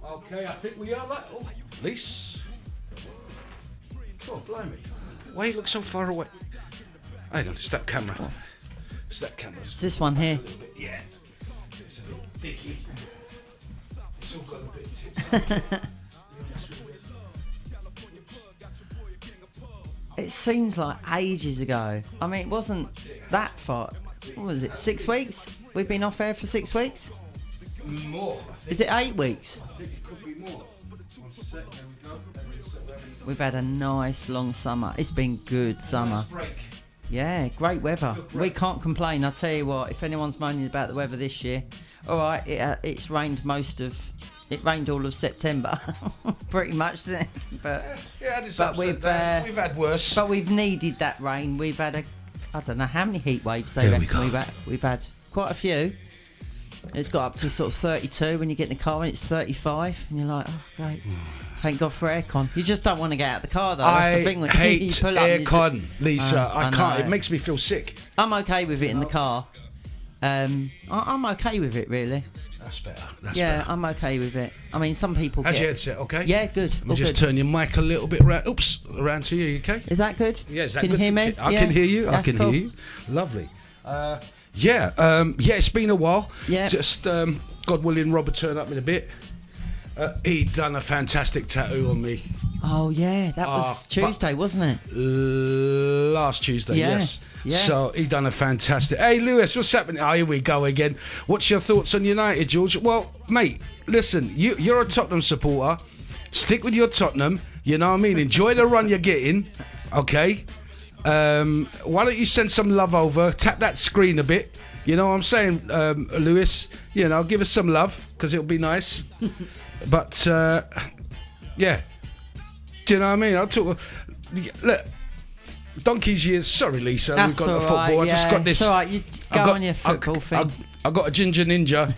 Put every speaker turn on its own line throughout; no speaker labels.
Okay, I think we are like. Oh, Lise. Oh, blimey. Why you look so far away? Hang on, it's that camera. It's that camera.
It's this one here.
Yeah. It's a bit dicky. It's all got a bit of tits.
It seems like ages ago. I mean, it wasn't that far. What was it, 6 weeks? We've been off air for 6 weeks?
More.
Is it 8 weeks?
I think it could be more. 1 sec, there we go.
We've had a nice long summer. It's been good summer.
Nice break.
Yeah, great weather. We can't complain. I tell you what, if anyone's moaning about the weather this year, all right, it's rained it rained all of September, pretty much. But
we've had worse.
But we've needed that rain. We've had I don't know how many heat waves they reckon we've had quite a few. It's got up to sort of 32 when you get in the car, and it's 35, and you're like, oh great. Thank God for aircon. You just don't want to get out of the car though. That's the thing.
I hate
you pull up
aircon, Lisa. I can't.
know.
It makes me feel sick.
I'm okay with it in the car. I'm okay with it really.
That's better.
I'm okay with it. I mean, some people.
How's your headset? Okay.
Yeah, good.
Let me just turn your mic a little bit around. Oops, around to you. Okay.
Is that good?
Yeah. Is that
can
good?
You hear me?
I can hear you. I can hear you. Lovely. Yeah. It's been a while.
Yeah.
Just God willing, Rob will turn up in a bit. He done a fantastic tattoo on me.
Oh yeah, that was Tuesday, wasn't it?
Last Tuesday, yes.
Yeah.
So he done a fantastic. Hey Lewis, what's happening? Oh, here we go again. What's your thoughts on United, George? Well, mate, listen, you're a Tottenham supporter. Stick with your Tottenham. You know what I mean? Enjoy the run you're getting. Okay. Why don't you send some love over? Tap that screen a bit. You know what I'm saying, Lewis? You know, give us some love because it'll be nice. But yeah. Do you know what I mean? I'll talk. Look, donkey's years. Sorry, Lisa.
That's
we've got the
all
football.
right,
I just got this.
It's all right. You go on your football thing.
I got a ginger ninja,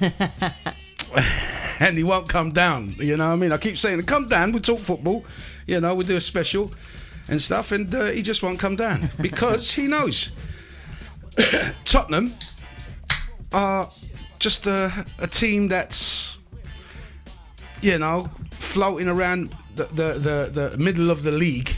and he won't come down. You know what I mean? I keep saying, come down. We talk football. You know, we do a special and stuff, and he just won't come down because he knows Tottenham are just a team that's, you know, floating around the middle of the league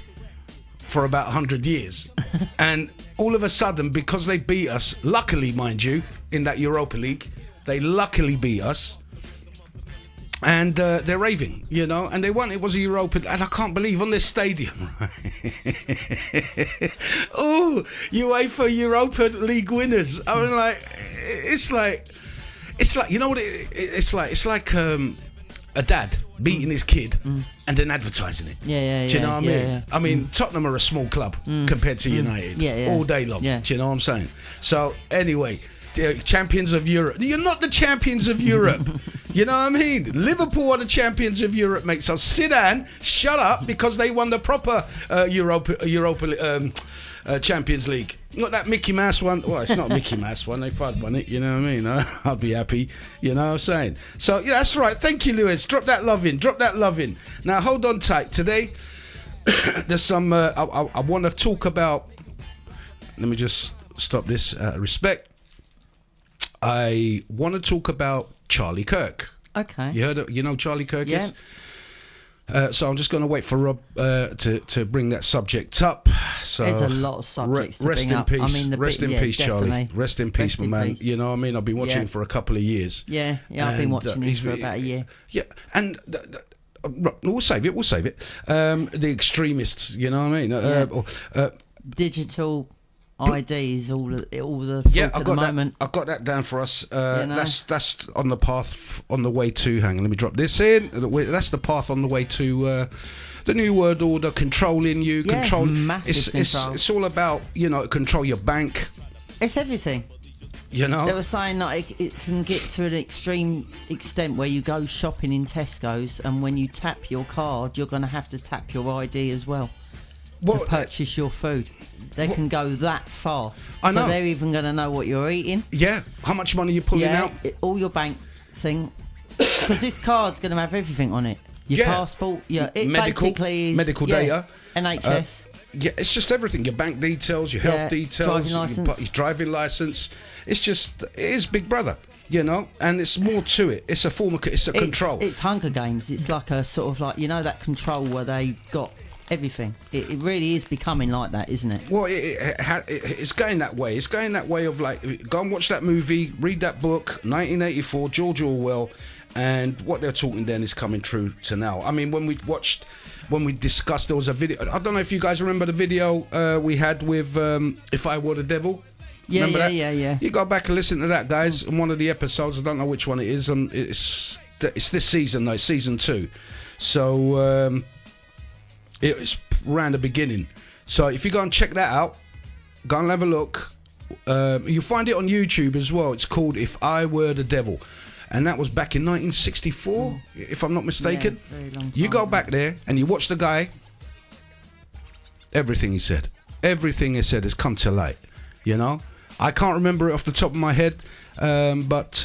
for about 100 years. And all of a sudden, because they beat us, luckily, mind you, in that Europa League, they luckily beat us. And they're raving, you know, and they won. It was a Europa, and I can't believe on this stadium. Oh, UEFA Europa League winners. I mean, like, it's like, you know what it's like? It's like a dad beating his kid and then advertising it.
Yeah.
Do you know what I mean?
Yeah.
I mean, Tottenham are a small club compared to United.
Yeah.
All day long.
Yeah.
Do you know what I'm saying? So anyway, the champions of Europe. You're not the champions of Europe. You know what I mean? Liverpool are the champions of Europe, mate. So sit down, shut up, because they won the proper Europa Champions League. Not that Mickey Mouse one. Well, it's not a Mickey Mouse one. If I'd won it, you know what I mean? I'd be happy. You know what I'm saying? So, yeah, that's right. Thank you, Lewis. Drop that love in. Now, hold on tight. Today, there's some... I want to talk about... Let me just stop this. Respect. I want to talk about Charlie Kirk.
Okay.
You heard? You know who Charlie Kirk
Yeah.
is? So I'm just going to wait for Rob to bring that subject up. So
There's a lot of subjects to bring up.
Peace.
I mean,
rest in peace,
definitely.
Charlie. Rest in peace, my man. You know what I mean? I've been watching him for a couple of years.
Yeah, I've been watching him for about a year.
Yeah, and we'll save it. The extremists, you know what I mean?
Digital ID is all the talk at the moment.
I got that down for us. That's on the path on the way to. Hang on, let me drop this in. That's the path on the way to the new world order, controlling you.
Massive control.
It's all about, you know, control your bank.
It's everything.
You know,
they were saying that it can get to an extreme extent where you go shopping in Tesco's, and when you tap your card, you're going to have to tap your ID as well to purchase your food. They can go that far. I know. So they're even going to know what you're eating.
Yeah. How much money you're pulling out.
All your bank thing. Because this card's going to have everything on it. Your passport. Medical
data.
NHS.
It's just everything. Your bank details, your health details. Driving licence. Your driving licence. It is Big Brother. You know, and it's more to it. It's a form of, it's a control.
It's Hunger Games. It's like a sort of like, you know, that control where they got everything. It really is becoming like that, isn't it?
Well, it's going that way. It's going that way of like, go and watch that movie, read that book, 1984, George Orwell, and what they're talking then is coming true to now. I mean, when we discussed, there was a video. I don't know if you guys remember the video we had with If I Were the Devil.
Yeah,
remember
yeah,
that?
yeah.
You go back and listen to that, guys. In one of the episodes, I don't know which one it is, and it's this season, though, season 2. So it's around the beginning. So if you go and check that out, go and have a look. You'll find it on YouTube as well. It's called If I Were the Devil. And that was back in 1964, if I'm not mistaken.
Yeah, very long time
you go
ago.
back there and you watch the guy. Everything he said has come to light. You know, I can't remember it off the top of my head, but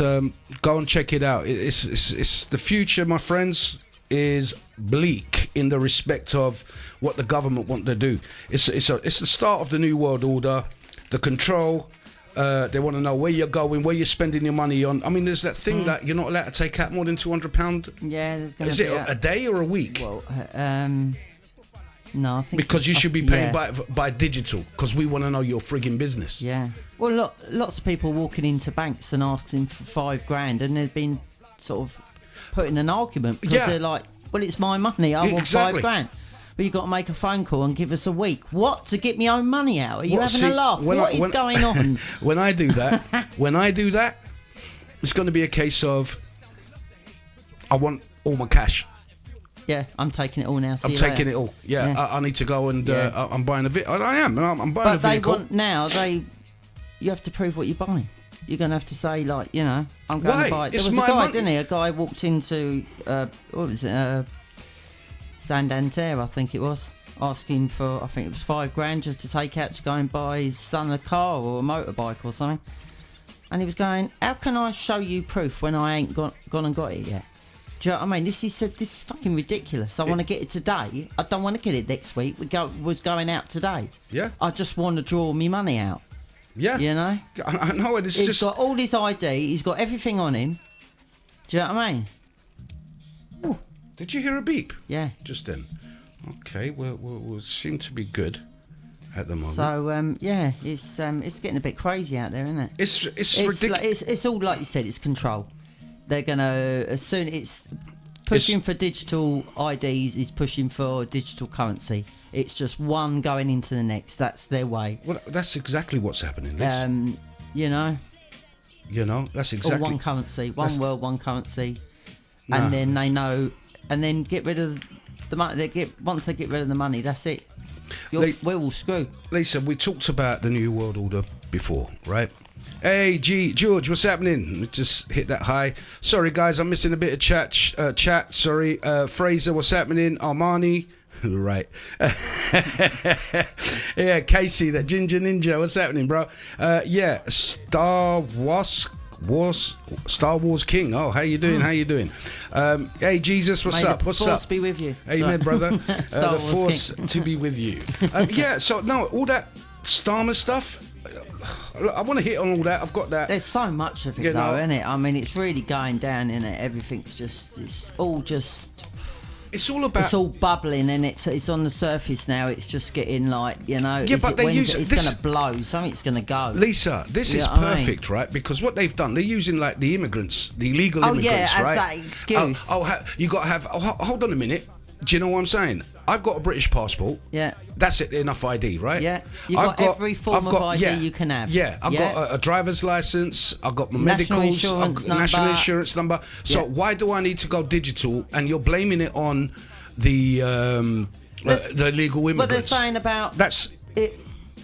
go and check it out. It's the future, my friends, is bleak in the respect of what the government want to do. It's the start of the new world order, the control. They want to know where you're going, where you're spending your money on. I mean, there's that thing that you're not allowed to take out more than £200.
Yeah, there's going to
Is
be
it a day or a week?
Well, no, I think
Because you should be paying
yeah.
by digital, because we want to know your frigging business.
Yeah. Well, look, lots of people walking into banks and asking for £5,000, and they've been sort of putting an argument because they're like, "Well, it's my money. I want
Exactly.
£5,000." But you've got to make a phone call and give us a week. What? To get my own money out? Are you having a laugh? What is going on?
When I do that, it's going to be a case of I want all my cash.
Yeah, I'm taking it all now.
I'm taking it all. Yeah,
Yeah.
I need to go and
Yeah.
I'm buying a vehicle. I am. I'm buying
But
a
they
vehicle.
want now. You have to prove what you're buying. You're going to have to say, like, you know, I'm going
Why?
to buy it. There
It's
was a
my
guy,
money.
didn't he? A guy walked into what was it? Santander, I think it was, asking for, I think it was £5,000 just to take out to go and buy his son a car or a motorbike or something. And he was going, "How can I show you proof when I ain't gone and got it yet?" Do you know what I mean? He said, "This is fucking ridiculous. I want to get it today. I don't want to get it next week. Was going out today.
Yeah.
I just want to draw me money out."
Yeah.
You know?
I know. It's
He's
just.
got all his ID. He's got everything on him. Do you know what I mean? Ooh,
Did you hear a beep?
yeah.
Just then. Okay. We'll seem to be good at the moment.
So yeah, it's getting a bit crazy out there, isn't it?
It's
It's
ridiculous.
it's all like you said. It's control. They're gonna as soon it's pushing for digital IDs is pushing for digital currency. It's just one going into the next. That's their way.
Well, that's exactly what's happening. Liz.
You know,
You know, that's
or
exactly.
one currency, one
That's-
world, one currency,
No.
and then they know, and then get rid of the money. Once they get rid of the money, that's it. We're all screwed.
Lisa, we talked about the New World Order before, right? Hey, George, what's happening? Let me just hit that high. Sorry, guys, I'm missing a bit of chat. Sorry. Fraser, what's happening? Armani. Right. Yeah, Casey, that Ginger Ninja. What's happening, bro? Yeah, Star Wars King. Oh, how you doing? How you doing? Hey, Jesus, what's
May
up?
the
What's
force
up?
be with you.
Amen, brother.
Star
The
Wars
force
King.
to be with you. Yeah, so no, all that Starmer stuff. I want to hit on all that. I've got that.
There's so much of it,
You know.
though, isn't it? I mean, it's really going down, isn't it? Everything's it's all
It's all about.
it's all bubbling, and it's on the surface now. It's just getting like, you know,
Yeah,
is
but
it
they
Wednesday?
use-
it's
this-
going to blow. Something's going to go.
Lisa, this
You
is
know what I mean?
perfect, right? Because what they've done, they're using like the immigrants, the illegal
Oh,
immigrants,
yeah, as
right?
that excuse.
You got to have. Oh, hold on a minute. Do you know what I'm saying? I've got a British passport.
Yeah.
That's it, enough ID, right?
Yeah. You've got every form of ID you can have.
Yeah, I've
Yeah.
got a driver's license. I've got my
National
medicals.
insurance
I've got national
number.
insurance number. So
Yeah.
why do I need to go digital? And you're blaming it on the illegal
What they're
immigrants.
saying about
That's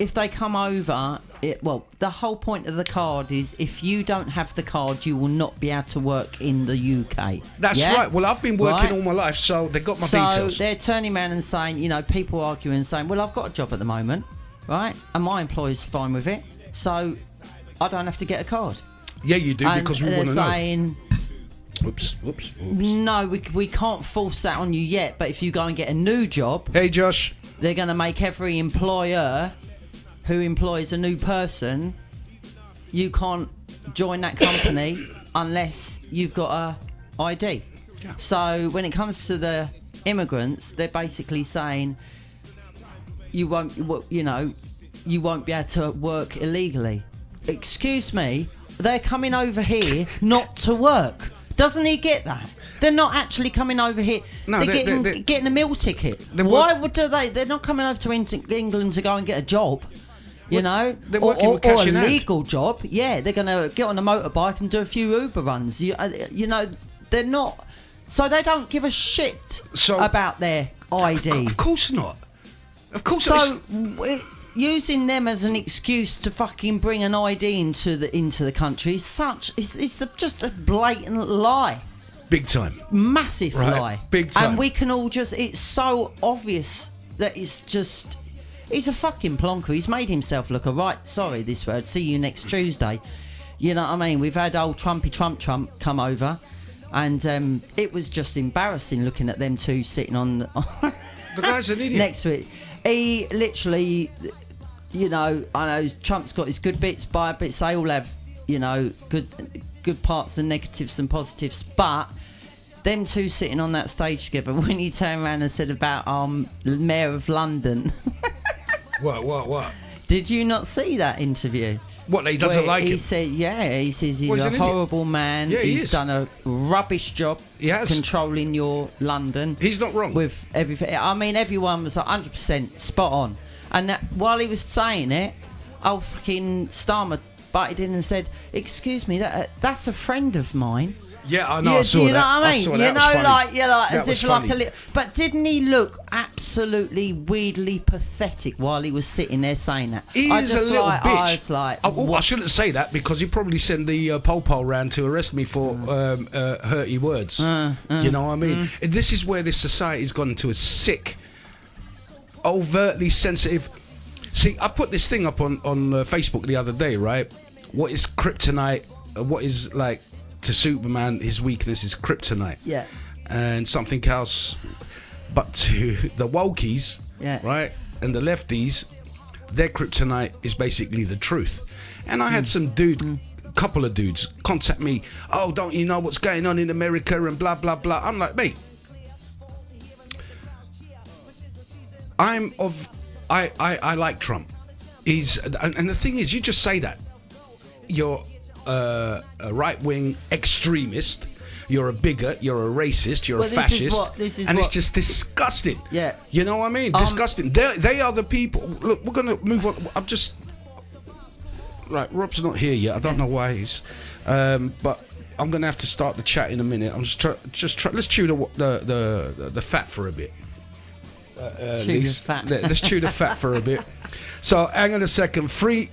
if they come over, the whole point of the card is if you don't have the card, you will not be able to work in the UK.
That's
Yeah?
right. Well, I've been working
Right?
all my life, so they got my
So
details.
they're turning around and saying, you know, people arguing and saying, well, I've got a job at the moment, right? And my employer's fine with it, so I don't have to get a card.
Yeah, you do, because we
and
want to
they're
know.
saying,
Whoops.
no, we can't force that on you yet, but if you go and get a new job,
Hey, Josh.
they're going to make every employer who employs a new person, you can't join that company unless you've got a ID.
Yeah.
So when it comes to the immigrants, they're basically saying you won't be able to work illegally. Excuse me, they're coming over here not to work. Doesn't he get that? They're not actually coming over here.
No,
they're getting a meal ticket. Why would they? They're not coming over to England to go and get a job. You know,
they're working with cash
or a
in hand.
legal job. Yeah, they're going to get on a motorbike and do a few Uber runs. You know, they're not. So they don't give a shit about their ID.
Of course not. Of course.
So using them as an excuse to fucking bring an ID into the country is it's just a blatant lie.
Big time.
Massive lie.
Big time.
And we can all it's so obvious that he's a fucking plonker. He's made himself look this word, see you next Tuesday. You know what I mean? We've had old Trumpy Trump come over, and it was just embarrassing looking at them two sitting on
the guy's an idiot.
next to it. He literally, I know Trump's got his good bits, bad bits. They all have, good parts and negatives and positives. But them two sitting on that stage together, when he turned around and said about Mayor of London.
What?
Did you not see that interview?
What, he doesn't like
him?
him?
He says he's a horrible man.
Yeah,
he's done a rubbish job controlling your London.
He's not wrong.
With everything. I mean, everyone was 100% spot on. And while he was saying it, fucking Starmer butted in and said, "Excuse me, that's a friend of mine."
Yeah, I know. I saw that.
You know what I mean? As if
funny.
like a little. But didn't he look absolutely weirdly pathetic while he was sitting there saying that?
He is a little bitch.
I was like,
I shouldn't say that because he probably sent the pol round to arrest me for hurty words. You know what I mean? And this is where this society's gone into a sick, overtly sensitive. See, I put this thing up on Facebook the other day, right? What is kryptonite? What is like? To Superman, his weakness is kryptonite.
Yeah.
And something else. But to the wokies, right, and the lefties, their kryptonite is basically the truth. And I had some couple of dudes contact me. Oh, don't you know what's going on in America and blah blah blah. I'm like, mate, I like Trump. And the thing is, you just say that you're a right-wing extremist, you're a bigot, you're a racist, you're a fascist, it's just disgusting.
Yeah,
you know what I mean? Disgusting. They are the people. Look, we're gonna move on. I'm just right. Rob's not here yet. I don't know why he's. But I'm gonna have to start the chat in a minute. I'm just try. Let's chew the fat for a bit.
Let's
chew the fat for a bit. So hang on a second. Free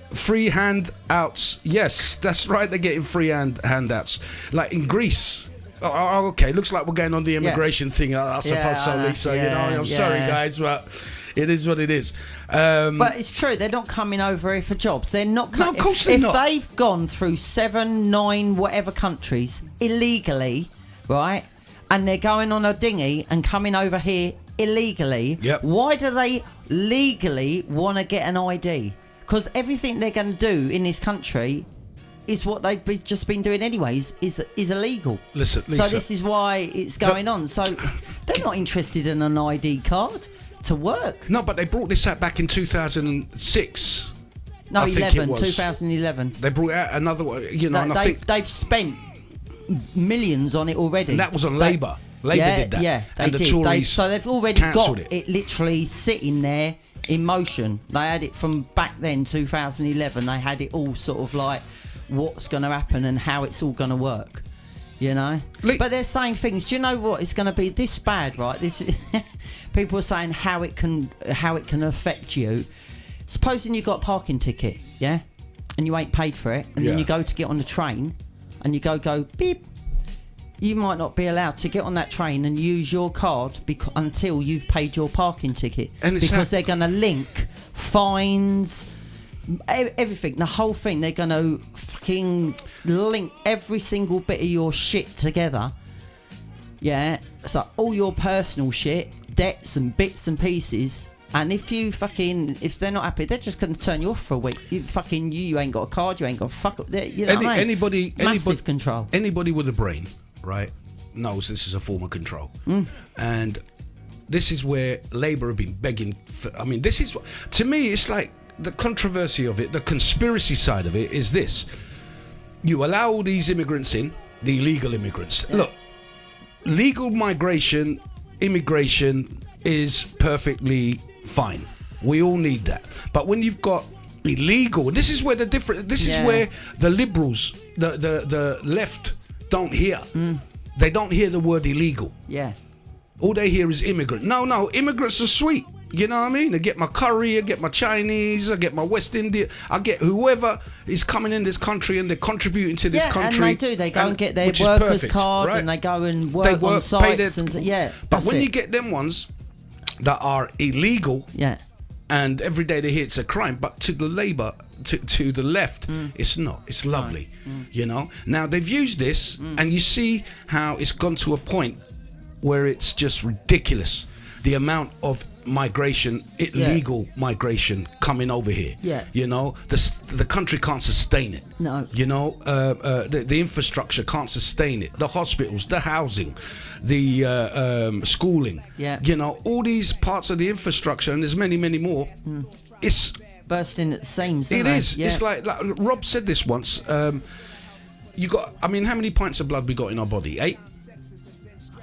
handouts. Yes, that's right. They're getting free handouts. Like in Greece. Oh, okay. Looks like we're going on the immigration thing. I suppose so, Lisa. I'm sorry, guys, but it is what it is.
But it's true. They're not coming over here for jobs. They're not.
No, of course they're not.
If they've gone through 7, 9, whatever countries illegally, right, and they're going on a dinghy and coming over here illegally, why do they legally want to get an ID? Because everything they're going to do in this country is what they've just been doing anyways, is illegal.
Listen, Lisa,
so this is why it's going on. So they're not interested in an ID card to work.
No, but they brought this out back in 2006.
No, 2011.
They brought out another one, and I think
they've spent millions on it already.
And that was on Labour. Labour did that.
Yeah, they
and the
did.
Tories
so they've already got
it
literally sitting there in motion. They had it from back then, 2011. They had it all sort of like what's going to happen and how it's all going to work, but they're saying things. Do you know what? It's going to be this bad, right? This people are saying how it can affect you. Supposing you got a parking ticket, and you ain't paid for it, and then you go to get on the train, and you go beep. You might not be allowed to get on that train and use your card until you've paid your parking ticket, because they're going to link fines, everything, the whole thing. They're going to fucking link every single bit of your shit together. Yeah, so all your personal shit, debts and bits and pieces, And if they're not happy, they're just going to turn you off for a week. You ain't got a card, you ain't got a fuck up there. You know what I mean? Massive control.
Anybody with a brain, right, knows this is a form of control. And this is where Labour have been begging for, I mean, this is, to me, it's like the controversy of it, the conspiracy side of it is this. You allow all these immigrants in, the illegal immigrants. Yeah. Look, legal immigration is perfectly fine. We all need that. But when you've got illegal, this is where is where the liberals, the left don't hear. They don't hear the word illegal.
Yeah.
All they hear is immigrant. No, immigrants are sweet. You know what I mean? I get my curry, I get my Chinese, I get my West Indian, I get whoever is coming in this country and they're contributing to this country.
And they do. They go and get their workers card, right? And they go and work on sites.
But when you get them ones that are illegal, and every day they hear it's a crime, but to the Labour, to the left, it's not. It's lovely, you know? Now, they've used this, and you see how it's gone to a point where it's just ridiculous. The amount of migration, illegal migration coming over here. Yeah. You know, the country can't sustain it.
No.
You know, the infrastructure can't sustain it. The hospitals, the housing, the schooling. Yeah. You know, all these parts of the infrastructure, and there's many, many more. It's
bursting at the seams.
It is. Yeah. It's like Rob said this once. You got. I mean, how many pints of blood we got in our body? 8.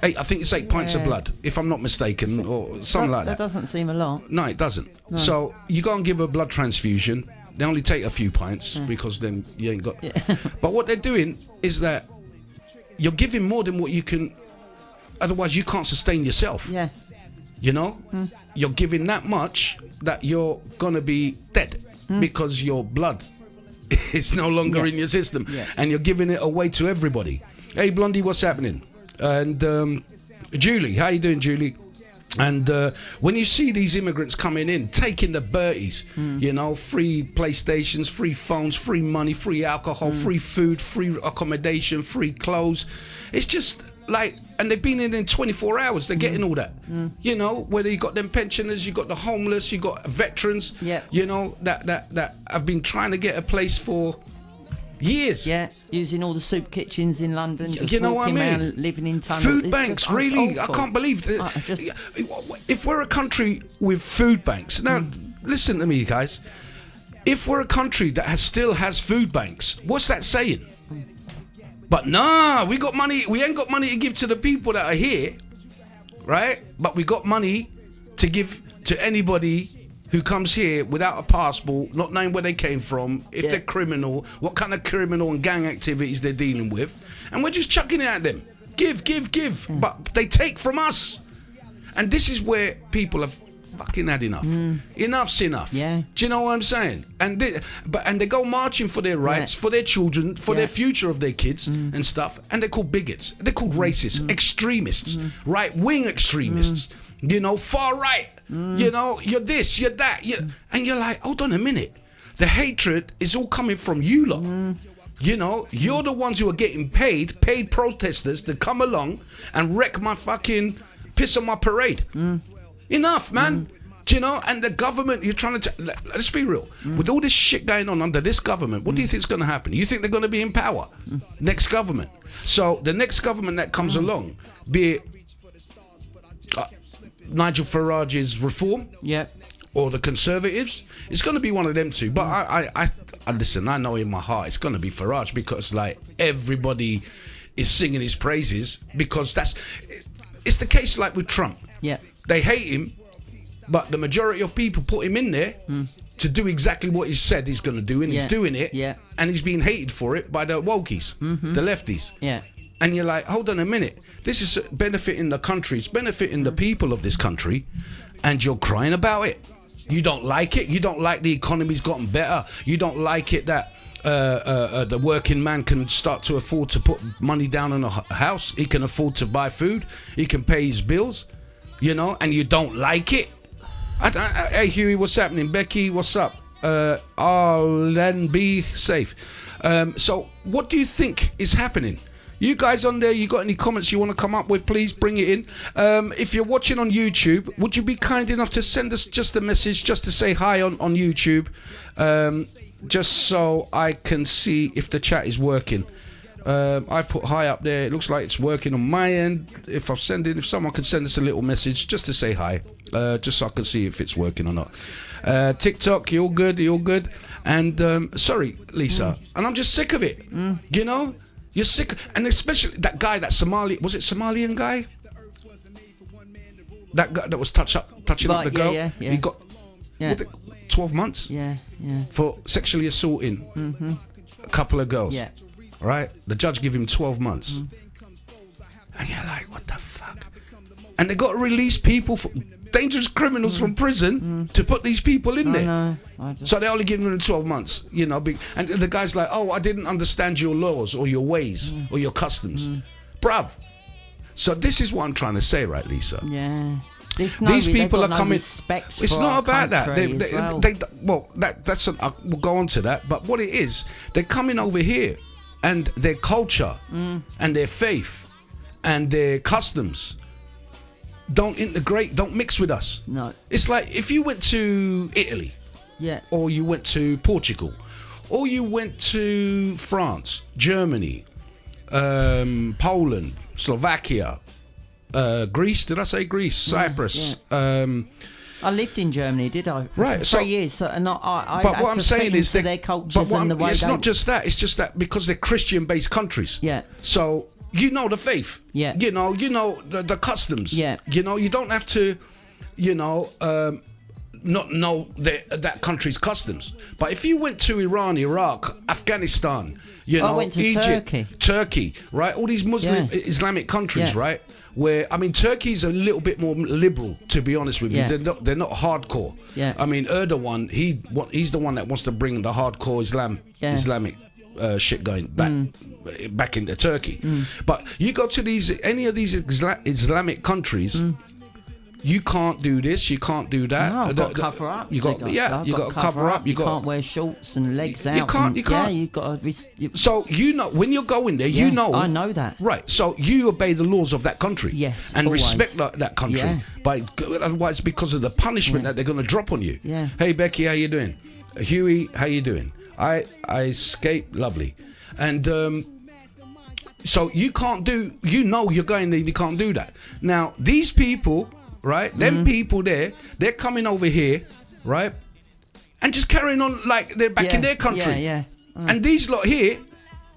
I think it's 8 pints of blood, if I'm not mistaken, or something like that.
That doesn't seem a lot.
No, it doesn't. No. So you go and give a blood transfusion. They only take a few pints because then you ain't got. Yeah. But what they're doing is that you're giving more than what you can. Otherwise, you can't sustain yourself.
Yeah.
You know, you're giving that much that you're gonna be dead because your blood is no longer in your system, and you're giving it away to everybody. Hey, Blondie, what's happening? And Julie, how you doing, Julie? And when you see these immigrants coming in, taking the birdies, you know, free PlayStations, free phones, free money, free alcohol, free food, free accommodation, free clothes, it's just like, and they've been in 24 hours, they're getting all that. You know, whether you got them pensioners, you got the homeless, you got veterans, you know, that have been trying to get a place for years.
Yeah, using all the soup kitchens in London. Just
you know what I mean?
Around, living in tunnels.
Food banks, really? I can't believe that. If we're a country with food banks, now listen to me, guys. If we're a country that still has food banks, what's that saying? But nah, we got money. We ain't got money to give to the people that are here, right? But we got money to give to anybody who comes here without a passport, not knowing where they came from, if they're criminal, what kind of criminal and gang activities they're dealing with, and we're just chucking it at them. Give. But they take from us. And this is where people have fucking had enough. Enough's enough.
Yeah.
Do you know what I'm saying? And they go marching for their rights, for their children, for their future of their kids and stuff, and they're called bigots. They're called racists, extremists, right-wing extremists, you know, far right. You know, you're this, you're that, and you're like, hold on a minute. The hatred is all coming from you lot. You know, you're the ones who are getting paid protesters to come along and wreck my fucking, piss on my parade. Enough, man. Do you know? And the government, you're trying to, let's be real. With all this shit going on under this government, what do you think is going to happen? You think they're going to be in power? Next government. So the next government that comes along, be it Nigel Farage's Reform, or the Conservatives, it's going to be one of them two. But I listen, I know in my heart it's going to be Farage, because like everybody is singing his praises, because it's the case like with Trump. They hate him, but the majority of people put him in there to do exactly what he said he's going to do, and he's doing it, and he's being hated for it by the wokies, the lefties. And you're like, hold on a minute. This is benefiting the country. It's benefiting the people of this country. And you're crying about it. You don't like it. You don't like the economy's gotten better. You don't like it that the working man can start to afford to put money down on a house. He can afford to buy food. He can pay his bills. You know, and you don't like it. Hey, Huey, what's happening? Becky, what's up? I'll then be safe. So what do you think is happening? You guys on there, you got any comments you want to come up with, please bring it in. If you're watching on YouTube, would you be kind enough to send us just a message just to say hi on YouTube, just so I can see if the chat is working. I've put hi up there. It looks like it's working on my end. If someone could send us a little message just to say hi, just so I can see if it's working or not. TikTok, you're good. And sorry, Lisa, and I'm just sick of it. You know, you're sick, and especially that guy, that Somalian guy? That guy that was touching up the girl.
Yeah.
He got 12 months.
Yeah.
For sexually assaulting a couple of girls.
Yeah.
Right? The judge gave him 12 months. And you're like, what the fuck? And they got to release people, dangerous criminals from prison to put these people in there. So they only give them 12 months, you know. And the guy's like, oh, I didn't understand your laws or your ways or your customs. Bruv. So this is what I'm trying to say, right, Lisa?
Yeah.
These people are coming.
Respect
it's
for
not
our
about that.
Well.
We'll go on to that. But what it is, they're coming over here, and their culture and their faith and their customs don't integrate, don't mix with us.
No.
It's like if you went to Italy, or you went to Portugal, or you went to France, Germany, Poland, Slovakia, Greece. Did I say Greece? Cyprus.
I lived in Germany, did I?
Right,
for
so
3 years. So, and I
but
had
what I'm
to
saying
fit
is
into their cultures and the way
it's
they.
not just that. It's just that because they're Christian-based countries.
Yeah.
So you know the faith.
Yeah.
You know the customs.
Yeah.
You know, you don't have to, not know that country's customs. But if you went to Iran, Iraq, Afghanistan,
I went to
Egypt, Turkey, right? All these Muslim Islamic countries, right? Where Turkey's a little bit more liberal, to be honest with you. They're not hardcore.
Yeah.
I mean, Erdogan, he's the one that wants to bring the hardcore Islamic shit going back into Turkey. But you go to any of these Islamic countries. You can't do this. You can't do that.
No, I've got to cover up.
You got to cover up.
You can't wear shorts and legs out.
You can't.
Yeah, you've got to.
So when you're going there,
I know that.
Right. So you obey the laws of that country.
Yes.
And
always.
respect that country.
Yeah.
Otherwise, because of the punishment that they're going to drop on you.
Yeah.
Hey Becky, how you doing? Huey, how you doing? I escaped. Lovely. And so you can't do. You're going there. You can't do that. Now these people. Right, them people they're coming over here, right, and just carrying on like they're back in their country. And these lot here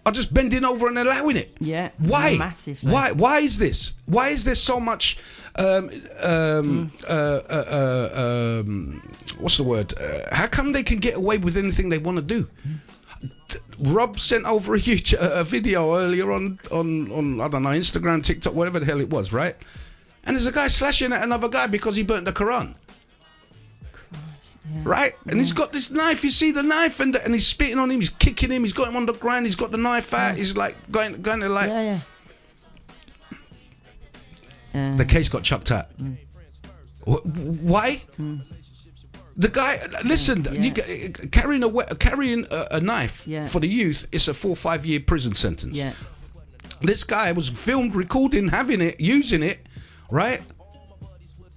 are just bending over and allowing it.
Yeah.
Why?
Massively.
Why is this? Why is there so much? What's the word? How come they can get away with anything they want to do? Rob sent over a video earlier on I don't know, Instagram, TikTok, whatever the hell it was, right? And there's a guy slashing at another guy because he burnt the Quran. Right? And he's got this knife. You see the knife, and he's spitting on him. He's kicking him. He's got him on the ground. He's got the knife out. He's like going to like. The case got chucked out. Why? The guy. Listen. Carrying a knife for the youth is a 4 or 5 year prison sentence.
Yeah.
This guy was filmed, recording, having it, using it. Right,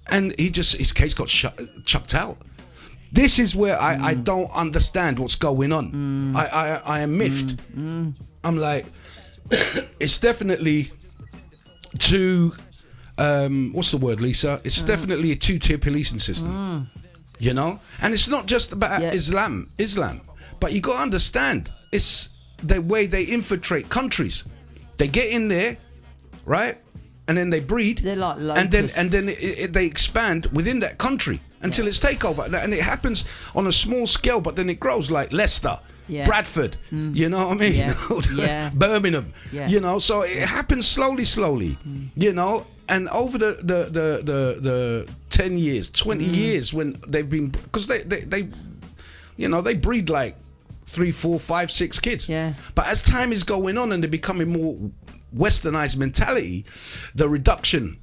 and his case got chucked out. This is where I don't understand what's going on. I am miffed. I'm like, it's definitely too. What's the word, Lisa? It's definitely a 2-tier policing system. You know, and it's not just about Islam, but you got to understand it's the way they infiltrate countries. They get in there, right? And then they breed,
they're like locusts.
and then they expand within that country until it's takeover, and it happens on a small scale, but then it grows like Leicester, Bradford, you know what I mean? Birmingham, you know. So it happens slowly, you know. And over the 10 years, 20 years when they've been, because they you know, they breed like 3, 4, 5, 6 kids.
Yeah.
But as time is going on and they're becoming more westernized mentality, the reduction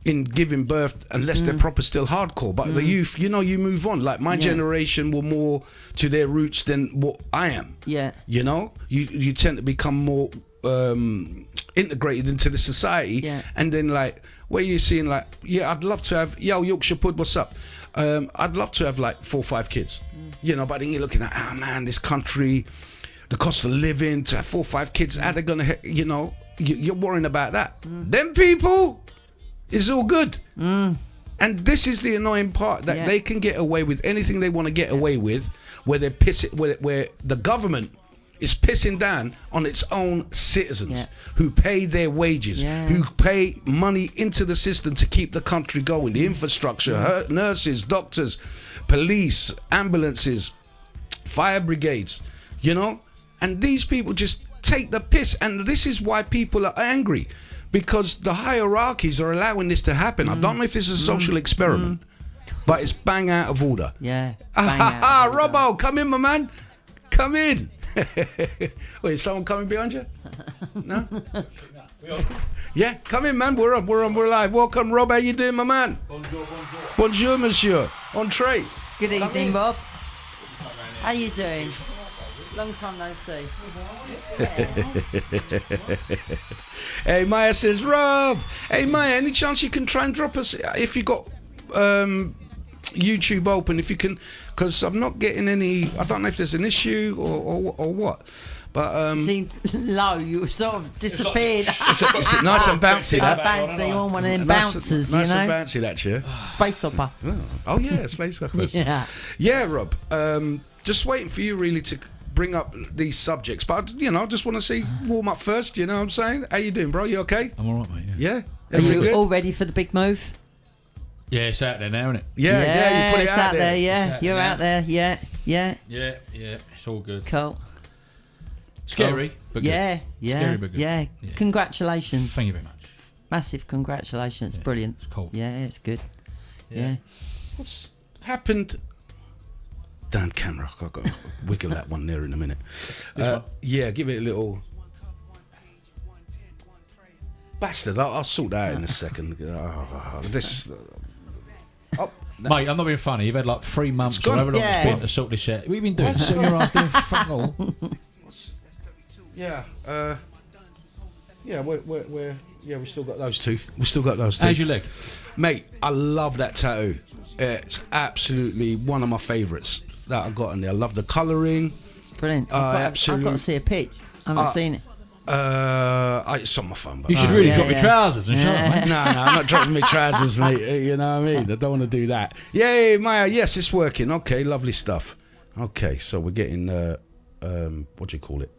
in giving birth, unless they're proper still hardcore, but the youth, you know, you move on. Like my generation were more to their roots than what I am.
Yeah.
You know, you tend to become more integrated into the society, and then like where you're seeing like, yeah, I'd love to have, yo, Yorkshire Pud, what's up? I'd love to have like 4 or 5 kids, you know, but then you're looking at, man, this country, the cost of living, to have 4 or 5 kids, how they gonna, you know, you're worrying about that. Them people, it's all good. And this is the annoying part, that they can get away with anything they want to get away with, where they're pissing, where the government is pissing down on its own citizens who pay their wages, who pay money into the system to keep the country going, the infrastructure, nurses, doctors, police, ambulances, fire brigades, you know? And these people just take the piss, and this is why people are angry, because the hierarchies are allowing this to happen. I don't know if this is a social experiment, but it's bang out of order.
Yeah. Bang out of order.
Robbo, come in, my man. Come in. Wait, is someone coming behind you? No? Yeah, come in, man. We're live. Welcome, Rob. How you doing, my man?
Bonjour.
Bonjour, monsieur. Entree.
Good evening, Bob. How you doing? Long time no see.
Hey, Maya says, Rob. Hey, Maya, any chance you can try and drop us, if you got YouTube open, if you can, because I'm not getting any, I don't know if there's an issue or what. But
seemed low. You sort of disappeared.
it's nice and bouncy, that.
Bouncy, on one of them bouncers,
nice
you know.
and bouncy, that chair.
Space opera.
Oh yeah, space opera. Yeah, Rob. Just waiting for you really to bring up these subjects, but you know, I just want to see warm up first. You know what I'm saying? How you doing, bro? You okay?
I'm alright, mate.
Yeah.
Are you
good?
all ready for the big move?
Yeah, it's out there now, isn't it?
Yeah. You put it
it's
out there.
Yeah, you're out there. Yeah.
Yeah. It's all good.
Cool.
Scary, but good.
Yeah.
Scary, but good.
Yeah. Congratulations.
Thank you very much.
Massive congratulations.
Yeah,
Brilliant.
It's cool.
Yeah, it's good. Yeah.
What's happened? Damn camera, I've got to wiggle that one there in a minute.
This one?
Yeah, give it a little. Bastard, I'll sort that out in a second. This.
Mate, I'm not being funny. You've had like 3 months or
gone.
however long
Yeah.
it's been to sort this out. What have you been doing? Sitting your ass doing fuck all.
Yeah. We still got those two.
How's your leg?
Mate, I love that tattoo. It's absolutely one of my favourites that I got in there. I love the colouring.
Brilliant. I've got to see a pitch. I haven't seen it.
It's on my phone. But
You should really drop your trousers and show them, mate.
No, I'm not dropping my trousers, mate. You know what I mean? I don't want to do that. Yay, Maya. Yes, it's working. Okay, lovely stuff. Okay, so we're getting what do you call it?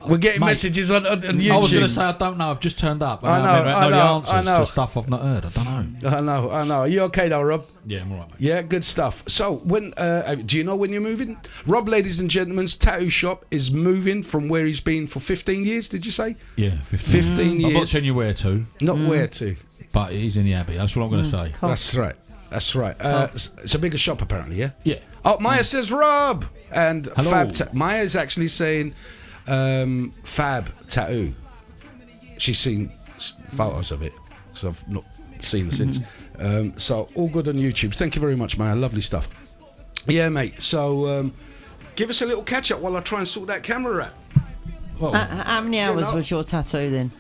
We're getting messages on YouTube.
I was going to say, I don't know. I've just turned up.
I
know the
I
answers
know.
to stuff I've not heard. I don't know.
I know. Are you okay though, Rob?
Yeah, I'm alright, mate.
Yeah, good stuff. So, when do you know when you're moving? Rob, ladies and gentlemen's tattoo shop is moving from where he's been for 15 years, did you say?
Yeah, 15
years.
I'm not telling you where to.
Not where to.
But he's in the Abbey. That's what I'm going to say.
Cool.
That's right. It's a bigger shop, apparently, yeah?
Yeah.
Oh, Maya says Rob! And
Hello.
Maya is actually saying Fab Tattoo. She's seen photos of it, because I've not seen it since. So, all good on YouTube. Thank you very much, Maya. Lovely stuff. Yeah, mate. So, give us a little catch-up while I try and sort that camera out.
Well,
How many hours was your tattoo then?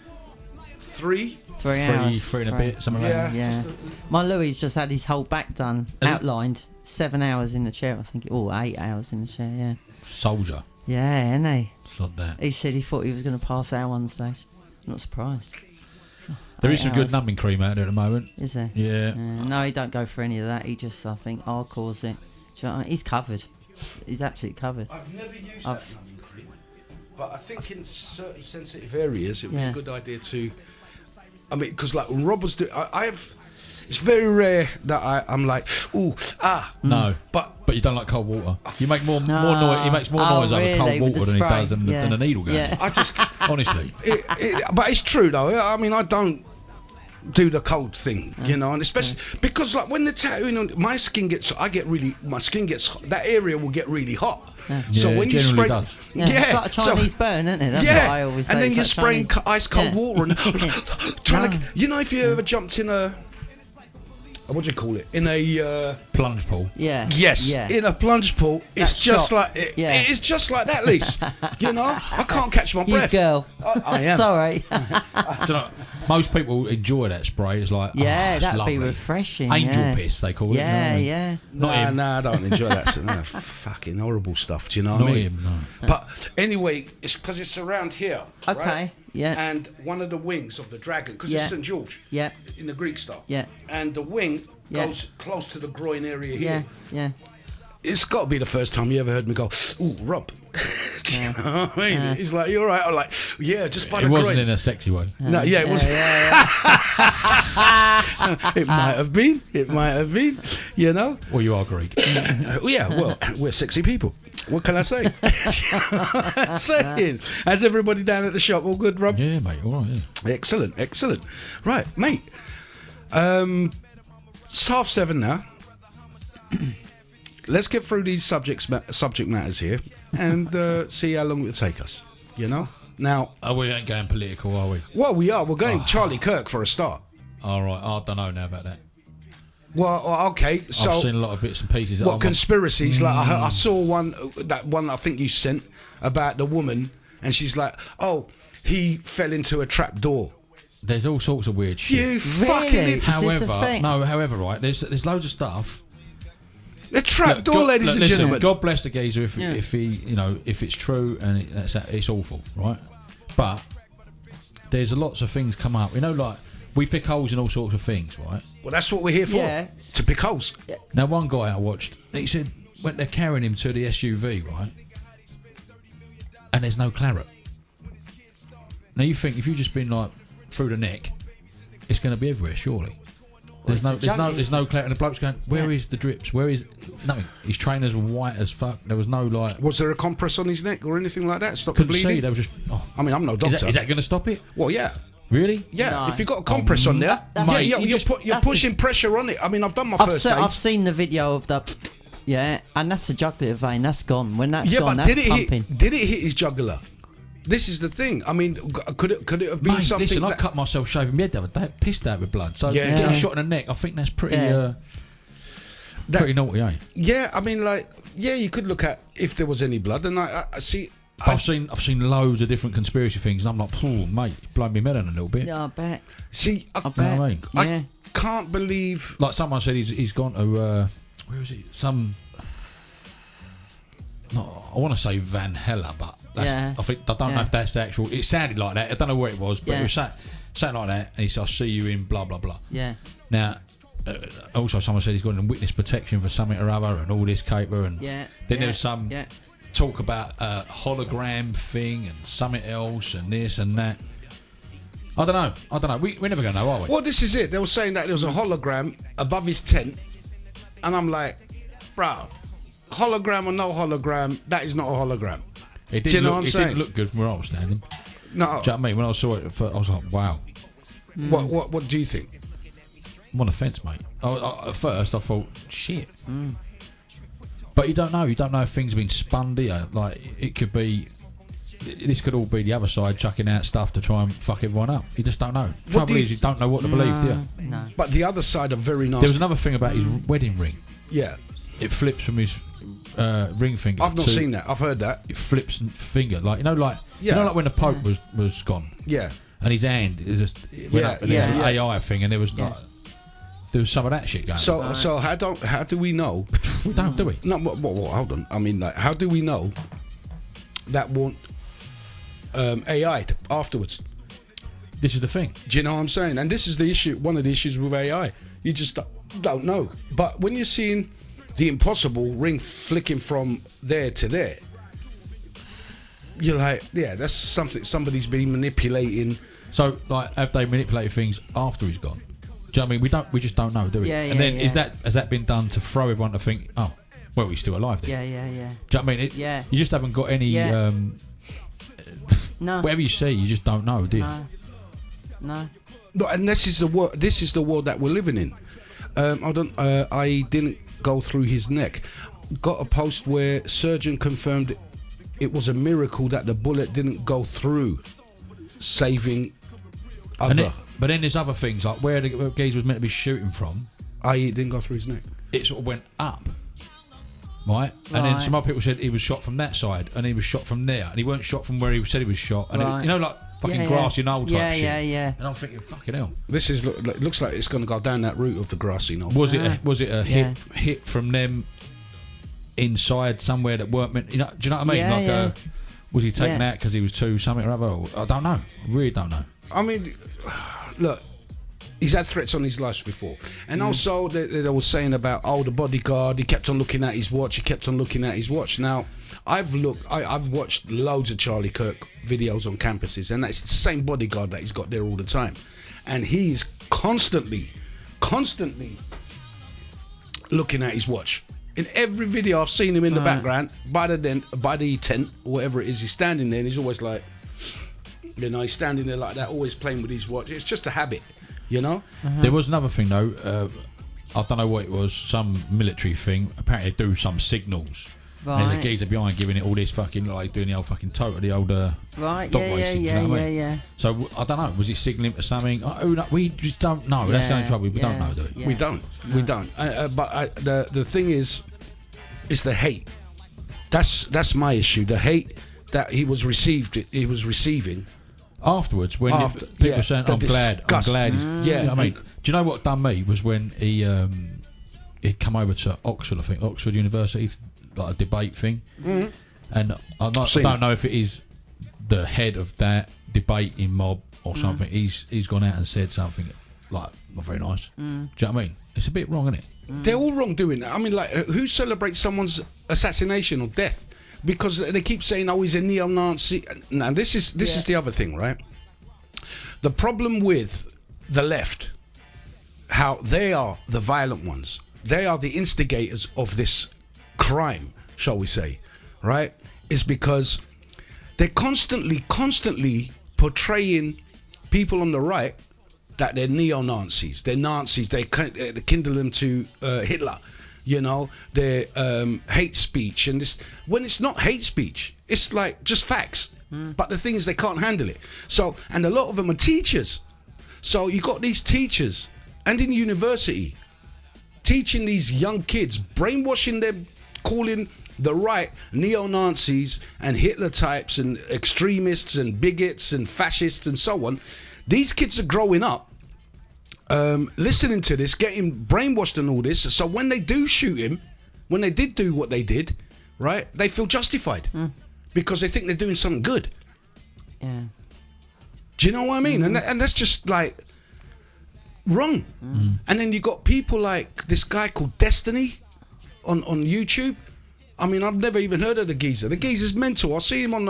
3.
3 hours.
three and a bit, something like that.
Yeah. My Louis just had his whole back done, outlined. 7 hours in the chair, I think. 8 hours in the chair, yeah.
Soldier.
Yeah, isn't he?
Sod that.
He said he thought he was going to pass out one stage. Not surprised.
There
8
is some good
hours.
numbing cream out there at the moment.
Is there?
Yeah.
No, he don't go for any of that. He just, I think, hardcores it. Do you know what I mean? He's covered. He's absolutely covered.
I've never used that numbing cream, but I think in certain sensitive areas it would be a good idea to. I mean, because like when Rob was doing, I have. It's very rare that I'm like, ooh,
No,
but
you don't like cold water. You make more noise. He makes more noise over cold water than he does than a needle gun.
Yeah.
I just
honestly.
But it's true though. I mean, I don't do the cold thing, you know, and especially because like when the tattooing on my skin gets, that area will get really hot. So when you spray,
does.
It's like a Chinese burn, isn't it? That's what I always say.
and then
It's
you're
like
spraying
Chinese.
ice cold water and trying to, you know, if you ever jumped in a what do you call it? In a
plunge pool.
Yeah.
Yes,
Yeah.
in a plunge pool. It's
That
just
shot.
like it
Yeah.
is just like that, Lise. You know, I can't catch my
You
breath.
girl.
I am.
Sorry.
Do you know, most people enjoy that spray. It's like,
Yeah,
it's
that'd
lovely.
be refreshing.
Angel
yeah.
piss, they call it.
Yeah,
you know what I mean?
yeah.
Not him.
I don't enjoy that. No, fucking horrible stuff. Do you know what
Not
I mean?
him, no.
But anyway, it's because it's around here.
Okay,
right?
yeah.
And one of the wings of the dragon, because
Yeah.
it's St. George.
Yeah.
In the Greek style.
Yeah.
And the wing
Yeah.
goes close to the groin area
Yeah,
here.
yeah.
It's got to be the first time you ever heard me go, ooh, Rob. Do you know what I mean? He's like, you all right? I'm like, yeah, just by
It
the
wasn't
groin.
in a sexy way.
No, yeah, it was.
Yeah.
It might have been. It might have been. You know.
Well, you are Greek.
Yeah. Well, we're sexy people. What can I say? Saying. How's everybody down at the shop? All good, Rob?
Yeah, mate. All right. Yeah.
Excellent. Excellent. Right, mate. It's 7:30 now. Let's get through these subject matters here and see how long it'll take us. You know. Now.
Oh, we ain't going political, are we?
Well, we are. We're going Charlie Kirk for a start.
All right. I don't know now about that.
Well, okay. So.
I've seen a lot of bits and pieces. That
What conspiracies? Like I saw one I think you sent about the woman, and she's like, "Oh, he fell into a trap door."
There's all sorts of weird shit.
You fucking.
Really? Is this a thing?
However, right? There's loads of stuff.
The trap
Look,
door, ladies and
listen,
gentlemen.
God bless the geezer if he, if it's true and it's awful, right? But there's lots of things come up. You know, like we pick holes in all sorts of things, right?
Well, that's what we're here for.
Yeah.
To pick holes.
Now, one guy I watched, he said when they're carrying him to the SUV, right? And there's no claret. Now you think if you've just been like through the neck, it's going to be everywhere, surely. There's no claret, and the bloke's going, where is the drips? Where is nothing? His trainers were white as fuck. There was no like.
Was there a compress on his neck or anything like that? Stop the
Couldn't
bleeding.
see. They were just. Oh.
I mean, I'm no doctor.
Is that going to stop it?
Well, yeah.
Really?
Yeah,
No.
if you've got a compress on there,
mate,
you're
that's
pushing pressure on it. I mean, I've done my first aid.
I've seen the video of the. Yeah, and that's the jugular vein. That's gone. When that's
Yeah,
gone,
but
that's pumping.
did it hit his jugular? This is the thing. I mean, could it have been
Mate,
something?
listen, I
that,
cut myself shaving my head the other day, pissed out with blood. So
Yeah.
getting
Yeah.
shot in the neck, I think that's pretty,
Yeah.
pretty naughty, eh?
yeah, I mean, like, yeah, you could look at if there was any blood, and I see.
I've seen loads of different conspiracy things, and I'm like, oh, mate, it's blown me melon a little bit.
Yeah, I bet.
See,
I
You know
bet.
what I mean?
I
Yeah.
can't believe.
Like someone said, he's gone to where is it? I want to say Van Hella, but that's,
Yeah.
I don't know if that's the actual. It sounded like that. I don't know where it was, but it was something like that. And he said, "I'll see you in blah blah blah."
Yeah.
Now, also someone said he's got in witness protection for something or other, and all this caper, and
Yeah.
then there was some
Yeah.
talk about a hologram thing and something else and this and that. I don't know. We're never going to know, are we?
Well, this is it. They were saying that there was a hologram above his tent, and I'm like, bro, hologram or no hologram, that is not a hologram.
It
Do you know what I'm
it
saying?
didn't look good from where I was standing.
No.
Do you know what I mean? When I saw it, at first, I was like, wow.
What do you think?
I'm on the fence, mate. At first, I thought, shit. But you don't know. You don't know if things have been spun, do you? Like, it could be... This could all be the other side chucking out stuff to try and fuck everyone up. You just don't know. Trouble is, you don't know what to believe, do you?
No.
But the other side are very nasty.
There was another thing about his wedding ring.
Yeah.
It flips from his ring finger.
I've not seen that. I've heard that.
It flips finger, like you know, like
Yeah.
when the Pope was gone,
Yeah.
and his hand it just it went
Yeah,
up, and there was
yeah.
an AI thing, and there was like there was some of that shit going. on.
So how do we know?
We don't, do we?
No, hold on. I mean, like, how do we know that won't AI afterwards?
This is the thing.
Do you know what I'm saying? And this is the issue. One of the issues with AI, you just don't know. But when you're seeing the impossible ring flicking from there to there, you're like, yeah, that's something somebody's been manipulating.
So, like, have they manipulated things after he's gone? Do you know what I mean? We just don't know, do we?
Yeah,
and then
yeah.
has that been done to throw everyone to think, oh, well, he's still alive then?
Yeah.
Do you know what I mean?
Yeah.
You just haven't got any.
Yeah. No.
Whatever you see, you just don't know, do you?
No.
No, and this is the world. This is the world that we're living in. I didn't go through his neck. Got a post where surgeon confirmed it was a miracle that the bullet didn't go through, saving other.
But then there's other things like where the geezer was meant to be shooting from.
I.e., it didn't go through his neck.
It sort of went up. Right? And then some other people said he was shot from that side and he was shot from there. And he weren't shot from where he said he was shot. And it, you know, like fucking grassy knoll type shit.
Yeah.
And I'm thinking, fucking hell.
This is looks like it's going to go down that route of the grassy knoll.
Was it a hit from them inside somewhere that weren't meant? You know, do you know what I mean? Was he taken out because he was too something or other? I don't know. I really don't know.
I mean, look. He's had threats on his life before. And also, they were saying about, the bodyguard, he kept on looking at his watch, Now, I've watched loads of Charlie Kirk videos on campuses, and it's the same bodyguard that he's got there all the time. And he's constantly looking at his watch. In every video I've seen him in the background, by the tent, or whatever it is, he's standing there, and he's always like, you know, he's standing there like that, always playing with his watch. It's just a habit. You know,
there was another thing though. I don't know what it was. Some military thing. Apparently, they do some signals. Right. And there's a geezer behind giving it all this fucking like doing the old fucking total, the old dog racing. Yeah. So I don't know. Was he signalling to something? We just don't know. That's the only trouble. We don't know, do we?
Yeah. We don't. No. We don't. But the thing is the hate. That's my issue. The hate that he was receiving.
Afterwards, when people were saying, I'm glad.
Yeah,
I mean, do you know what done me was when he'd come over to Oxford, I think, Oxford University, like a debate thing. Mm-hmm. And I don't know if it is the head of that debating mob or something. He's gone out and said something like, not very nice. Do you know what I mean? It's a bit wrong, isn't it?
They're all wrong doing that. I mean, like, who celebrates someone's assassination or death? Because they keep saying, he's a neo-Nazi. Now, this is the other thing, right? The problem with the left, how they are the violent ones. They are the instigators of this crime, shall we say, right? Is because they're constantly portraying people on the right that they're neo-Nazis. They're Nazis. They kindle them to Hitler. You know, their hate speech and this. When it's not hate speech, it's like just facts. But the thing is, they can't handle it. So, and a lot of them are teachers. So you got these teachers, and in university, teaching these young kids, brainwashing them, calling the right neo-Nazis and Hitler types and extremists and bigots and fascists and so on. These kids are growing up. Listening to this, getting brainwashed and all this, so when they do shoot him, when they did do what they did, right, they feel justified because they think they're doing something good.
Yeah.
Do you know what I mean? And that's just like wrong. And then you got people like this guy called Destiny on YouTube. I mean, I've never even heard of the geezer. The geezer's mental. I see him on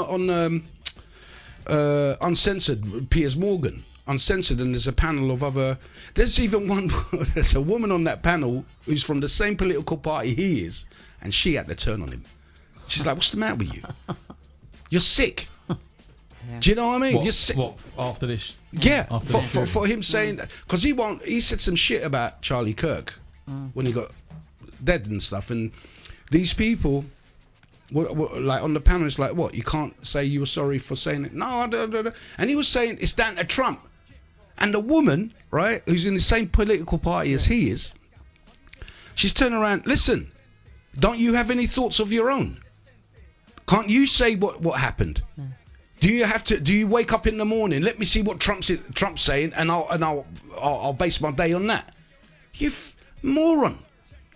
Uncensored, Piers Morgan. Uncensored, and there's a panel of other. There's even one. There's a woman on that panel who's from the same political party he is, and she had to turn on him. She's like, "What's the matter with you? You're sick." Yeah. Do you know what I mean? You're sick.
What after this?
Yeah, for him saying that, because he said some shit about Charlie Kirk when he got dead and stuff, and these people. Like on the panel, it's like, what? You can't say you were sorry for saying it. No, and he was saying it's down to Trump. And the woman, right, who's in the same political party as he is, she's turning around. Listen, don't you have any thoughts of your own? Can't you say what happened? Do you wake up in the morning? Let me see what Trump's saying, and I'll base my day on that. You moron,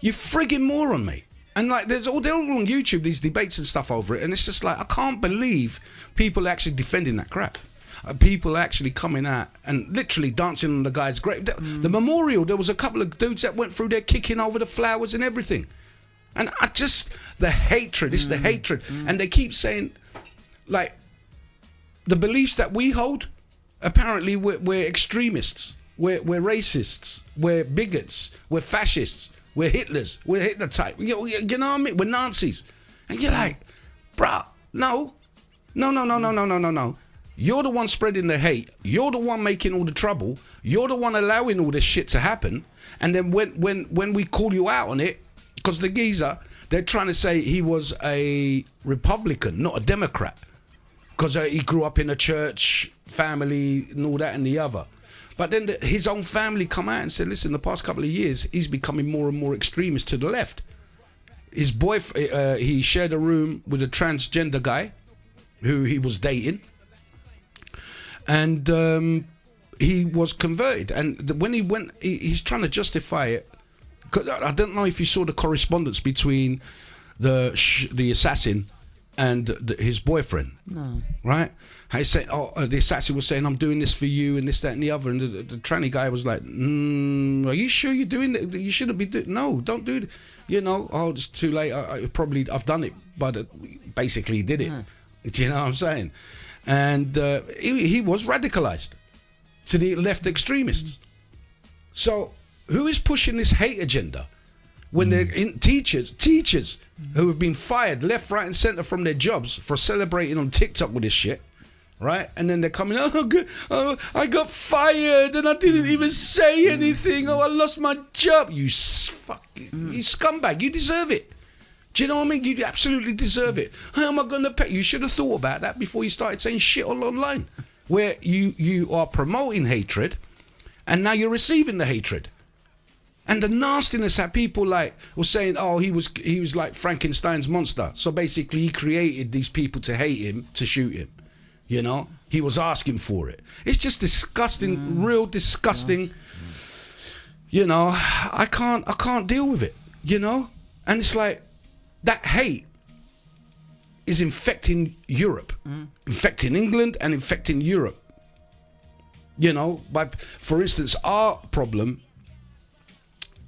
you friggin' moron, mate. And like, they're all on YouTube, these debates and stuff over it, and it's just like, I can't believe people are actually defending that crap. People actually coming out and literally dancing on the guy's grave. The memorial, there was a couple of dudes that went through there kicking over the flowers and everything. And the hatred, it's the hatred. And they keep saying, like, the beliefs that we hold, apparently we're extremists, we're racists, we're bigots, we're fascists. We're Hitlers. We're Hitler type. You know what I mean? We're Nazis. And you're like, bruh, no. You're the one spreading the hate. You're the one making all the trouble. You're the one allowing all this shit to happen. And then when we call you out on it, because the geezer, they're trying to say he was a Republican, not a Democrat. Because he grew up in a church family and all that and the other. But then his own family come out and said, listen, the past couple of years, he's becoming more and more extremist to the left. His boyfriend, he shared a room with a transgender guy who he was dating. And he was converted. And when he went, he's trying to justify it. I don't know if you saw the correspondence between the assassin and his boyfriend.
No.
Right? I said, the assassin was saying, I'm doing this for you and this, that, and the other. And the tranny guy was like, are you sure you're doing it? You shouldn't be doing. No, don't do it. You know, it's too late. I've done it, but basically did it.
Yeah.
Do you know what I'm saying? And he was radicalized to the left extremists. So who is pushing this hate agenda when they're teachers who have been fired left, right, and center from their jobs for celebrating on TikTok with this shit, right? And then they're coming, I got fired and I didn't even say anything. I lost my job. You scumbag. You deserve it. Do you know what I mean? You absolutely deserve it. How am I going to pay? You should have thought about that before you started saying shit all online, where you are promoting hatred, and now you're receiving the hatred, and the nastiness that people were saying. Oh, he was like Frankenstein's monster. So basically, he created these people to hate him, to shoot him. You know, he was asking for it. It's just disgusting, real disgusting. You know, I can't deal with it. You know, and it's like. That hate is infecting Europe, infecting England and infecting Europe. You know, for instance, our problem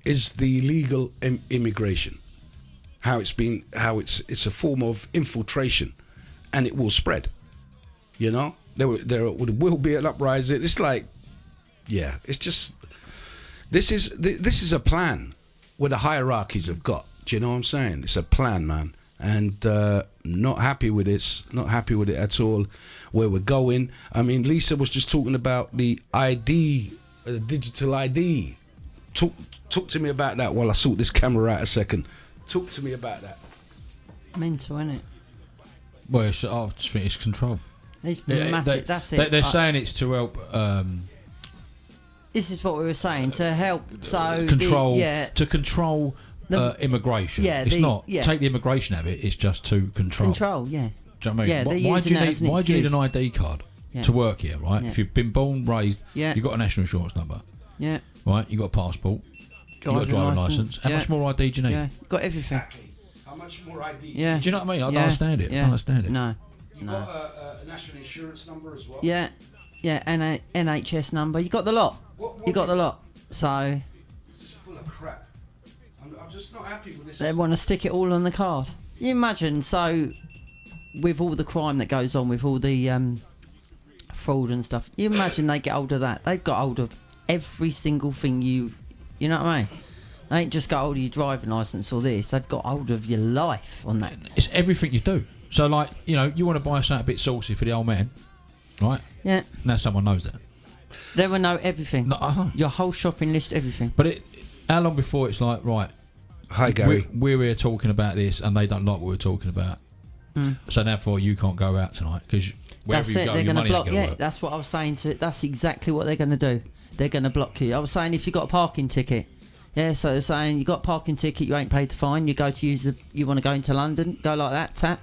is the illegal immigration. How it's a form of infiltration, and it will spread. You know, there will be an uprising. It's like, yeah, it's just this is a plan where the hierarchies have got. Do you know what I'm saying? It's a plan, man. And not happy with this. Not happy with it at all. Where we're going. I mean, Lisa was just talking about the ID, digital ID. Talk to me about that while I sort this camera out a second. Talk to me about that.
Mental, isn't it?
Well, I just think it's control.
It's massive. That's it.
They're saying it's to help.
This is what we were saying, to help. So
control. To control. Immigration.
Yeah,
it's not take the immigration out of it. It's just to control.
Control, yeah.
Do you know what I mean?
Yeah,
why do you need an ID card to work here, right?
Yeah.
If you've been born, raised,
yeah.
you've got a national insurance number.
Yeah.
Right, you've got a passport. You've got a driving licence. How much more ID do you need?
Yeah, got everything.
Exactly. How much more ID?
Yeah.
Do you know what I mean? I don't understand it. I don't understand it.
No.
You've got a national insurance number as well?
Yeah. Yeah, and a NHS number. You got the lot. You got the lot. So...
It's full of crap. I'm just not happy with this.
They want to stick it all on the card. You imagine, so with all the crime that goes on, with all the fraud and stuff, you imagine they get hold of that. They've got hold of every single thing you know what I mean? They ain't just got hold of your driving licence or this. They've got hold of your life on that.
It's everything you do. So, like, you know, you want to buy something a bit saucy for the old man, right?
Yeah.
Now someone knows that.
They will know everything.
No,
your whole shopping list, everything.
But how long before it's like, right,
hi Gary,
we're here talking about this and they don't like what we're talking about, so therefore you can't go out tonight because wherever
that's
you
it.
go,
They're
your
going to
money
block.
ain't gonna work.
That's what I was saying. That's exactly what they're going to do. They're going to block you. I was saying if you got a parking ticket, so they're saying you got a parking ticket, you ain't paid the fine. You go to you want to go into London, go like that, tap.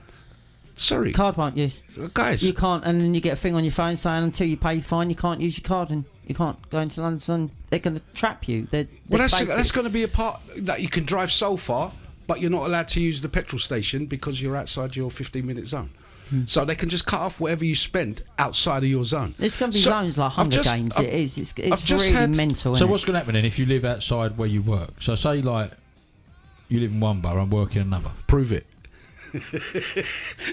Sorry,
Card won't use.
Guys,
you can't, and then you get a thing on your phone saying until you pay your fine, you can't use your card and you can't go into London. They're going to trap you.
That's going to be a part that you can drive so far, but you're not allowed to use the petrol station because you're outside your 15-minute zone. So they can just cut off whatever you spend outside of your zone.
It's going to be zones like Hunger Games. It's really mental.
So what's going to happen then if you live outside where you work? So say like you live in one borough and work in another.
Prove it.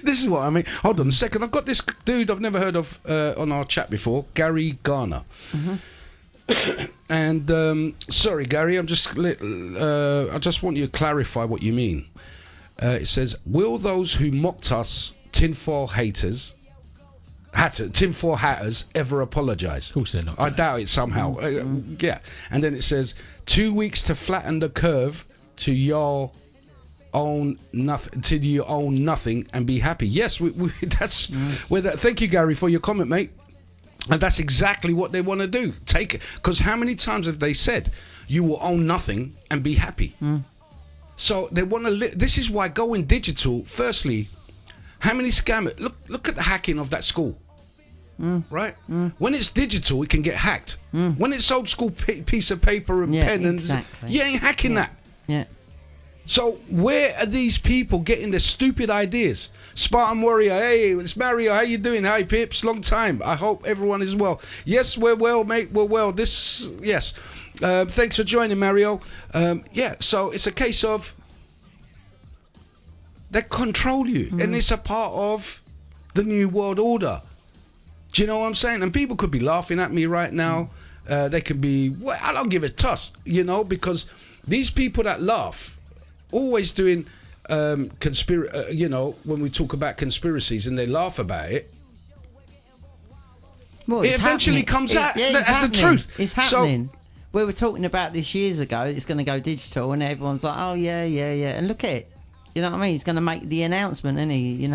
This is what I mean. Hold on a second. I've got this dude I've never heard of on our chat before, Gary Garner. And sorry, Gary, I just want you to clarify what you mean. It says, will those who mocked us tinfoil hatters ever apologise?
Of course they're not.
I doubt it somehow. Yeah. And then it says 2 weeks to flatten the curve to your own nothing, till you own nothing and be happy. Yes, that's where that. Thank you, Gary, for your comment, mate. And that's exactly what they want to do. Take it. Because how many times have they said, you will own nothing and be happy? So they want to... This is why going digital, firstly, how many scammers... Look at the hacking of that school. Right? When it's digital, it can get hacked. When it's old school piece of paper and pen,
exactly.
You ain't hacking that.
Yeah.
So where are these people getting their stupid ideas? Spartan Warrior, hey, it's Mario, how you doing? Hi, Pips, long time. I hope everyone is well. Yes, we're well, mate, we're well. Yes. Thanks for joining, Mario. Yeah, so it's a case of they control you, and it's a part of the New World Order. Do you know what I'm saying? And people could be laughing at me right now. They could be, well, I don't give a toss, because these people that laugh, always doing when we talk about conspiracies and they laugh about it,
Well,
it eventually comes out as the truth.
It's happening. We were talking about this years ago. It's going to go digital, and everyone's like, "Oh yeah." And look at it. You know what I mean? He's going to make the announcement, isn't he?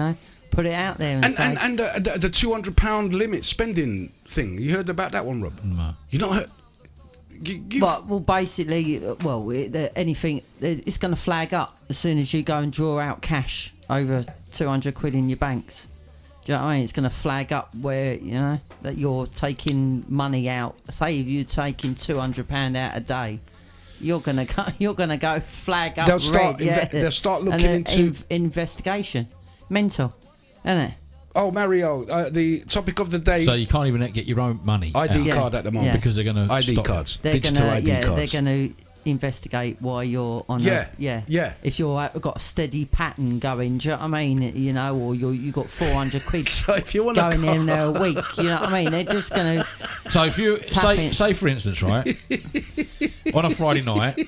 Put it out there and say.
And the £200 limit spending thing. You heard about that one, Rob?
No.
You not heard?
Basically, anything, it's going to flag up as soon as you go and draw out cash over 200 quid in your banks. Do you know what I mean? It's going to flag up where, that you're taking money out. Say if you're taking £200 out a day, you're going to go flag up.
They'll start looking into
investigation. Mental, isn't it?
Oh, Mario, the topic of the day.
So you can't even get your own money
ID card at the moment
because they're going to
ID cards,
digital
ID cards.
They're going to investigate why you're on.
Yeah.
If you're got a steady pattern going, do you know what I mean? Or you got 400 quid
so if you want
going in there a week, you know what I mean? They're just going to.
So if you say for instance, right, on a Friday night,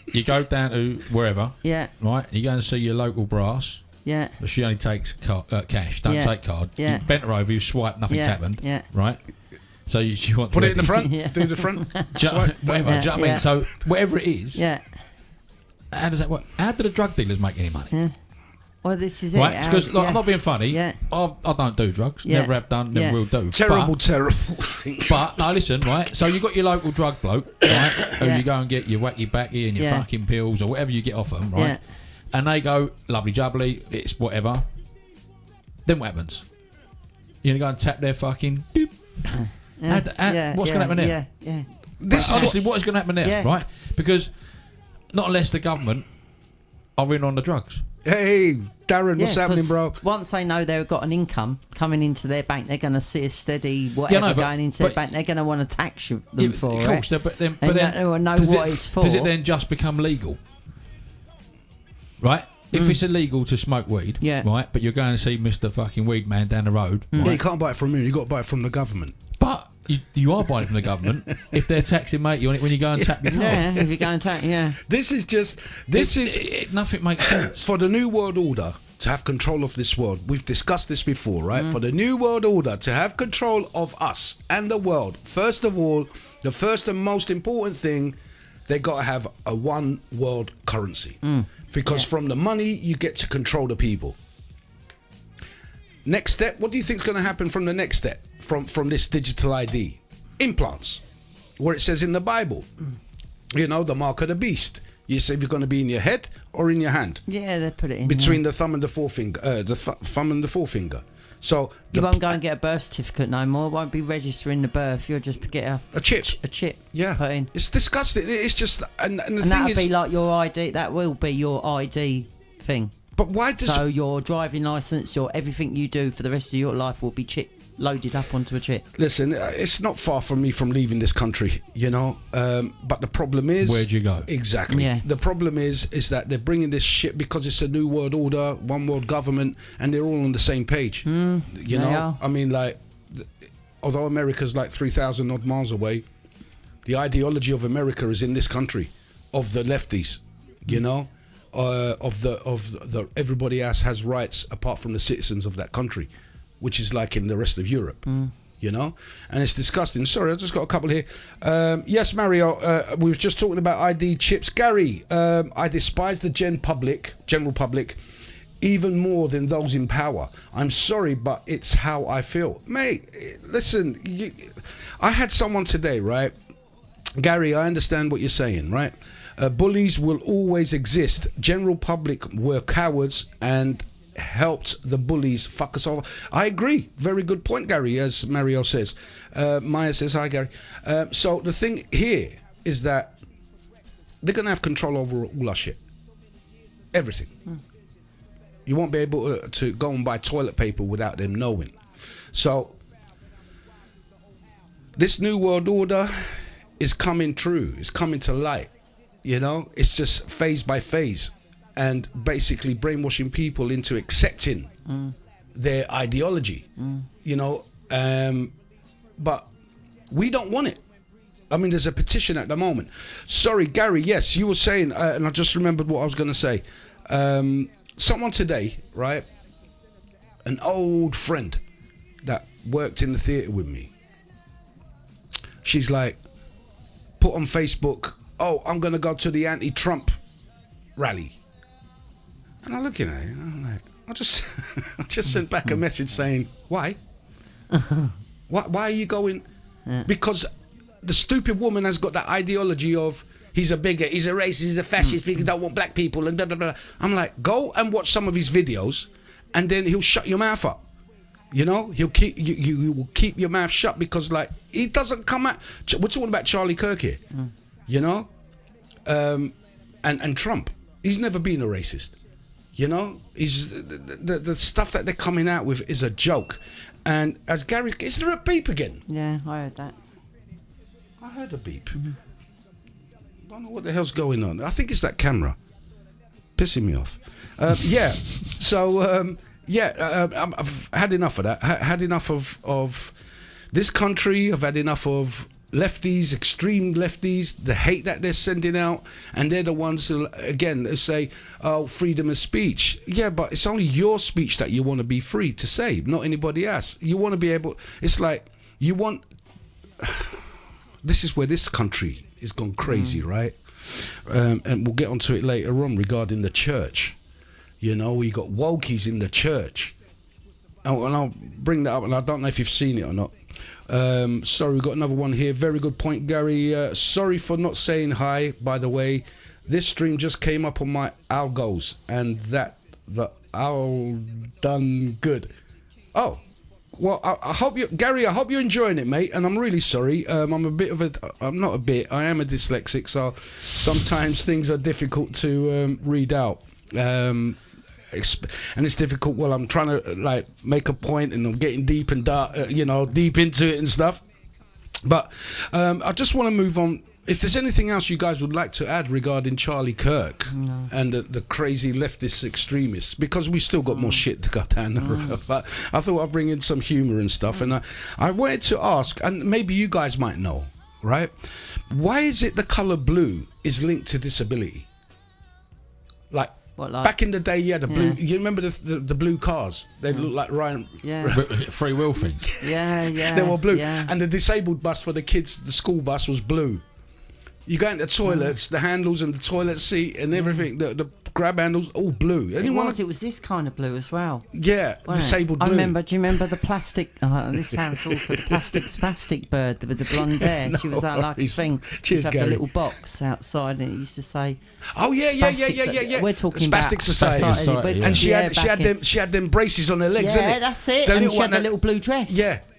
you go down to wherever, right, you go and see your local brass.
Yeah.
But she only takes cash. Don't take card.
Yeah.
You bent her over. You swipe. Nothing's happened.
Yeah.
Right. So you want
put
to
it in the front. Do the front.
Whatever. Do you know what I mean? So whatever it is.
Yeah.
How does that work? How do the drug dealers make any money?
Yeah. Well, this is it.
Right. Because I'm not being funny.
Yeah.
I don't do drugs.
Yeah.
Never have done. Never will do.
Terrible thing.
But no, listen. Right. So you got your local drug bloke. Right. Who you go and get your wacky backy and your fucking pills or whatever you get off them. Right.
Yeah.
And they go lovely jubbly. It's whatever. Then what happens? You're going to go and tap their fucking doop. What's going to happen there?
Yeah.
This is honestly what is going to happen there, right? Because not unless the government are in on the drugs.
Hey, Darren, what's happening, bro?
Once they know they've got an income coming into their bank, they're going to see a steady whatever going into their bank. They're going to want to tax them for it. Of course,
but then
know what it's for.
Does it then just become legal? Right? If it's illegal to smoke weed, right, but you're going to see Mr. fucking Weed Man down the road, right?
Yeah, you can't buy it from me. You got to buy it from the government.
But you are buying it from the government if they're taxing mate you on it when you go and tap your car.
Yeah, if you go and tap,
This is
nothing makes sense
for the New World Order to have control of this world. We've discussed this before, right? For the New World Order to have control of us and the world, first of all, the first and most important thing, they got to have a one world currency. Because from the money, you get to control the people. Next step, what do you think is going to happen from the next step? From this digital ID? Implants. Where it says in the Bible, the mark of the beast. You say you're going to be in your head or in your hand.
Yeah, they put it in
between the thumb and the forefinger. Thumb and the forefinger. So
you won't go and get a birth certificate no more. It won't be registering the birth. You'll just get a chip. A chip.
Yeah.
Put in.
It's disgusting. It's just and
that'll be like your ID. That will be your ID thing.
But why does
so your driving license, your everything you do for the rest of your life will be chip loaded up onto a chip.
Listen, it's not far from me from leaving this country, but the problem is,
where'd you go?
Exactly.
Yeah.
The problem is that they're bringing this shit because it's a new world order, one world government, and they're all on the same page. You know, I mean, like, although America's like 3,000 odd miles away, the ideology of America is in this country, of the lefties, of the everybody else has rights apart from the citizens of that country, which is like in the rest of Europe, and it's disgusting. Sorry, I just got a couple here. Yes, Mario, we were just talking about ID chips. Gary, I despise the general public. even more than those in power. I'm sorry, but it's how I feel. Mate, listen, I had someone today, right? Gary, I understand what you're saying, right? Bullies will always exist. General public were cowards and helped the bullies fuck us over. I agree. Very good point, Gary, as Mario says. Maya says, hi, Gary. So the thing here is that they're going to have control over all our shit. Everything. You won't be able to go and buy toilet paper without them knowing. So this new world order is coming true. It's coming to light. You know, it's just phase by phase, and basically brainwashing people into accepting their ideology. You know, but we don't want it. I mean, there's a petition at the moment. Sorry, Gary. Yes, you were saying, and I just remembered what I was going to say. Someone today, right? An old friend that worked in the theatre with me. She's like, put on Facebook, oh, I'm going to go to the anti-Trump rally. And I'm looking at it, and I'm like, I just sent back a message saying, why? Why are you going? Because the stupid woman has got that ideology of, he's a bigot, he's a racist, he's a fascist, he don't want black people, and blah, blah, blah. I'm like, go and watch some of his videos, and then he'll shut your mouth up. You know, he'll keep you will keep your mouth shut, because like, he doesn't come at. We're talking about Charlie Kirk here, you know, and Trump. He's never been a racist. You know, he's the stuff that they're coming out with is a joke. And as Gary, is there a beep again?
Yeah, I heard that.
I heard a beep. I don't know what the hell's going on. I think it's that camera pissing me off. Yeah. So I've had enough of that. Had enough of this country. I've had enough of lefties, extreme lefties, the hate that they're sending out, and they're the ones who, again, they say, oh, freedom of speech. Yeah, but it's only your speech that you want to be free to say, not anybody else. You want to be able, it's like, you want, this is where this country is gone crazy, right? And we'll get onto it later on regarding the church. You know, we got wokies in the church. And I'll bring that up, and I don't know if you've seen it or not. Sorry, we've got another one here. Very good point, Gary. Sorry for not saying hi, by the way. This stream just came up on my algos, and the owl done good. Oh, well, I hope you, Gary, I hope you're enjoying it, mate. And I'm really sorry. I'm not a bit. I am a dyslexic, so sometimes things are difficult to read out. And it's difficult while I'm trying to like make a point, and I'm getting deep and dark, deep into it and stuff. But I just want to move on. If there's anything else you guys would like to add regarding Charlie Kirk and the crazy leftist extremists, because we still got more shit to go down the road. But I thought I'd bring in some humour and stuff. And I wanted to ask, and maybe you guys might know, right? Why is it the colour blue is linked to disability? Like, back in the day, the blue. You remember the blue cars? They look like Ryan.
Yeah. Free will thing.
Yeah.
They were blue, and the disabled bus for the kids, the school bus, was blue. You go into the toilets, the handles and the toilet seat and everything, the grab handles, all blue.
It was this kind of blue as well.
Yeah, disabled blue.
Do you remember the plastic, this sounds awkward, the plastic spastic bird with the blonde hair?
No,
she was that like a thing.
Cheers,
used to have
Gary.
the little box outside, and it used to say,
oh yeah.
We're talking
Spastic
about
Society. And she had them braces on her legs,
yeah, that's it. And she had a little blue dress.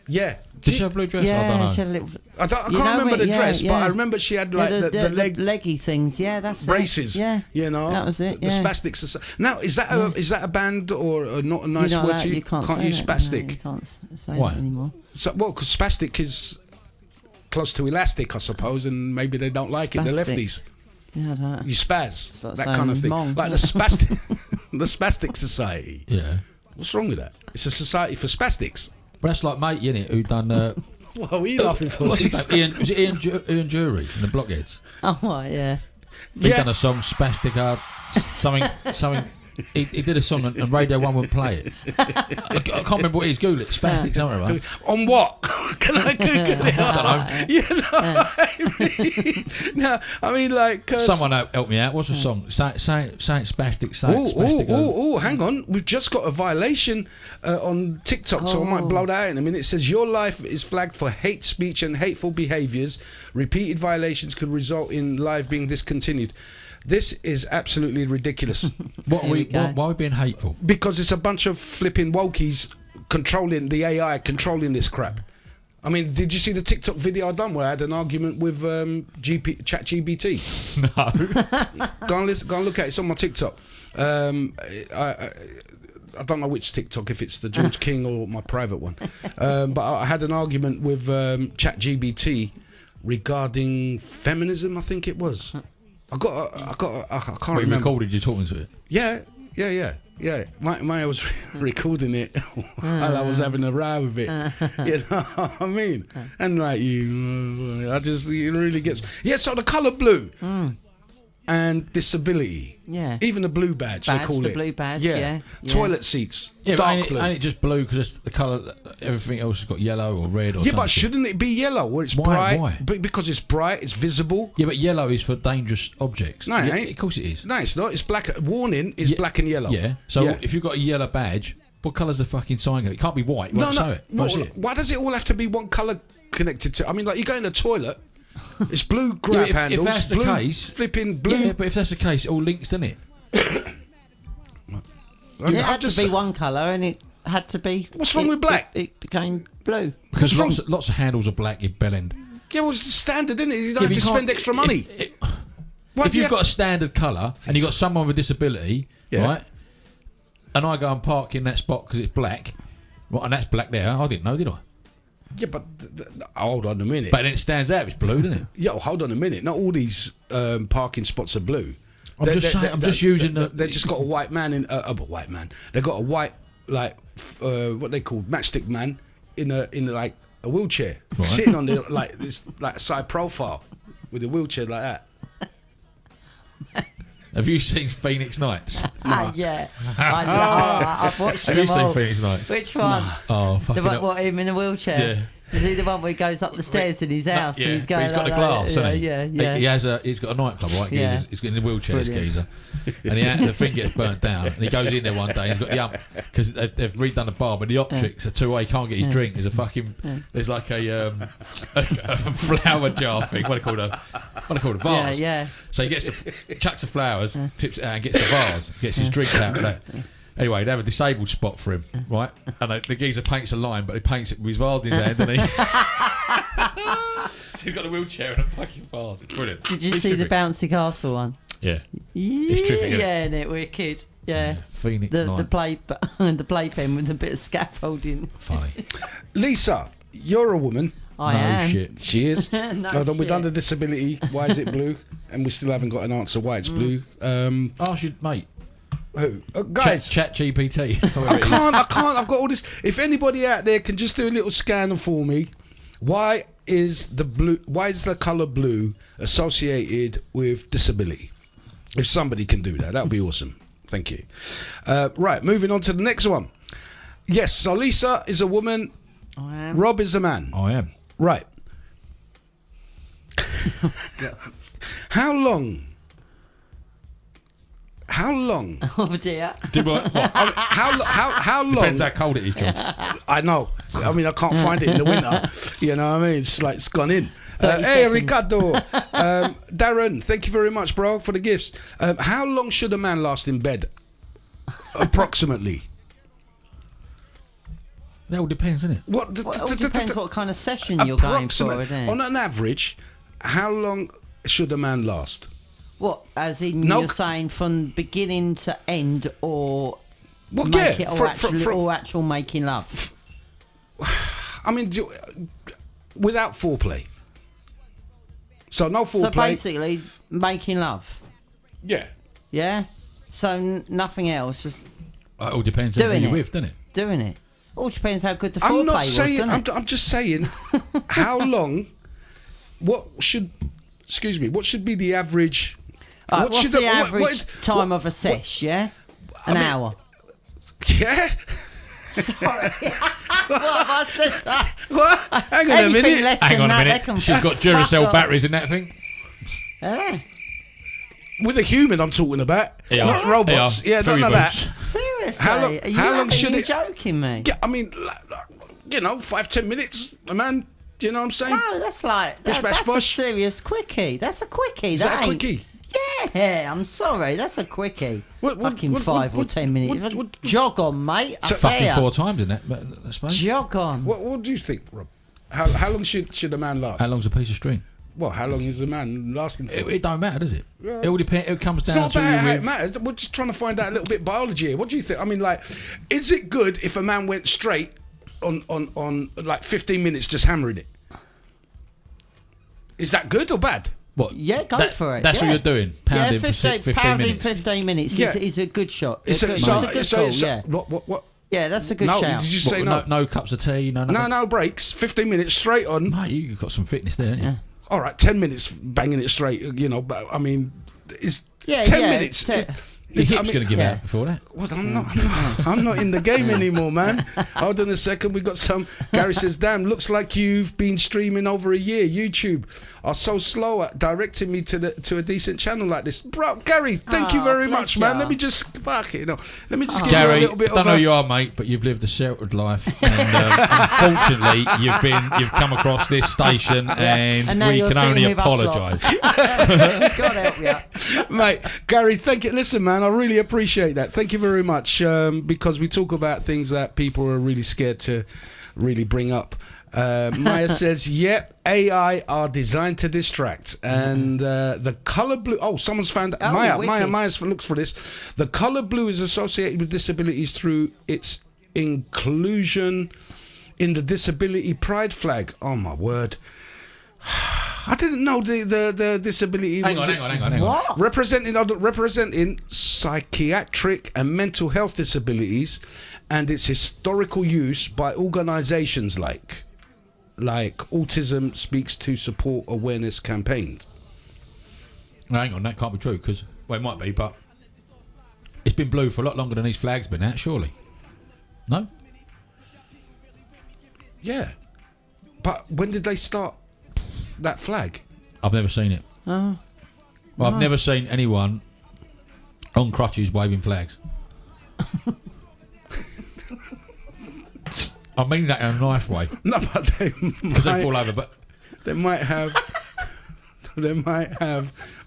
Yeah.
Did she have a blue dress?
Yeah,
I don't know.
she had a little.
I can't remember the dress, but I remember she had like the leg
leggy things. Yeah, that's
braces.
It. Yeah,
you know,
that was it.
The Spastic Society. Now, is that a band or not a nice word?
You can't
use spastic.
No, you can't say
Why?
that anymore.
So, because spastic is close to elastic, I suppose, and maybe they don't like it. The lefties.
Yeah,
you spaz,
like
that kind of thing. Like the spastic, the Spastic Society.
Yeah.
What's wrong with that? It's a society for spastics.
But that's like mate, innit, who done.
What are you laughing for?
What's his name? Was it Ian Jury in the Blockheads?
Oh, right, yeah.
He done a song, Spastic Art, something he did a song and Radio 1 wouldn't play it. I can't remember what he's Google it. Spastic something, right?
On what? Can I Google it?
I don't know.
You know what I mean? No, I mean, like...
Someone help me out. What's the song? Say it spastic, say it spastic.
Oh, hang on. We've just got a violation on TikTok, so I might blow that out in a minute. It says, your life is flagged for hate speech and hateful behaviours. Repeated violations could result in live being discontinued. This is absolutely ridiculous.
Why are we being hateful?
Because it's a bunch of flipping wokies controlling the AI, controlling this crap. I mean, did you see the TikTok video I done where I had an argument with ChatGPT?
No.
Go and look at it. It's on my TikTok. I don't know which TikTok, if it's the George King or my private one. But I had an argument with ChatGPT regarding feminism, I think it was. I can't remember.
You recorded you talking to it?
Yeah. Maya was recording it while I was having a row with it. You know what I mean? And like it really gets... Yeah, so the colour blue and disability.
Yeah.
Even the blue badge, they call
the
it.
blue badge, yeah.
Toilet seats,
Yeah,
dark
but
blue.
ain't it just blue because the colour, everything else has got yellow or red or something?
Yeah, but shouldn't it be yellow? Where it's
Why?
bright?
Why?
Because it's bright, it's visible.
Yeah, but yellow is for dangerous objects.
No, it ain't.
Of course it is.
No, it's not. It's black. Warning is black and yellow.
Yeah. So if you've got a yellow badge, what colour's the fucking sign? It can't be white. You won't show it.
No,
Won't see it.
why does it all have to be one colour connected to? I mean, like you go in the toilet, it's blue grab handles.
If that's
blue,
the case,
flipping blue.
Yeah, but if that's the case, it all links, doesn't it?
It had to be one colour, and it had to be.
What's wrong with black?
It became blue.
Because lots of handles are black in Bell End.
Yeah, well, it's standard, isn't it? You don't have to spend extra money.
If you've got a standard colour and you've got someone with a disability, right, and I go and park in that spot because it's black, well, and that's black there, I didn't know, did I?
Yeah, but hold on a minute.
But then it stands out, it's blue, doesn't it?
Yeah, hold on a minute. Not all these parking spots are blue.
I'm just using the...
They just got a white man in... white man. They got a white, like, what they call matchstick man in like a wheelchair, sitting on the like this like side profile with a wheelchair like that.
Have you seen Phoenix Nights?
Yeah, I've watched
Have
them
you
all.
seen Phoenix Nights?
Which one?
Oh, fucking
The one, what, him in a wheelchair?
Yeah.
You see the one where he goes up the stairs in his house and he's going.
But he's got
like
the glass,
that.
hasn't he? He's got a nightclub, right?
Yeah.
He's in a wheelchair, this
Brilliant.
geezer. And the thing gets burnt down. And he goes in there one day and he's got the ump. Because they've redone the bar, but the optics are two-way, he can't get his drink. There's a fucking... There's like a flower jar thing. What do they call it? A vase.
Yeah.
So he chucks the flowers, tips it out and gets the vase. Gets his drink out of that. Anyway, they have a disabled spot for him, right? And the geezer paints a line, but he paints it with his vase in his hand, doesn't he? So he's got a wheelchair and a fucking vase. It's brilliant.
Did you see the bouncy castle one?
Yeah.
It's
terrific, isn't it?
Yeah, innit? Wicked. Yeah.
Phoenix
The
Night.
the playpen with a bit of scaffolding.
Funny.
Lisa, you're a woman.
I
No
am.
shit.
She is.
No
Hold on, we've done
shit.
the disability. Why is it blue? And we still haven't got an answer why it's blue.
Ask your mate.
Who? Guys,
Chat GPT.
I can't. I've got all this. If anybody out there can just do a little scan for me, why is the colour blue associated with disability? If somebody can do that would be awesome. Thank you. Right, moving on to the next one. Yes, so Lisa is a woman.
I am.
Rob is a man.
I am.
Right. How long?
Oh dear.
How long?
Depends how cold it is, George.
I know. I mean, I can't find it in the winter. You know what I mean? It's like it's gone in.
30
Hey,
seconds.
Ricardo. Darren, thank you very much, bro, for the gifts. How long should a man last in bed? Approximately.
That all depends, doesn't it?
Well, it all depends what kind of session you're going for,
Approximate-
isn't it?
On an average, how long should a man last?
What, as in
No.
you're saying from beginning to end, or
Well,
make
yeah,
it or actual making love?
I mean, without foreplay. So no foreplay.
So basically, making love.
Yeah.
Yeah. So nothing else, just
It all depends on who
Doing
you're
it.
with, doesn't it?
doing it. All depends how good the
I'm
foreplay
not
was,
saying.
doesn't it?
I'm just saying. How long? What should? Excuse me. What should be the average?
Right,
what
what's
should
the
what
average
is-
time of a sesh? Yeah. An hour.
Yeah.
Sorry. What have I said? That?
What? Hang on a
Anything
minute.
less
Hang
than
on a
that,
minute.
they can
She's got
fuck
Duracell
off.
batteries in that thing.
Eh?
With a human, I'm talking about,
Yeah.
not robots.
Yeah.
Yeah,
Very
none of that.
boots.
Seriously?
How long should
are you
it-
joking me?
Yeah, I mean, 5-10 minutes, man. Do you know what I'm saying?
No, that's like
Bish, bash,
that's a
bosh.
serious quickie. That's a quickie.
Is that a
ain't-
quickie?
Yeah, I'm sorry. That's a quickie. Fucking 5 or 10 minutes.
what-
Jog on, mate. I
Fucking
tell ya.
4 times in that, I suppose.
Jog on.
What do you think, Rob? How long should a man last?
How long's a piece of string?
Well, how long is a man lasting for?
It don't matter, does it?
Yeah.
It all depends. It comes
It's
down
not
to
about how it
with,
matters. We're just trying to find out a little bit biology here. What do you think? I mean, like, is it good if a man went straight on like 15 minutes just hammering it? Is that good or bad?
what?
Yeah, go for it.
That's
yeah.
what you're doing. Pounding
yeah,
for 15
pounding
minutes.
15 minutes
Yeah.
is a good shot.
It's
It's a good call, yeah.
What?
Yeah, that's a good
No,
shout.
did you
What,
say
no? No cups of tea.
No breaks. 15 minutes straight on.
Mate, you've got some fitness there, haven't you?
Yeah.
All right, 10 minutes banging it straight. But I mean, is
Yeah,
10
yeah,
minutes?
Your hip's
I mean-
going to give
yeah.
out before that.
What? I'm not in the game anymore, man. Hold on a second. We got some. Gary says, "Damn, looks like you've been streaming over a year. YouTube are so slow at directing me to a decent channel like this, bro." Gary, thank you very
bless
much, man.
ya.
Let me just fuck it. Let me just give you a
Gary,
little bit
I don't
of
know
a.
who you are, mate, but you've lived a sheltered life, and unfortunately, you've come across this station, and
And now
we
you're
can only
sitting with us lot.
apologise.
God help you.
Mate, Gary, thank you. Listen, man, I really appreciate that. Thank you very much, because we talk about things that people are really scared to really bring up. Maya says, "Yep, AI are designed to distract." And the color blue. Oh, someone's found.
Oh,
Maya
wicked.
looks for this. The color blue is associated with disabilities through its inclusion in the disability pride flag. Oh my word! I didn't know the disability.
Hang
was
on.
What?
representing psychiatric and mental health disabilities, and its historical use by organisations like Autism Speaks to support awareness campaigns.
Hang on, that can't be true, because, well, it might be, but it's been blue for a lot longer than these flags been out, surely. No?
Yeah, but when did they start that flag?
I've never seen it.
Oh.
Well, I've never seen anyone on crutches waving flags. I mean that in a nice way,
No, but
because they fall over, but
they might have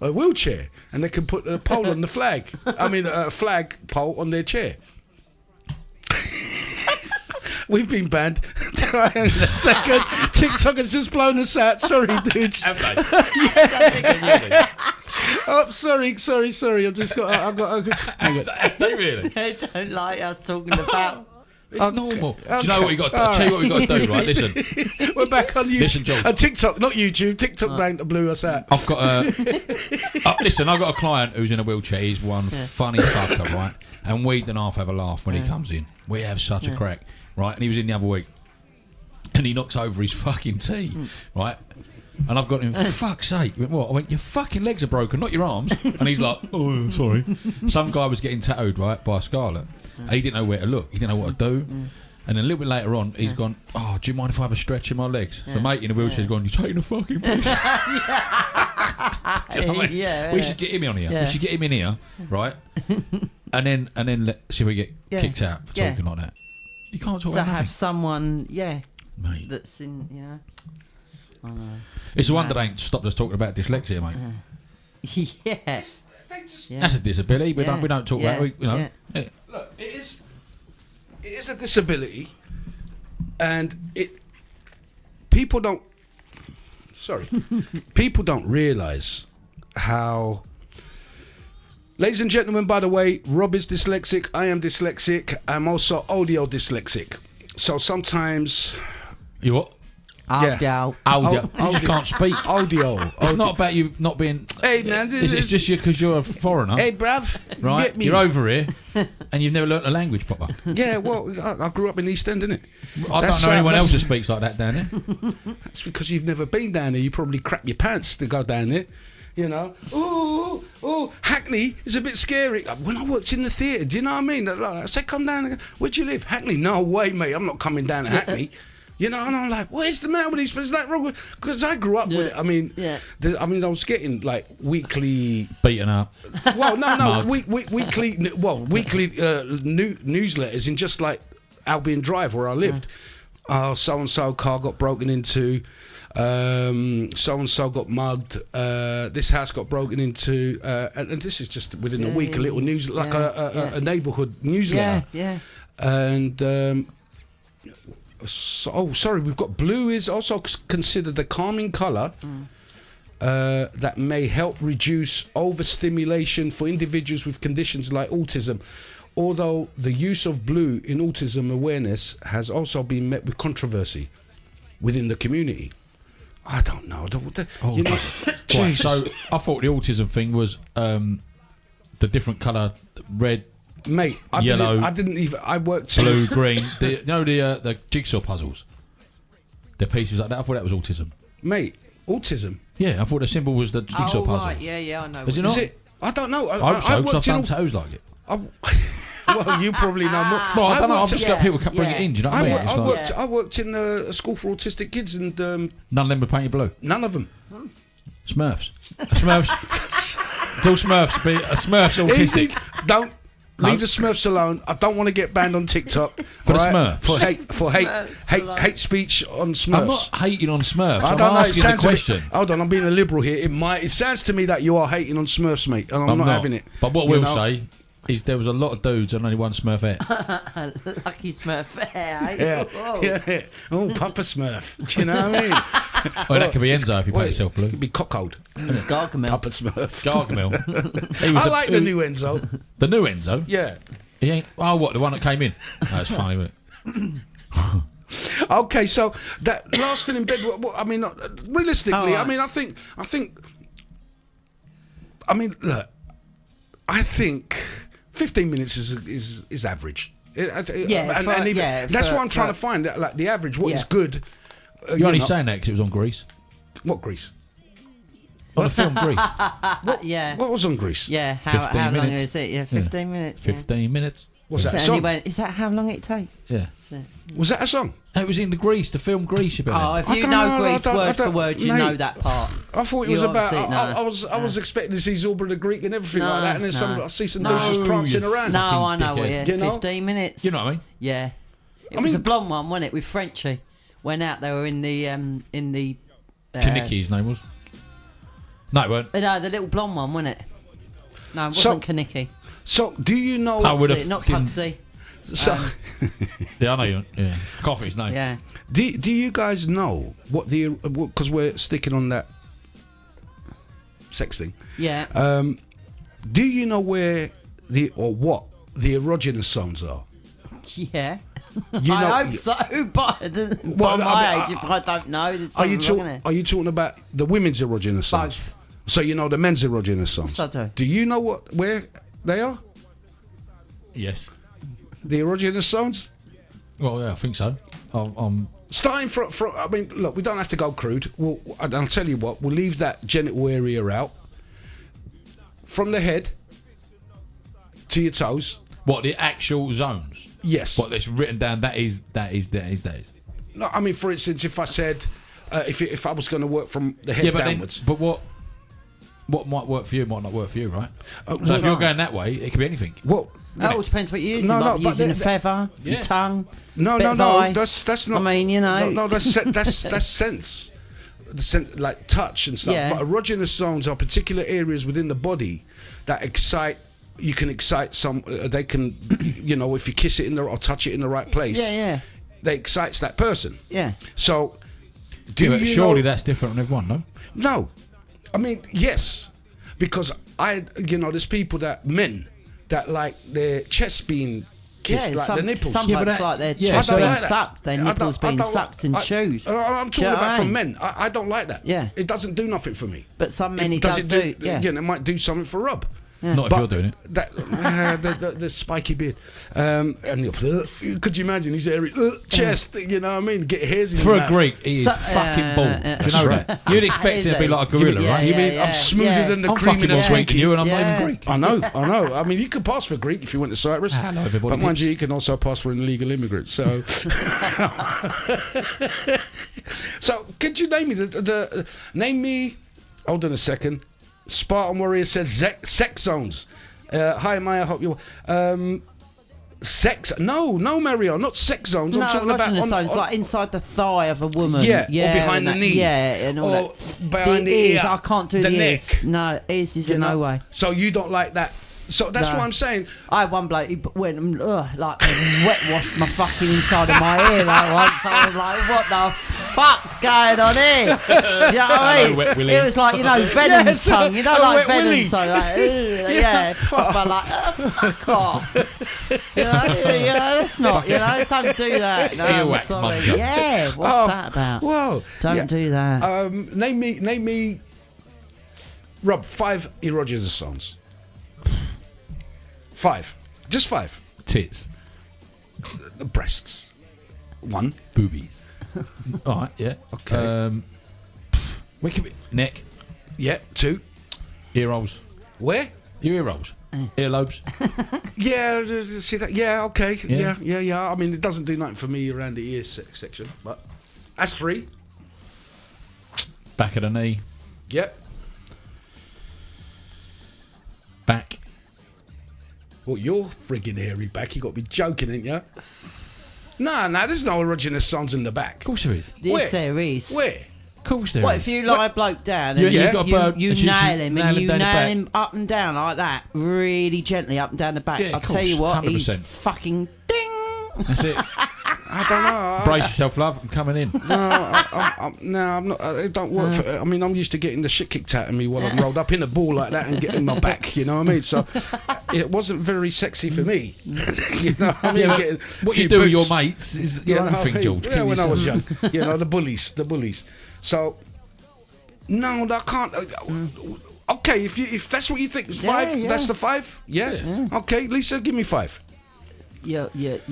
a wheelchair, and they can put a pole on the flag. I mean, a flag pole on their chair. We've been banned. Hang on a second. TikTok has just blown us out. Sorry, dudes.
have they? Really?
Oh, sorry. I've just got. Hang on.
Have they really?
They don't like us talking about.
It's normal. Do you know what we got? I'll tell you what we got to do. Right, listen.
We're back on YouTube.
Listen, George.
TikTok, not YouTube. TikTok blew us out.
I've got listen, I've got a client who's in a wheelchair. He's one funny fucker, right? And we and half have a laugh when he comes in. We have such a crack, right? And he was in the other week, and he knocks over his fucking tea, right? And I've got him, fuck's sake. He went, what? I went, your fucking legs are broken, not your arms. And he's like, oh, sorry. Some guy was getting tattooed, right, by a Scarlet. And he didn't know where to look. He didn't know what to do. And then a little bit later on, he's gone, oh, do you mind if I have a stretch in my legs? So mate in the wheelchair's gone, you're taking a fucking piss. Do you know what I mean?
Yeah,
We should get him on here.
Yeah.
We should get him in here, right? and then see if we get kicked out for talking like that. You can't talk
To
about
have
nothing.
someone,
Mate.
that's in, I know.
It's the one that ain't stopped us talking about dyslexia, mate.
Yeah. Yeah.
That's a disability. We
Yeah.
don't talk
Yeah.
about it.
Yeah.
Yeah.
Look, it is a disability, and people don't realise how. Ladies and gentlemen, by the way, Rob is dyslexic, I am dyslexic, I'm also audio dyslexic. So sometimes
You what?
Audio.
Audio. You just can't speak.
audio.
It's not about you not being.
Hey man,
It's just you because you're a foreigner,
hey bruv,
right?
get me.
You're over here, and you've never learnt a language proper.
Yeah, well, I grew up in East End, innit?
I don't know anyone else that speaks like that down there.
That's because you've never been down there. You probably crap your pants to go down there. You know, oh, Hackney is a bit scary. When I worked in the theatre, do you know what I mean? I said, come down. Where'd you live? Hackney? No way, mate. I'm not coming down to Hackney. You know, and I'm like, where's the matter with these? Is that wrong? Because I grew up with it. I mean, I was getting like weekly
beaten up.
Well, no, weekly newsletters in just like Albion Drive where I lived. So and so car got broken into. So and so got mugged. This house got broken into, and this is just within a week. A little news, like a neighbourhood newsletter. And sorry, we've got blue is also considered a calming colour that may help reduce overstimulation for individuals with conditions like autism. Although the use of blue in autism awareness has also been met with controversy within the community. I don't know. You know,
right, so I thought the autism thing was the different colour, red,
mate.
Yellow.
I worked
blue, green. The jigsaw puzzles. The pieces like that. I thought that was autism.
Mate, autism.
Yeah, I thought the symbol was the jigsaw puzzles.
Right. Yeah, I know.
Is it not?
Is it? I don't know.
I hope so, because I've done toes like it.
Well, you probably know more.
No, I don't know. I've just got people bring it in. Do you know what I mean?
I worked in a school for autistic kids, and
none of them were painted blue.
None of them.
Smurfs. It's all Smurfs. A Smurf's autistic.
Easy. Don't leave the Smurfs alone. I don't want to get banned on TikTok
for the Smurfs.
For hate speech on Smurfs.
I'm not hating on Smurfs.
I'm
asking the question.
Hold on, I'm being a liberal here. It sounds to me that you are hating on Smurfs, mate, and I'm not having it.
But what we'll say is there was a lot of dudes and only one Smurfette.
Lucky Smurfette.
Yeah. Oh, Papa Smurf. Do you know what I mean?
Well, that could be Enzo if you paint yourself blue.
It could be Cockhold.
It's Gargamel.
Papa Smurf.
Gargamel.
I like the new Enzo.
The new Enzo?
Yeah.
He ain't. Oh, what? The one that came in? That's funny, isn't it?
Okay, so that lasting in bed. I mean, realistically,
right.
Look, I think 15 minutes is average. That's what I'm trying to find. Like the average, what is good.
You're only saying that because it was on Grease.
What Grease?
On the film Grease.
What was on Grease?
Yeah. How long is it? Yeah, 15 minutes.
15 minutes.
What's that song?
Is that how long it takes?
Yeah.
Was that a song?
It was in the Grease, the film Grease.
If you know Grease word for word, you know that part.
I thought it was about. I was expecting to see Zorba the Greek and everything like that, and then I see some dudes just prancing around.
No, I know.
Yeah,
15 minutes.
You know what I mean?
Yeah. It was a blonde one, wasn't it? With Frenchie. Went out. They were in the
Kaniki, his name was. No, it weren't.
No, the little blonde one, wasn't it? No, it wasn't Kaniki.
So, do you know?
I would have
not Pugsy.
So,
yeah, I know you. Yeah, I can't think his name.
Yeah.
Do you guys know what because we're sticking on that sex thing?
Yeah.
Do you know what the erogenous zones are?
Yeah.
You know,
I hope so, but by my age, if I don't know, there's something wrong in it.
Are you talking about the women's erogenous zones?
Both.
So you know the men's erogenous zones.
I do.
Do you know where they are?
Yes.
The erogenous zones?
Well, yeah, I think so.
Starting from, I mean, look, we don't have to go crude. I'll tell you what, we'll leave that genital area out. From the head to your toes.
What, the actual zones?
Yes.
What, that's written down, that is.
No, I mean, for instance, if I said, if I was going to work from the head downwards.
But what might work for you might not work for you, right? So if you're going that way, it could be anything.
Well,
it all depends what you're using. No, using a feather, your tongue.
No. That's not.
I mean, you know.
No, that's sense. The sense, like touch and stuff.
Yeah.
But erogenous zones are particular areas within the body that excite. You can excite some. They can, if you kiss it or touch it in the right place.
Yeah.
They excites that person.
Yeah.
So,
surely that's different on everyone, no?
No, I mean yes, because there's men that like their chest being kissed, like the nipples.
Some blokes like their chest being sucked, their nipples being sucked and chewed.
I'm talking about from men. I don't like that.
Yeah.
It doesn't do nothing for me.
But some men it does do. Yeah.
It might do something for Rob.
Not if you're doing it.
That the spiky beard, and could you imagine his hairy chest? You know what I mean? Get hairs in
For
his
a
mouth.
Greek, he is fucking bald. Do you know
right.
that? You'd expect him to be like a gorilla, right?
You mean I'm smoother than the
I'm
cream
fucking
in a
more Greek than
Twinkie?
you, and I'm not even Greek.
I know. I mean, you could pass for Greek if you went to Cyprus.
Hello, everybody.
But mind you, you can also pass for an illegal immigrant. So, so could you name me name me? Hold on a second. Spartan Warrior says sex zones. Hi, Maya. Hope you. Sex? No, Mario, not sex zones. I'm talking about
zones, like inside the thigh of a woman.
Yeah, or behind the knee.
Yeah, and all
or
that.
behind the
ears,
ear.
I can't do the ears.
neck.
No, ears is no way.
So you don't like that. So that's what I'm saying.
I had one bloke who went and like wet washed my fucking inside of my ear like once. I was like, what the fuck's going on here? Do you know what I mean?
Wet Willy.
It was like, Venom's tongue. You know, like
Wet Willy.
Venom's tongue. Like, yeah, proper like, fuck off. That's not, don't do that. No, I'm
Earwax,
sorry.
mumja.
Yeah, what's that about?
Whoa.
Don't do that.
Name me, Rob, 5 erogenous songs. 5. Just 5.
Tits.
The breasts. 1.
Boobies. All right, yeah.
Okay.
We could be neck,
Yeah. 2.
ear holes.
Where?
Your ear holes. Earlobes.
Yeah, see that? Yeah, okay.
Yeah.
Yeah. I mean, it doesn't do nothing for me around the ear section, but that's 3.
Back of the knee.
Yep.
Back.
Well, you're friggin' hairy back. You got to be joking, ain't you? No, there's no erogenous songs in the back.
Of course there is.
Where?
Yes, there is.
Where?
Of course there
What
is.
if you lie a bloke down
Yeah,
and
you've got a bird
you
and she's
nail him and you
down the
nail
back.
him up and down like that, really gently up and down the back?
Yeah,
I'll
of
tell you
course,
what, he's
100%.
fucking ding.
That's it.
I don't know.
Brace yourself, love. I'm coming in.
I'm not. It don't work. I mean, I'm used to getting the shit kicked out of me while I'm rolled up in a ball like that and getting my back. You know what I mean? So it wasn't very sexy for me. You know what I mean? Getting
What
few
you do with your
boots.
mates is
You
your
know
own
what I
thing,
mean?
George.
Yeah,
Kill
when I was
yourself.
young. You know, the bullies. So no, I can't. Okay, if that's what you think, 5.
yeah.
That's the 5. Yeah. Okay, Lisa, give me 5.
Your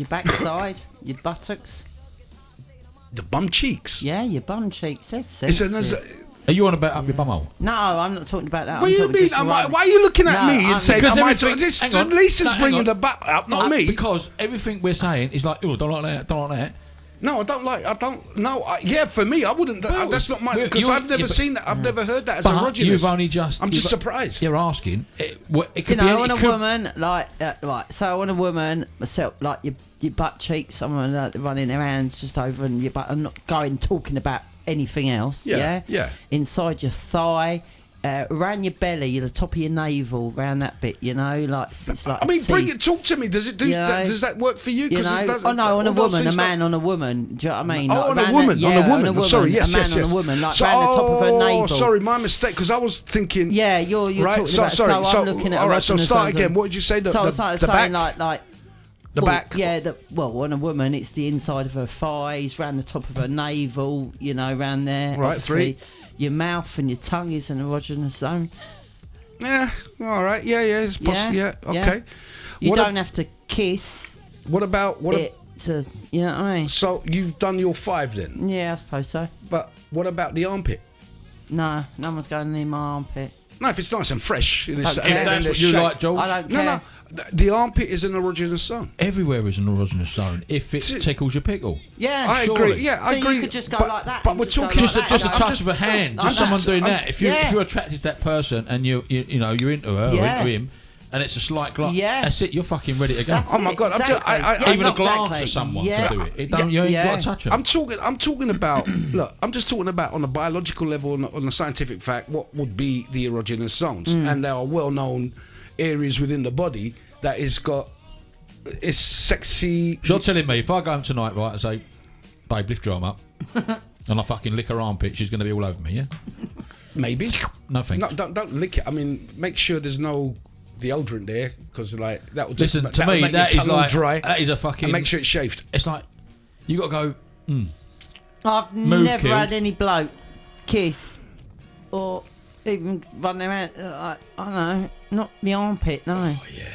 backside, your buttocks,
The bum cheeks.
yeah, your bum cheeks. That's
It's
sensitive.
Are you on about up your bumhole?
No, I'm not talking about that.
What
I'm
do you
talking
mean?
just
Why are you looking at
No,
me and
I'm-
saying,
Because
am I
everything-
this?
hang on.
Lisa's
No, hang
bringing
on.
the butt up, not
No,
me.
Because everything we're saying is like, oh, don't like that, don't like that.
No, I don't. Yeah, for me, I wouldn't.
Well,
that's not my.
well,
Because
you're-
I've never
yeah, but-
seen that. I've never heard that as
But
erogenous.
you've only just.
I'm just surprised.
You're asking. It
You
could
know,
be.
on
It
a
could,
woman, like, so on a woman, myself, like your butt cheeks, someone running their hands just over and your butt. I'm not talking about anything else.
Yeah, yeah.
Inside your thigh, around your belly, the top of your navel, around that bit. You know, like it's like.
I mean,
a
bring
tease.
it. Talk to me. Does it do?
You know,
Does that work for you?
You know,
it does,
on a
all those
woman, a
things
man on a woman. Do you know what I mean?
Oh,
Like
on a
around
woman,
that-
on a
yeah,
woman. Sorry, yes,
a man
yes,
on
yes.
a woman, like
So-
around the top of her navel.
Sorry, my mistake. Because I was thinking.
Yeah, you're
right.
talking
So
about.
sorry.
So I'm looking at.
All right. So
erogenous
start
zones
again.
and-
What did you say?
So I was
The
saying
back.
like
The back.
Yeah, on a woman, it's the inside of her thighs, round the top of her navel, round there.
Right,
Obviously,
3.
Your mouth and your tongue is an erogenous zone.
Yeah. All right. Yeah. It's possible. Yeah. Okay.
You
What
don't have to kiss
What about
it to, you know what I mean?
So you've done your 5 then,
Yeah, I suppose so.
but what about the armpit?
No one's going near my armpit.
No, if it's nice and fresh.
Okay.
If that's what you like, George.
I don't care.
No. The armpit is an erogenous zone.
Everywhere is an erogenous zone if it tickles your pickle.
Yeah,
I
surely.
agree. Yeah,
So
I
you
agree.
could just go
but,
like that
But
and
we're
just go
talking
like
Just,
that.
just a
I'm
touch
just-
of a hand,
I'm
just
just-
someone doing
I'm-
that. If
yeah.
you're attracted to that person and you're into her or
Yeah.
into him, and it's a slight glance,
Yeah.
that's it. You're fucking ready to go.
That's
Oh my
it,
God, I'm just-
exactly.
I-
Yeah,
Even a glance
exactly.
at someone
Yeah.
can do it. You ain't
Yeah.
got to touch them.
I'm talking about. Look, I'm just talking about on a biological level, on the scientific fact, what would be the erogenous zones, and there are well-known areas within the body that is sexy.
So you're telling me if I go home tonight, right, and say, babe, lift your arm up, and I fucking lick her armpit, she's going to be all over me, yeah?
Maybe.
No thanks.
No, don't lick it. I mean, make sure there's no deodorant there, because like that will just
Listen, to
that'll
me,
make
that
your
is
tongue all
like,
dry.
that is a fucking...
And make sure it's shaved.
It's like, you got to go,
I've
Mood
never
killed.
had any bloke kiss or even run around. I don't know, not the armpit. No.
Oh, yeah.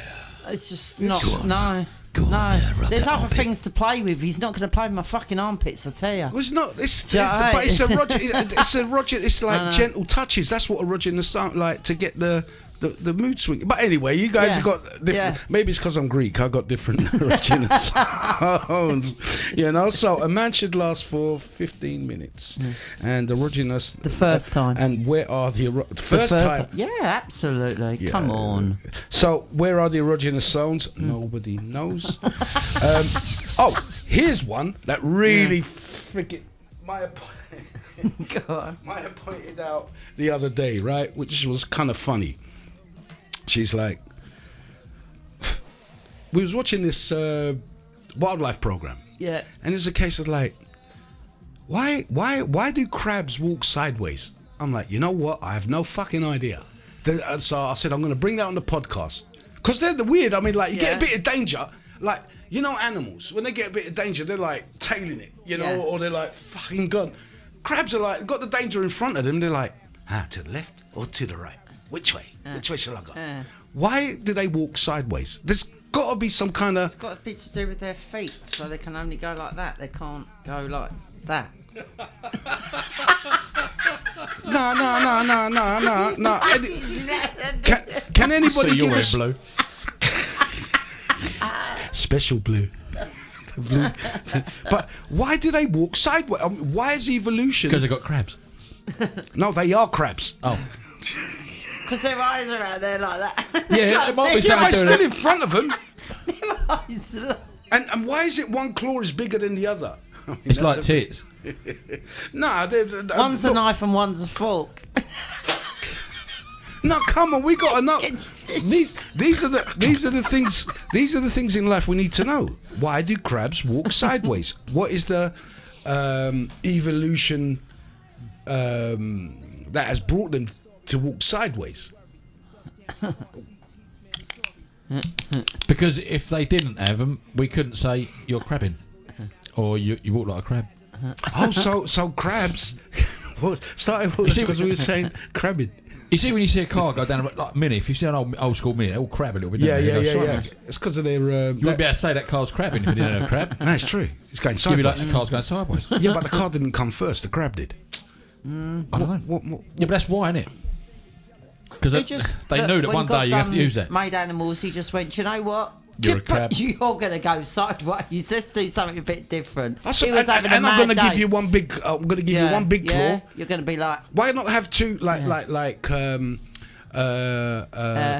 It's just not. No.
Go on,
No.
yeah, rub
There's
that
other
armpit.
things to play with. He's not going to play with my fucking armpits, I tell you.
Well, it's not. It's
Do you know what I
but it's a
mean?
Roger. It's a Roger. It's like gentle touches. That's what a Roger in the sound like to get the mood swing. But anyway, you guys
Yeah.
have got different.
Yeah.
Maybe it's because I'm Greek. I got different Roger in the sounds. You know. So a man should last for 15 minutes, and the Roginess.
The first time.
And where are the
The
first time?
Yeah, absolutely.
Yeah.
Come on.
So, where are the erogenous zones? Nobody knows. Here's one that really freaking Maya
Go on.
pointed out the other day, right? Which was kind of funny. She's like, we was watching this wildlife program,
Yeah.
and it's a case of like, why do crabs walk sideways? I'm like, you know what? I have no fucking idea. So I said, I'm going to bring that on the podcast. Because they're the weird. I mean, like, you get a bit of danger. Like, you know, animals, when they get a bit of danger, they're like tailing it, you know, or they're like, fucking God. Crabs are like, got the danger in front of them. They're like, to the left or to the right? Which way? Which way shall I go? Why do they walk sideways? There's got to be some kind of...
It's got a bit to do with their feet, so they can only go like that. They can't go like that.
No. Can anybody
See,
give
you're
us...
blue.
Special blue. Blue. But why do they walk sideways? Why is evolution...
Because they got crabs.
No, they are crabs.
Oh.
Because their eyes are out there like that.
Yeah, it might be
Yeah,
something
but
to do
still
with
in front of them.
Their eyes are like-
And why is it one claw is bigger than the other? I mean,
It's
that's
like
a-
tits.
Nah,
One's a knife and one's a fork.
No, come on, we got to know. These are the things in life we need to know. Why do crabs walk sideways? What is the evolution that has brought them to walk sideways?
Because if they didn't have them, we couldn't say you're crabbing, or you walk like a crab.
Oh, so crabs. Started because we were saying crabbing.
You see, when you see a car go down like Mini, if you see an old school Mini, they all crab a little bit.
Yeah.
Don't they? They go sideways.
It's because of their.
You wouldn't be able to say that car's crabbing if you didn't have a crab.
That's true. It's going
You'd be like
sideways.
the car's going sideways.
Yeah, but the car didn't come first. The crab did.
I don't know.
What?
Yeah, but that's why, isn't it? Because they knew that
when
one
God
day you have to
done
use that.
Made animals, he just went, "Do you know what?
You're a crab.
You're going to go sideways. Let's do something a bit different."
That's
He was having a
and I'm
mad
going to give
day.
you one big. I'm going to give you one big claw.
Yeah, you're going to be like
Why not have two like a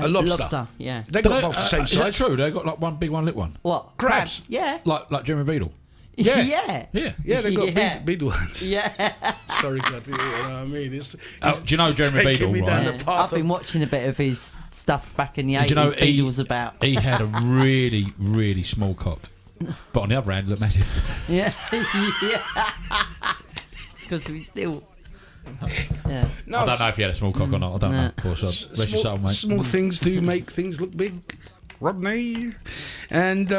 lobster?
Yeah.
They got both the same
Is that
size.
true? They got like one big, one little one.
What?
Crabs.
Yeah.
Like Jeremy Beadle.
Yeah.
Yeah.
Yeah.
Yeah, they got
Yeah.
beetle ones.
Yeah.
Sorry, God, you know what I mean?
Do you know Jeremy
taking
Beadle,
me down
right?
the path
I've been
of-
watching a bit of his stuff back in the 80s.
Do you know
Beatles about.
He had a really, really small cock. But on the other hand, it looked massive.
Yeah. Yeah. Because we still. Yeah.
No,
I don't know if he had a small cock or not. I don't know. Of course, rest your soul, mate.
small things do make things look big, Rodney. And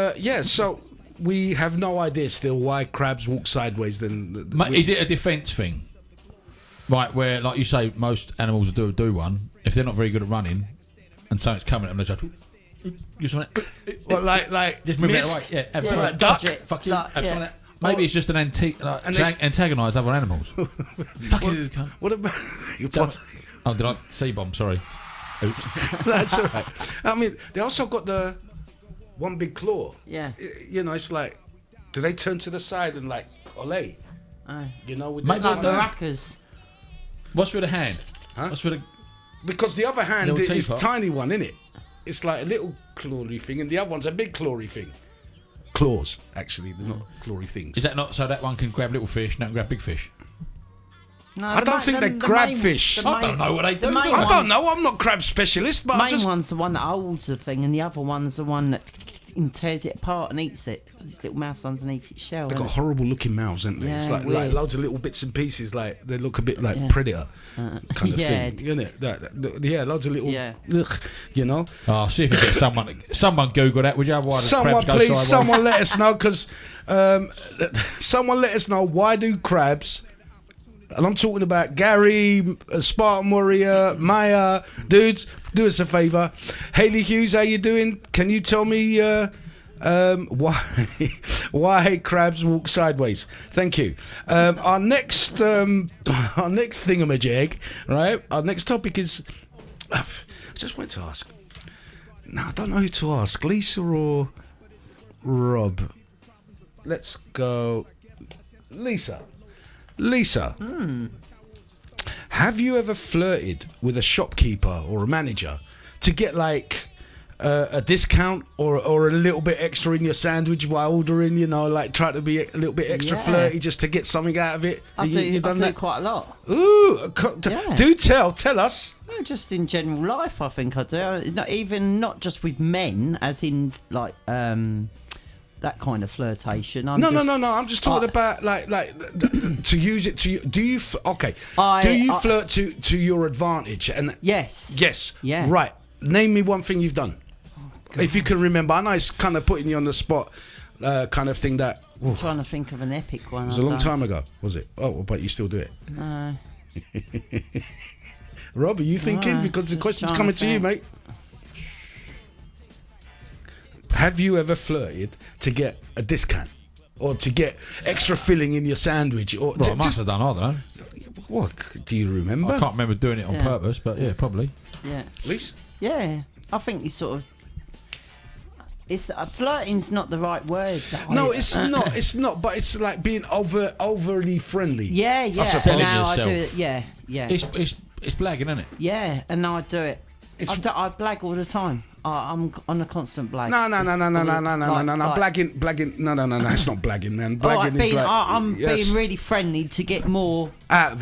so we have no idea still why crabs walk sideways. Then
Is it a defence thing? Right, where, like you say, most animals do one. If they're not very good at running, and something's coming at them, they just want it.
well, like
Just move it
mist?
away. Yeah, have
Yeah,
some of
like
that.
dodge it.
Fuck you.
Like,
Have some of
yeah.
that. Maybe it's just an antique, like,
And
to
this-
antagonise other animals. Fuck you, cunt.
What about you?
Oh, did I C-bomb? Sorry. Oops.
That's all right. I mean, they also got the one big claw.
Yeah.
You know, it's like, do they turn to the side and like, ole?
Oh.
You know, with
Maybe
their
Like
one hand?
maracas.
What's with the hand?
Huh?
What's with the...
Because the other hand
Little
is
teapot.
tiny one, isn't it? It's like a little clawy thing, and the other one's a big clawy thing. Claws, actually, they're not clawy things.
Is that not so that one can grab little fish and that can grab big fish?
No,
I don't think they grab fish.
The
I don't know what they do.
the main
I
one-
don't know. I'm not crab specialist, but I
main
just
one's the one that holds the thing, and the other one's the one that tears it apart and eats it. This little mouse underneath its shell.
they got
innit?
horrible looking mouths, haven't they? It's
Yeah,
like
weird.
loads of little bits and pieces. Like they look a bit like
Yeah.
Predator kind of
Yeah.
thing, isn't it? Yeah, loads of little.
Yeah.
Ugh, you know.
Oh, see if you get someone Google that, would you? Why do
Someone,
crabs go
please,
sideways?
someone let us know, because someone let us know, why do crabs And I'm talking about Gary, Spartan Warrior, Maya. Dudes, do us a favour. Hayley Hughes, how you doing? Can you tell me why crabs walk sideways? Thank you. Our next thingamajig, right? Our next topic is... I just wanted to ask. No, I don't know who to ask. Lisa or Rob? Let's go... Lisa, have you ever flirted with a shopkeeper or a manager to get like a discount or a little bit extra in your sandwich while ordering? You know, like try to be a little bit extra flirty just to get something out of it.
I do quite a lot.
Ooh, do tell us.
No, just in general life, I think I do. It's not just with men, as in like that kind of flirtation. No. I'm just talking about like to use it to. Do you flirt to your advantage? And yes, yeah. Right. Name me one thing you've done, if you can remember. I know it's kind of putting you on the spot, kind of thing. That I'm trying to think of an epic one.
It was a long time ago, was it? Oh, but you still do it.
No.
Rob, are you thinking? Because the question's coming to you, mate. Have you ever flirted to get a discount or to get extra filling in your sandwich? Or
I must have done, I don't know.
What do you remember?
I can't remember doing it on purpose, but yeah, probably.
Yeah.
Lisa?
Yeah, I think you sort of. It's flirting's not the right word.
No, it's not. It's not. But it's like being overly friendly.
Yeah. So now I do it. Yeah.
It's blagging, isn't it?
Yeah, and now I do it. I blag all the time. I'm on a constant blag.
No. Blagging. No. It's not blagging, man. Blagging is like
I'm being really friendly to get more
out of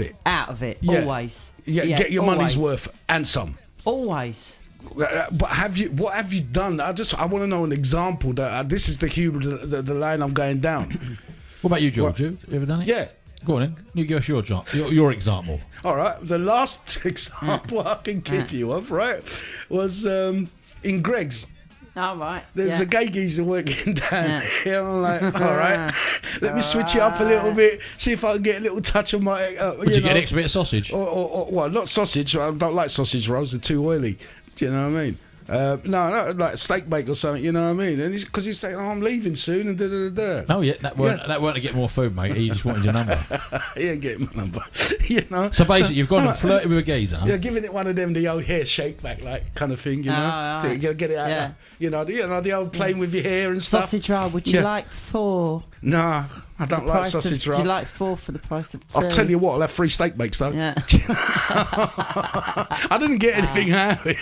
it.
Yeah. Always.
Yeah. Get your money's worth and some.
Always.
But what have you done? I want to know an example. That this is the line I'm going down.
What about you, George? You ever done it?
Yeah.
Go on then. You give us your example.
All right. The last example I can give you of, right, was in Greg's.
All right.
There's a gay geezer working down here. I'm like, all right, let me switch it up a little bit, see if I can get a little touch of my.
Would you get an extra bit of sausage?
Or well, not sausage. I don't like sausage rolls. They're too oily. Do you know what I mean? No, like steak bake or something. You know what I mean? And because he's saying, I'm leaving soon, and
Oh yeah, that weren't to get more food, mate. He just wanted your number.
He ain't getting my number. You know.
So basically, you've gone and flirted with a geezer.
Yeah, giving it one of them the old hair shake back like kind of thing. You know, so you gotta get it out. Yeah. You know, the old playing with your hair and stuff.
Sausage roll. Would you like 4?
No, I don't like sausage roll.
Do you like 4 for the price of 2?
I'll tell you what, I'll have 3 steak bakes though.
Yeah.
I didn't get anything out of it.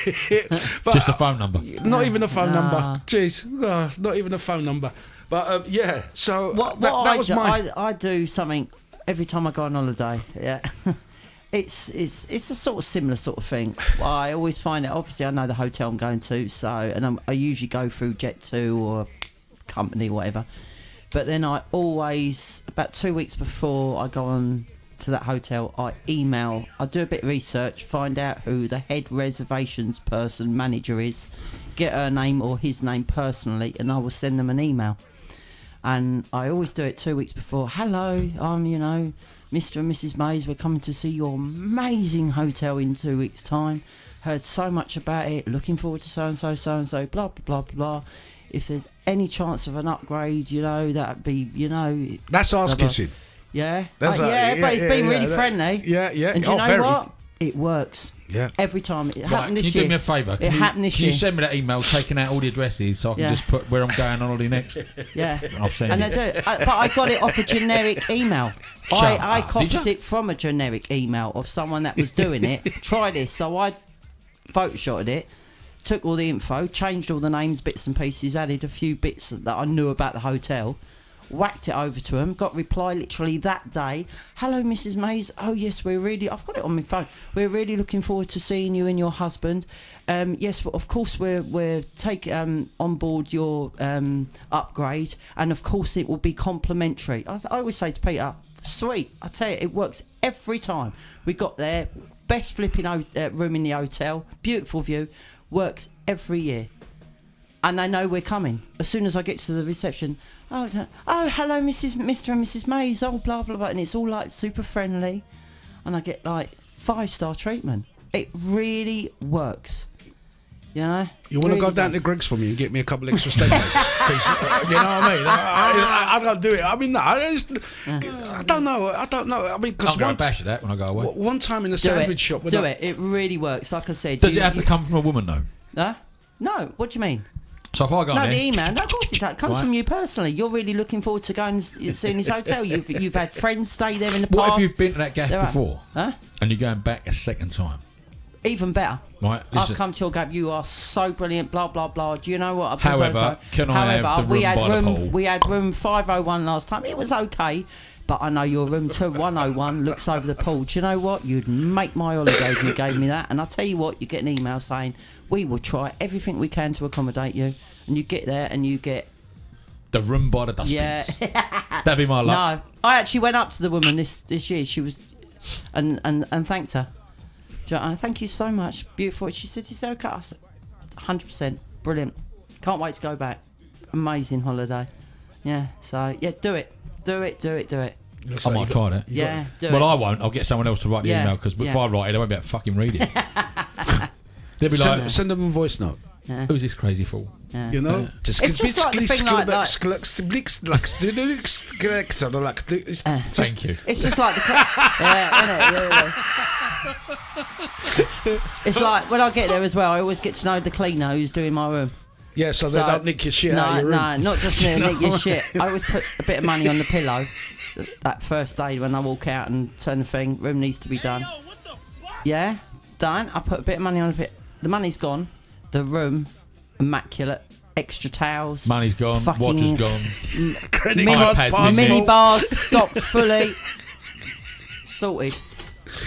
But
just a phone number.
Not even a phone number. Jeez, not even a phone number. But yeah, so that was mine.
I do something every time I go on holiday. Yeah. It's a sort of similar sort of thing. I always find it. Obviously, I know the hotel I'm going to, I usually go through Jet2 or company or whatever. But then I always, about 2 weeks before I go on to that hotel, I do a bit of research, find out who the head reservations manager is, get her name or his name personally, and I will send them an email. And I always do it 2 weeks before. Hello, I'm Mr. and Mrs. Mays. We're coming to see your amazing hotel in 2 weeks' time. Heard so much about it. Looking forward to so and so, blah blah blah blah. If there's any chance of an upgrade, that'd be,
That's ass kissing.
Yeah. But it's been really friendly.
Yeah.
And do you know what? It works.
Yeah.
Every time. It happened this year.
Can you do me a favour?
It happened this year.
Can you send me that email taking out all the addresses so I can just put where I'm going on holiday next?
Yeah.
I'll send
and
it.
But I got it off a generic email. I copied it from a generic email of someone that was doing it. Try this. So I photoshopped it. Took all the info, changed all the names, bits and pieces, added a few bits that I knew about the hotel, whacked it over to them, got reply literally that day. Hello, Mrs. Mays. Oh, yes, I've got it on my phone. We're really looking forward to seeing you and your husband. Yes, well, of course, we're taking on board your upgrade, and of course, it will be complimentary. I always say to Peter, sweet. I tell you, it works every time. We got there, best flipping room in the hotel, beautiful view. Works every year, and they know we're coming. As soon as I get to the reception, hello, Mr. and Mrs. Mays, blah blah blah, and it's all like super friendly. and I get like 5-star treatment. It really works. You know?
You want to
really
go down
does.
to Greg's for me and get me a couple extra steak plates? 'Cause, you know what I mean? I don't do it. I mean, no, I don't know. I mean,
I'm
because
going to bash at that when I go away.
one time in the
Do
sandwich
it.
shop...
Do it. It really works. Like I said.
Does it have to come from a woman though?
Huh? No. What do you mean?
So if I go
No,
in
the
there,
email. No, of course it does. It comes
Right.
from you personally. You're really looking forward to going and seeing his hotel. You've had friends stay there in the past.
what if you've been to that gaff
There are-
before
Huh?
and you're going back a second time?
Even better.
Right,
I've
listen.
come to your gap. You are so brilliant. Blah blah blah. Do you know what?
However, can I have the room
we had
by the
room.
pool?
We had room 501 last time. It was okay, but I know your room 2101 looks over the pool. Do you know what? You'd make my holiday if you gave me that. And I tell you what, you get an email saying we will try everything we can to accommodate you. And you get there and you get
The room by the dustbins.
yeah.
That'd be my luck.
No, I actually went up to the woman this year. She was, and thanked her. Do you know, thank you so much, beautiful. She said, "Is that okay?" I said, 100%, brilliant. Can't wait to go back. Amazing holiday. Yeah. So yeah, do it.
I might try that.
Yeah, do
Well,
it.
I won't. I'll get someone else to write the
Yeah,
email because if
yeah.
I write it, I won't be able to fucking read it. They'll be like,
Send them a voice note.
Yeah.
who's this crazy fool?
Yeah.
You know? Just
It's just like the thing like
Thank you.
It's just like the yeah, isn't it? It's like when I get there as well. I always get to know the cleaner who's doing my room.
Yeah, so they
So-
don't nick your shit
No,
out of your room.
no, not just nick your shit. I always put a bit of money on the pillow. That first day when I walk out and turn the thing, room needs to be done. Yeah, done. I put a bit of money on the The money's gone. The room, immaculate. Extra towels.
Money's gone.
Fucking
Watch is gone.
Credit
Mini-
card
iPad's
passport.
missing.
Mini bars stocked fully. Sorted.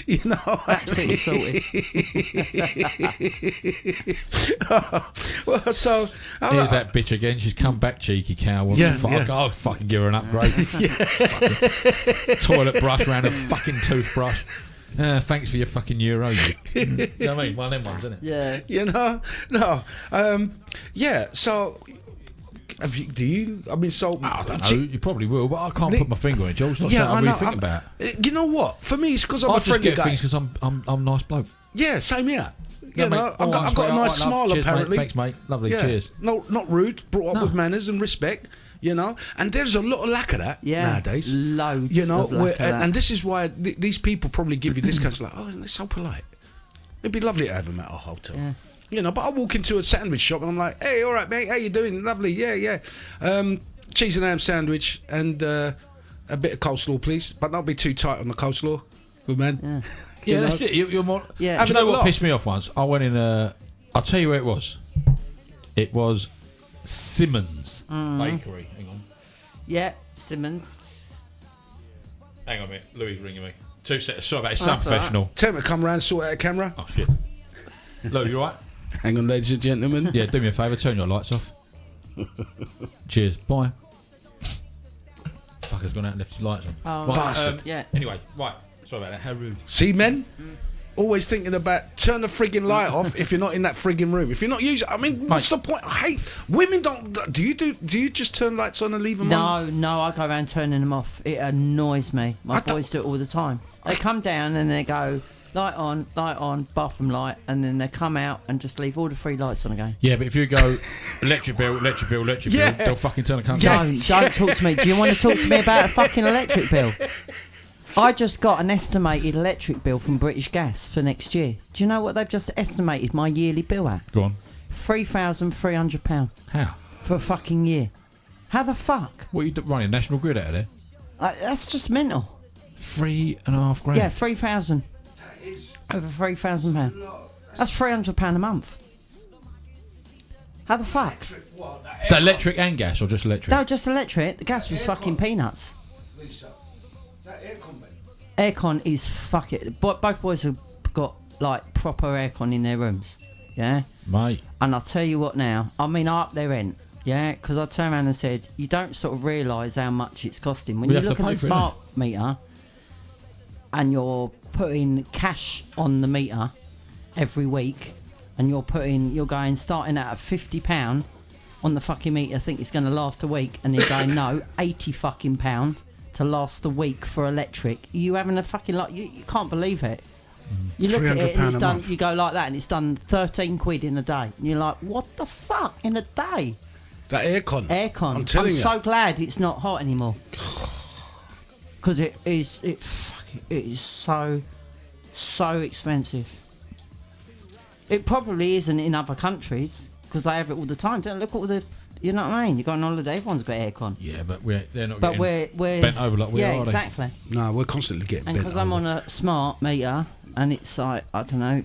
You know,
Absolutely sorted.
well, so
Here's that bitch again. She's come back, cheeky cow. Wants
Yeah,
to
yeah.
I'll fucking give her an upgrade. Fucking toilet brush around a fucking toothbrush. Thanks for your fucking euro. You know what I mean? One of them ones, isn't it?
Yeah.
you know, no, yeah. So, have you, do you? I mean, so
I don't know. You probably will, but I can't put my finger on it, Joel. It's not
Yeah,
something I
I
really
know.
think about.
You know what? For me, it's because I'm
I
a
just
friendly
get
guy.
things because I'm a nice bloke.
Yeah, same here. You
Yeah, mate.
know,
Oh,
I've got a
I
nice
love-
smile.
cheers,
Apparently,
Mate. Thanks, mate. Lovely.
Yeah.
Cheers.
No, not rude. Brought up
No.
with manners and respect. You know, and there's a lot of lack of that
Yeah.
nowadays.
Loads.
You know,
of lack of that.
and this is why these people probably give you discounts. Like, oh, they're so polite. It'd be lovely to have them at our hotel.
Yeah.
You know, but I walk into a sandwich shop and I'm like, hey, all right, mate, how you doing? Lovely, yeah. Cheese and ham sandwich and a bit of coleslaw, please, but not be too tight on the coleslaw. Good man.
Yeah.
Yeah,
You
that's
know?
it. You're more.
Yeah.
Do you know
Having a
what
laugh.
pissed me off once? I went in. I'll tell you where it was. It was Simmons Bakery. Hang on.
Yeah, Simmons.
Hang on a minute. Louis ringing me. 2 seconds. Sorry about it. It's
That's
unprofessional.
Tell me to come round, sort out a camera.
Oh shit. Lou, you alright?
Hang on, ladies and gentlemen.
Yeah, do me a favour. Turn your lights off. Cheers. Bye. Fucker's gone out and left his lights on.
Oh,
Right,
bastard.
Yeah.
Anyway, right. Sorry about that. How rude.
See, men? Always thinking about turn the frigging light off if you're not in that frigging room. If you're not using, I mean, what's the point? I hate women. Do you just turn lights on and leave them on?
No, I go around turning them off. It annoys me. My
I don't-
boys do it all the time. They come down and they go light on, bathroom light, and then they come out and just leave all the 3 lights on again.
Yeah, but if you go electric bill,
Yeah.
they'll fucking turn the cunt
Yeah.
off.
Don't talk to me. Do you want to talk to me about a fucking electric bill? I just got an estimated electric bill from British Gas for next year. Do you know what they've just estimated my yearly bill at?
Go on.
£3,300
How?
for a fucking year. How the fuck?
What are you running? National Grid out of there?
That's just mental.
3.5 grand.
Yeah, 3,000. Over £3,000. That's £300 a month. How the fuck?
Is that electric and gas or just electric?
No, just electric. The gas was fucking peanuts. Aircon is fuck it. Both boys have got like proper aircon in their rooms. Yeah.
Mate.
And I'll tell you what now. I mean, I up their rent. Yeah, because I turned around and said, you don't sort of realise how much it's costing. When
We
you
have
look
to
at the
pay for it,
smart meter and you're putting cash on the meter every week and you're going starting out at £50 on the fucking meter, think it's going to last a week, and you're going, no, £80 fucking pound. to last a week for electric. You having a fucking you can't believe it. You look at it and it's
£300 a
done.
month.
You go like that and it's done 13 quid in a day. And you're like, what the fuck in a day?
That aircon.
I'm
telling you.
so glad it's not hot anymore. Because it is so expensive. It probably isn't in other countries because they have it all the time. Don't look at all the. You know what I mean? You go on holiday, everyone's got aircon.
Yeah, but they're not.
But
getting
we're
bent over like we are.
Yeah,
Are
exactly.
No, we're constantly getting
And
bent
because I'm
over.
on a smart meter and it's like, I don't know,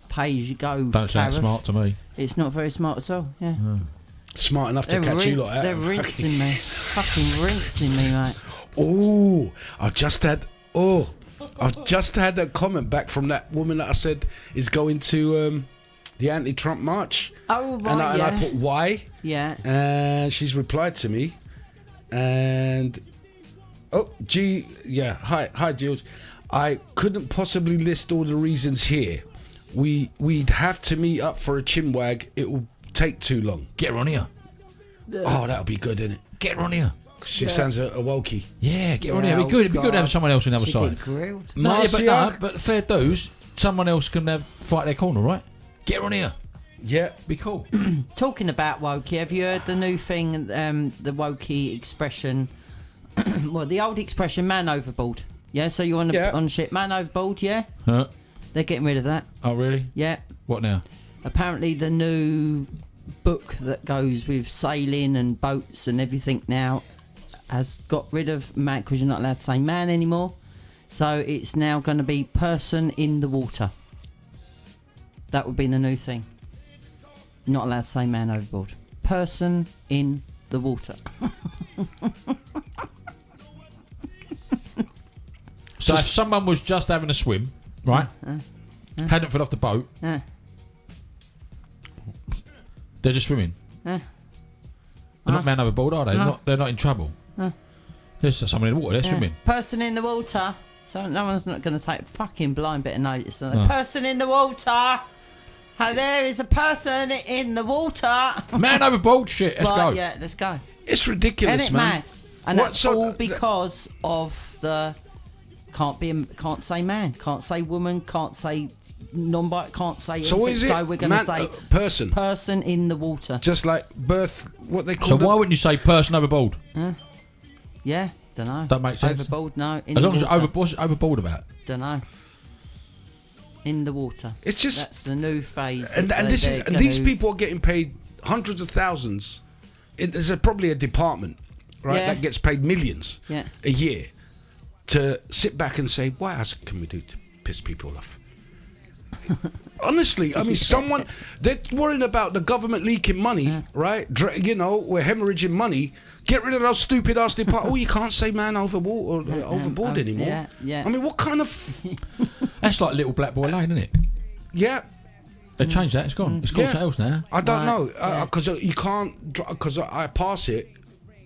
pay as you go.
They? Don't sound
tariff,
smart to me.
It's not very smart at all. Yeah.
Smart enough to catch you like that.
They're rinsing me. Fucking rinsing me, mate.
Oh, I've just had a comment back from that woman that I said is going to the anti-Trump march.
Oh, right,
And
yeah.
I put why,
Yeah.
and she's replied to me, and hi George, I couldn't possibly list all the reasons here. We'd have to meet up for a chinwag. It will take too long.
Get her on here.
Oh, that'll be good, innit?
Get her on here.
She sounds a wokey.
Yeah, get her on
Yeah,
here. It'd be good. It'd be good to have
God.
someone else on the other
She
side.
get grilled.
But fair dues. Someone else can fight their corner, right? Get her on here.
Yeah.
Be cool.
Talking about wokey, have you heard the new thing, the wokey expression? Well, the old expression, man overboard. Yeah, so you're on ship, man overboard, yeah?
Huh?
They're getting rid of that.
Oh, really?
Yeah.
What now?
Apparently the new book that goes with sailing and boats and everything now has got rid of man, because you're not allowed to say man anymore. So it's now going to be person in the water. That would be the new thing. Not allowed to say man overboard. Person in the water.
So if someone was just having a swim, right? Hadn't fell off the boat. They're just swimming. They're not man overboard, are they? They're not in trouble. There's someone in the water. They're swimming.
Person in the water. So no one's not going to take a fucking blind bit of notice. Person in the water. There is a person in the water.
Man overboard, shit. Let's go.
Yeah, let's go.
It's ridiculous,
Isn't it
man.
mad? And
What
that's
sort-
all because of the can't say man, can't say woman, can't say non-bite, can't say
So
anything.
what is it?
So we're going to
Man-
say
person
in the water.
Just like birth, what they call
So
them?
why wouldn't you say person overboard?
Yeah, don't know.
That makes sense.
Overboard, no. In
As
the
long as
water.
what's it overboard about?
Don't know. In the water.
It's just
That's the new phase.
and
that
this
they're
is
gonna-
these people are getting paid hundreds of thousands. There's probably a department, right,
Yeah.
that gets paid millions
Yeah.
a year to sit back and say, "What else can we do to piss people off?" Honestly, I mean, they're worrying about the government leaking money, right? We're hemorrhaging money. Get rid of those stupid ass departments. Oh, you can't say man overboard or overboard anymore.
Yeah.
I mean, what kind of?
That's like Little Black Boy Lane, isn't it?
Yeah,
They changed that. It's gone. It's called
Yeah.
something else now.
I don't
Right,
know
yeah.
because you can't because I pass it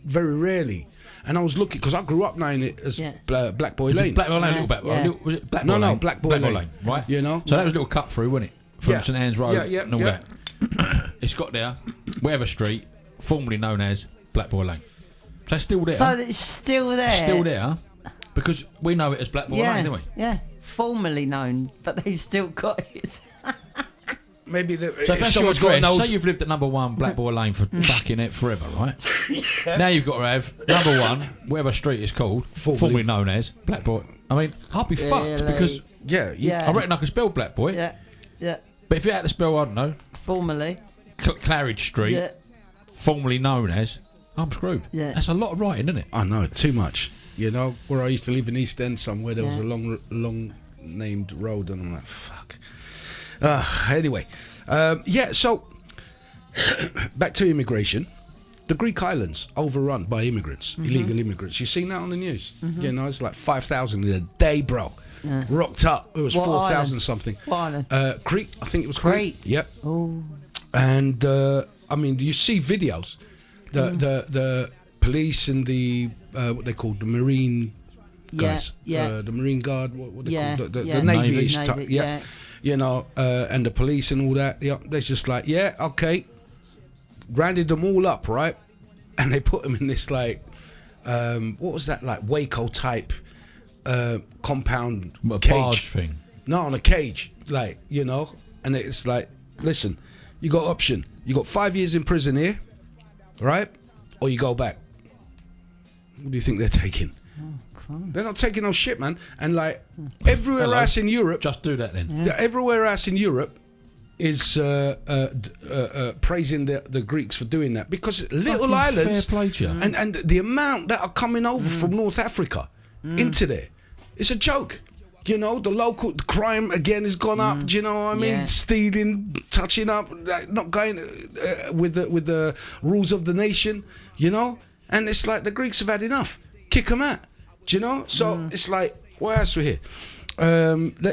very rarely, and I was looking because I grew up knowing it as
Yeah.
Black Boy
Was
Lane.
it Black Boy Lane,
Yeah.
Little Black Boy?
Yeah.
Was it Black
No,
Boy
no,
Lane?
Black Boy Lane.
right?
You know?
So that was a little cut through, wasn't it? From
Yeah.
St Anne's Road
Yeah,
and all
yeah.
that. It's got there, whatever street, formerly known as Black Boy Lane. So it's still there.
So it's still there.
Still there, because we know it as Black Boy Lane, don't we?
Yeah. Formerly known, but they've still got it.
Maybe
So if that's your
someone's got an
address,
old.
say you've lived at number 1 Black Boy Lane for fucking it forever, right? Now you've got to have number 1, whatever street is called, formerly known as Black Boy. I mean, I'll be fucked because
Yeah.
I reckon I can spell Black Boy.
Yeah.
But if you had to spell, I don't know,
Formerly.
Claridge Street,
Yeah.
formerly known as, I'm screwed.
Yeah.
That's a lot of writing, isn't it?
I know too much. You know, where I used to live in East End somewhere, there was
Yeah.
a long named road, and I'm like, fuck. Anyway, so back to immigration. The Greek islands overrun by immigrants, illegal immigrants. You seen that on the news? You know, it's like 5,000 in a day, bro. Rocked up. It was
What
4,000
island?
something.
What island?
Crete, I think it was Crete.
Crete.
Yep.
Oh.
And I mean, you see videos. The police and the what they call the marine guys,
Yeah.
the marine guard, what they
Yeah,
call the
yeah.
navy-ish
Navy,
type, yeah. You know, and the police and all that. Yeah, they're just like, yeah, okay, rounded them all up, right, and they put them in this like what was that, like Waco type compound
A
cage?
barge thing.
No, on a cage, like, you know, and it's like, listen, you got option. You got 5 years in prison here, right? Or you go back. What do you think they're taking? They're not taking no shit, man. And like everywhere
Hello.
else in Europe,
Just do that then.
everywhere else in Europe is praising the Greeks for doing that, because little
Fucking
islands,
fair play to you.
and the amount that are coming over from North Africa into there, it's a joke. You know, the local crime again has gone up. Do you know what I mean?
Yeah.
Stealing, touching up, like, not going with the rules of the nation. You know, and it's like the Greeks have had enough. Kick them out. Do you know? So it's like, what else we here?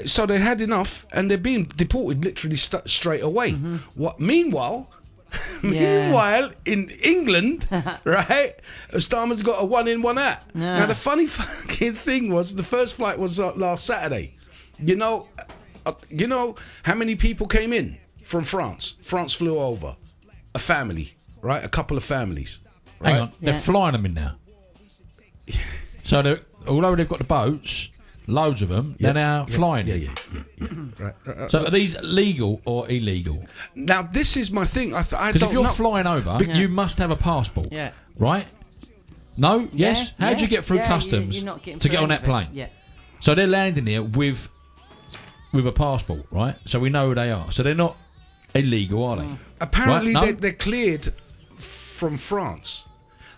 So they had enough, and they're being deported literally straight away. What? Meanwhile, in England, right, Starmer's got a 1 in, 1 out.
Yeah.
Now the funny fucking thing was, the first flight was last Saturday. You know how many people came in from France? France flew over, a family, right, a couple of families. Right?
Hang on, they're flying them in now. So although they've got the boats, loads of them, they're now flying.
Yeah. Right.
So are these legal or illegal?
Now this is my thing. I
Because
don't
if you're
know.
flying over, you must have a passport.
Yeah.
Right? No? Yes?
Yeah,
How'd you get through customs
you're not getting
to
through
get on that
anything.
plane?
Yeah.
So they're landing here with a passport, right? So we know who they are. So they're not illegal, are they?
Apparently
Right? No?
they're cleared from France.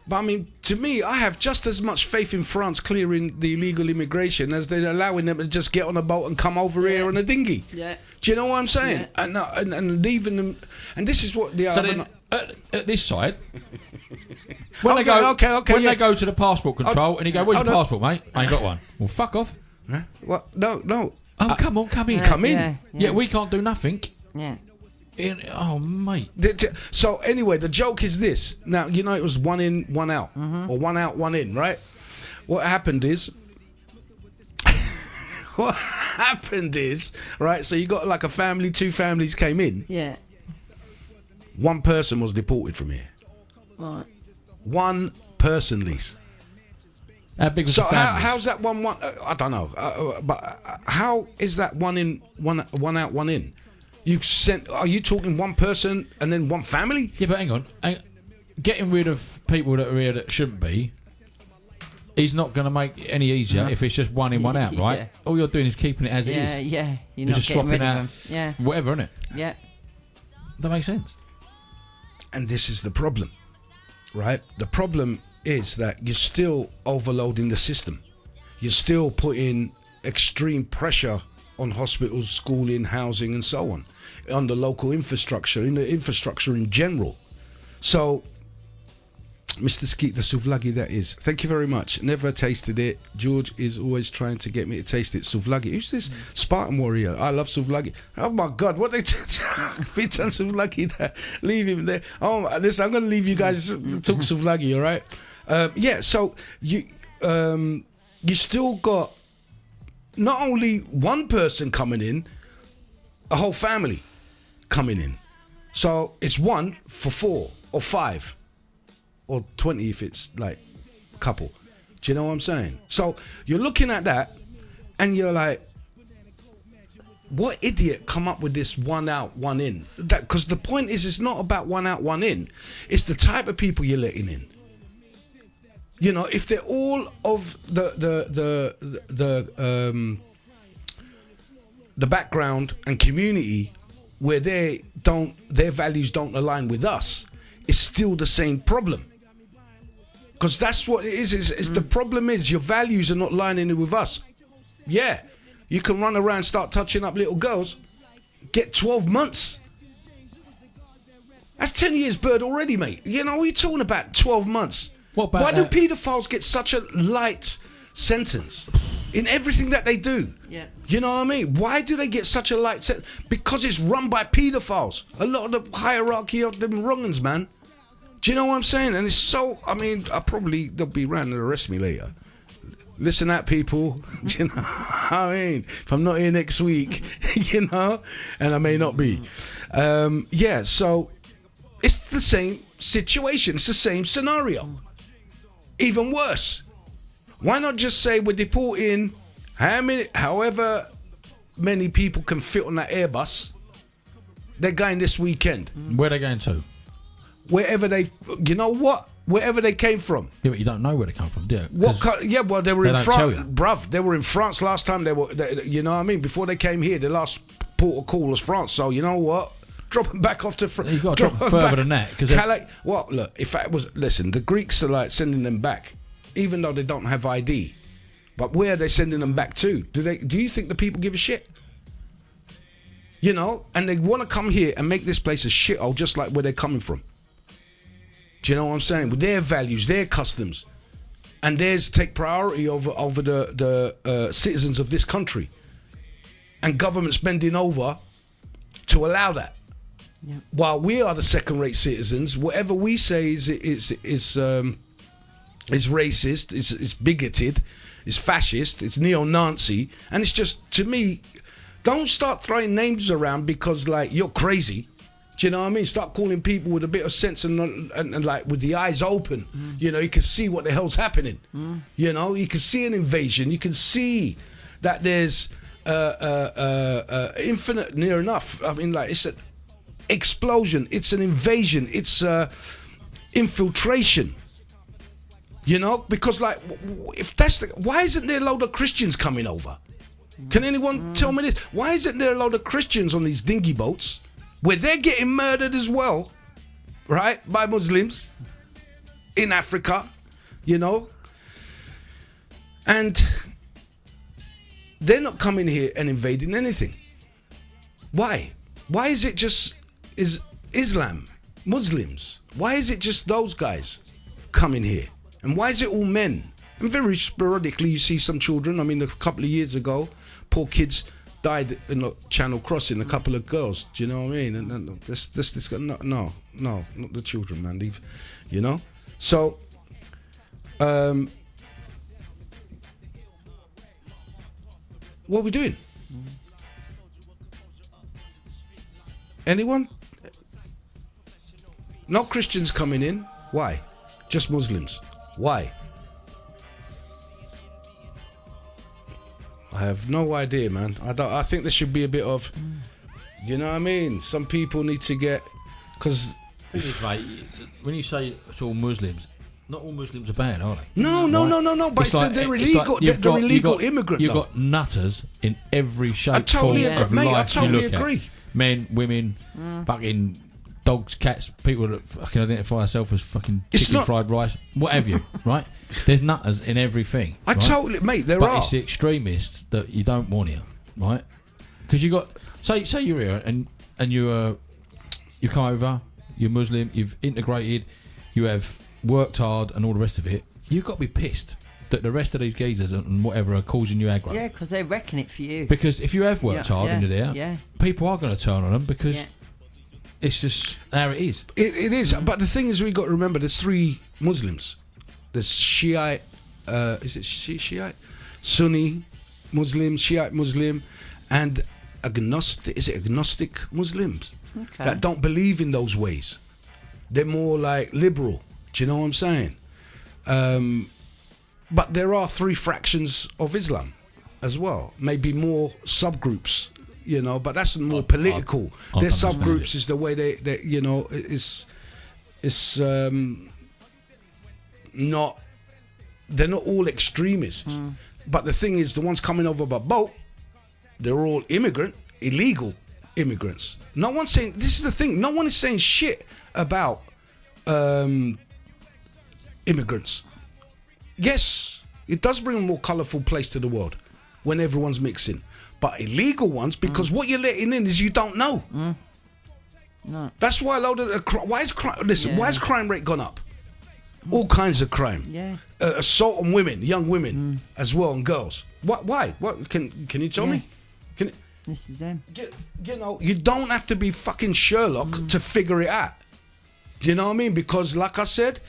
But I mean, to me, I have just as much faith in France clearing the illegal immigration as they're allowing them to just get on a boat and come over here on a dinghy.
Yeah.
Do you know what I'm saying?
Yeah.
And leaving them. And this is what the
So
other.
then, at this side, when they go to the passport control, and you go, "Where's your passport, mate?" I ain't got one. Well, fuck off.
Huh? What? No.
Oh, come on, come in.
Come in.
Yeah, we can't do nothing.
Yeah.
Oh, mate.
So anyway, the joke is this. Now, you know, it was 1 in, 1 out, or 1 out, 1 in, right? What happened is, right? So you got like a family, 2 families came in.
Yeah.
1 person was deported from here.
Right.
1 person, Lise.
How big was
So
the family?
how's that one? I don't know, but how is that 1 in, 1 out, 1 in? Are you talking 1 person and then 1 family?
Yeah, but hang on. Getting rid of people that are here that shouldn't be is not going to make it any easier if it's just 1 in, 1 out, right?
Yeah.
All you're doing is keeping it as it is.
Yeah. You're
You're
not
just
getting
swapping
rid
out
of them. Yeah.
whatever, innit?
Yeah.
That makes sense.
And this is the problem, right? The problem is that you're still overloading the system. You're still putting extreme pressure on hospitals, schooling, housing, and so on, on the local infrastructure, in the infrastructure in general. So, Mr. Skeet, the souvlaki that is. Thank you very much. Never tasted it. George is always trying to get me to taste it. Souvlaki. Who's this Spartan warrior? I love souvlaki. Oh my God, what they bit on souvlaki there. Leave him there. Oh, listen, I'm going to leave you guys talk souvlaki, all right? Yeah, so you still got not only 1 person coming in, a whole family coming in. So it's 1 for 4 or 5 or 20 if it's like a couple. Do you know what I'm saying? So you're looking at that and you're like, what idiot come up with this 1 out, 1 in? Because the point is, it's not about 1 out, 1 in. It's the type of people you're letting in. You know, if they're all of the background and community where their values don't align with us, it's still the same problem. Because that's what it is. The problem is your values are not lining with us. Yeah, you can run around, start touching up little girls, get 12 months. That's 10 years bird already, mate. You know, what are you talking about? 12 months.
What about
Why do paedophiles get such a light sentence in everything that they do?
Yeah.
You know what I mean? Why do they get such a light sentence? Because it's run by paedophiles. A lot of the hierarchy of them wrong'uns, man. Do you know what I'm saying? And it's so, I mean, they'll be around and arrest me later. Listen up, people. Do you know what I mean? If I'm not here next week, you know, and I may not be. Yeah, so it's the same situation. It's the same scenario. Even worse. Why not just say we're deporting however many people can fit on that Airbus? They're going this weekend.
Where are they going to?
Wherever they, you know what? Wherever they came from.
Yeah, but you don't know where they come from, do you?
Well, they were
they
in
don't tell
France,
you.
bruv. They were in France last time. You know what I mean? Before they came here, the last port of call was France. So you know what? Drop them back off to France.
You've got to drop them further than that.
Well, look, if it was, listen, the Greeks are like sending them back, even though they don't have ID. But where are they sending them back to? Do you think the people give a shit? You know, and they want to come here and make this place a shithole, just like where they're coming from. Do you know what I'm saying? With their values, their customs, and theirs take priority over the citizens of this country, and governments bending over to allow that. Yep. While we are the second-rate citizens, whatever we say is racist, is bigoted, is fascist, it's neo-Nazi, and it's just, to me, don't start throwing names around because like you're crazy. Do you know what I mean? Start calling people with a bit of sense and like with the eyes open. You know, you can see what the hell's happening. You know, you can see an invasion. You can see that there's infinite near enough. I mean, like it's an explosion. It's an invasion. It's infiltration. You know, because like if that's why isn't there a load of Christians coming over? Can anyone tell me this? Why isn't there a load of Christians on these dinghy boats where they're getting murdered as well, right, by Muslims in Africa, you know? And they're not coming here and invading anything. Why? Why is it just Islam, Muslims? Why is it just those guys coming here? And why is it all men? And very sporadically you see some children. I mean, a couple of years ago, poor kids died in a Channel crossing, a couple of girls. Do you know what I mean? And this no, not the children, man. You know? So, what are we doing? Anyone? No Christians coming in. Why? Just Muslims. Why? I have no idea, man. I think there should be a bit of, you know what I mean? Some people need to get, because
mate, when you say it's all Muslims, not all Muslims are bad, are they?
No. But they're illegal. They're illegal immigrants.
You've got nutters in every shape,
I totally
form of
agree,
life
I totally
you look
agree.
at. Men, women, fucking dogs, cats, people that fucking identify themselves as fucking chicken fried rice, what have you, right? There's nutters in everything.
I totally, mate, there are.
But it's the extremists that you don't want here, right? Because you got, say you're here and you come over, you're Muslim, you've integrated, you have worked hard and all the rest of it. You've got to be pissed that the rest of these geezers and whatever are causing you aggro.
Yeah, because they're wrecking it for you.
Because if you have worked hard and you're there, people are going to turn on them because it's just how it is.
It is, but the thing is, we got to remember there's three Muslims. There's Shiite, is it Shiite? Sunni Muslim, Shiite Muslim, and agnostic. Is it agnostic Muslims that don't believe in those ways? They're more like liberal. Do you know what I'm saying? But there are three fractions of Islam as well. Maybe more subgroups, you know. But that's more political. Their subgroups is the way they you know, it's not, they're not all extremists, but the thing is, the ones coming over by boat, they're all illegal immigrants. No one's saying, this is the thing, no one is saying shit about immigrants. Yes, it does bring a more colourful place to the world when everyone's mixing, but illegal ones, because what you're letting in is you don't know.
No.
That's why a load of why is crime rate gone up? All kinds of crime.
Yeah.
Assault on women, young women as well, and girls. Why? What can you tell me?
This is them.
You know, you don't have to be fucking Sherlock to figure it out. You know what I mean? Because like I said,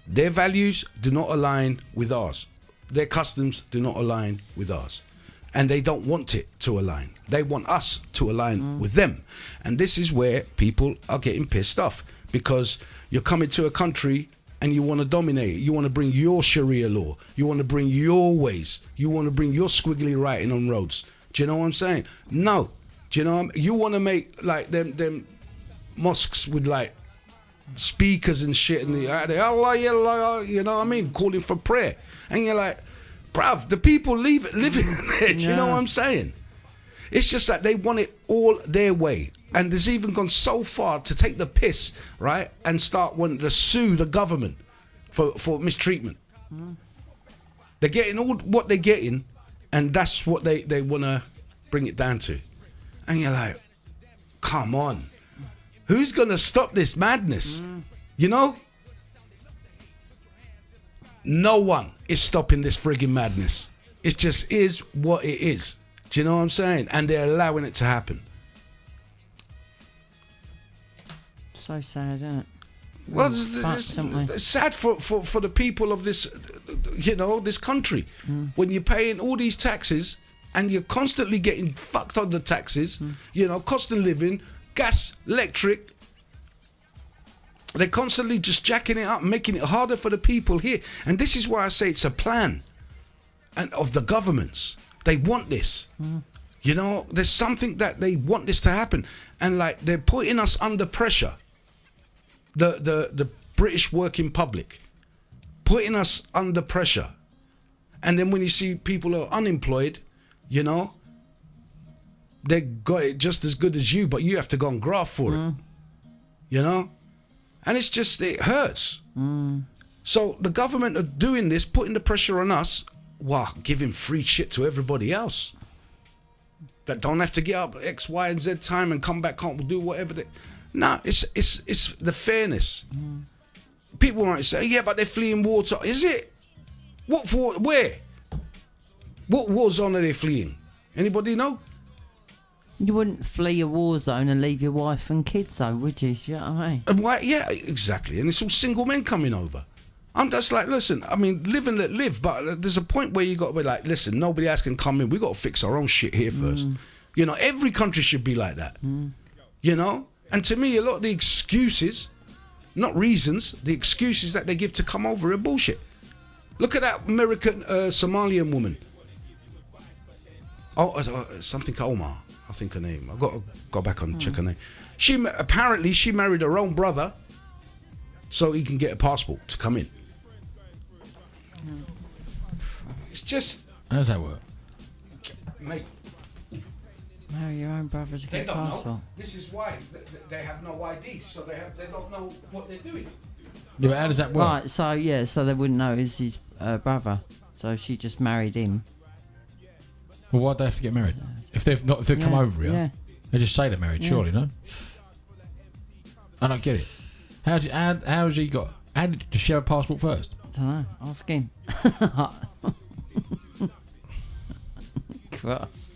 their values do not align with ours. Their customs do not align with ours. And they don't want it to align. They want us to align with them. And this is where people are getting pissed off, because you're coming to a country and you want to dominate it. You want to bring your Sharia law. You want to bring your ways. You want to bring your squiggly writing on roads. Do you know what I'm saying? No. Do you know what I mean? You want to make like them mosques with like speakers and shit and Allah, you know what I mean, calling for prayer, and you're like, bruv, the people living there. Do you know what I'm saying? It's just that they want it all their way, and there's even gone so far to take the piss, right, and start wanting to sue the government for mistreatment. They're getting all what they're getting, and that's what they want to bring it down to. And you're like, come on. Who's going to stop this madness? You know? No one is stopping this frigging madness. It just is what it is. Do you know what I'm saying? And they're allowing it to happen.
So sad, isn't it?
Well, it's sad for the people of this, you know, this country. When you're paying all these taxes and you're constantly getting fucked on the taxes, you know, cost of living, gas, electric. They're constantly just jacking it up, making it harder for the people here. And this is why I say it's a plan and of the governments. They want this. You know, there's something that they want this to happen. And like they're putting us under pressure. The British working public. Putting us under pressure. And then when you see people are unemployed, you know, they got it just as good as you, but you have to go and graft for it. You know? And it's just, it hurts. So the government are doing this, putting the pressure on us, while giving free shit to everybody else. That don't have to get up X, Y, and Z time and come back, can't do whatever they... Nah, it's the fairness. People might say, yeah, but they're fleeing war. Is it? What for? Where? What war zone are they fleeing? Anybody know?
You wouldn't flee a war zone and leave your wife and kids, though, would you? Do you know what I mean?
And why? Yeah, exactly. And it's all single men coming over. I'm just like, listen, I mean, live and let live, but there's a point where you got to be like, listen, nobody else can come in. We got to fix our own shit here first. You know, every country should be like that. You know? And to me, a lot of the excuses, not reasons, the excuses that they give to come over are bullshit. Look at that American Somalian woman. Something Omar, I think her name. I've got to go back and check her name. Apparently she married her own brother so he can get a passport to come in. It's just...
How does that work?
Mate,
Marry your own brother to
they
get a
don't
passport.
know. This is why. They have no ID, so they don't know what they're doing.
Yeah, but how does that work?
Right, so they wouldn't know it's his brother. So she just married him.
Well, why'd they have to get married? If they've come over here, they just say they're married, surely, no? I don't get it. How has he got... Does she have a passport first?
I don't know. Ask him. Christ.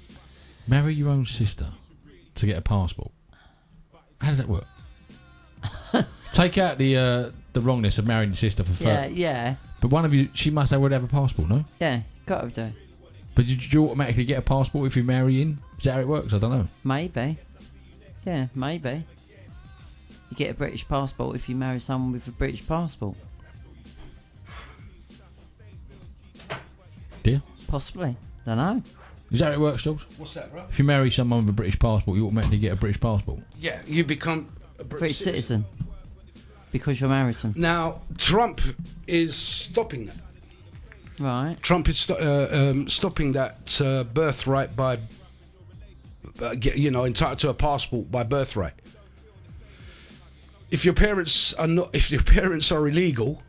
Marry your own sister to get a passport. How does that work? Take out the wrongness of marrying your sister for fun.
Yeah.
But one of you, she must have a passport, no?
Yeah, got to do.
But did you automatically get a passport if you marry in? Is that how it works? I don't know.
Maybe. Yeah, maybe. You get a British passport if you marry someone with a British passport.
Do you?
Possibly. Don't know.
Is that how it works, Jules?
What's that, bro?
If you marry someone with a British passport, you automatically get a British passport.
Yeah, you become a
British citizen. Because you're married to them.
Now, Trump is stopping that.
Right.
Trump is stopping that birthright by, entitled to a passport by birthright. If your parents are are illegal,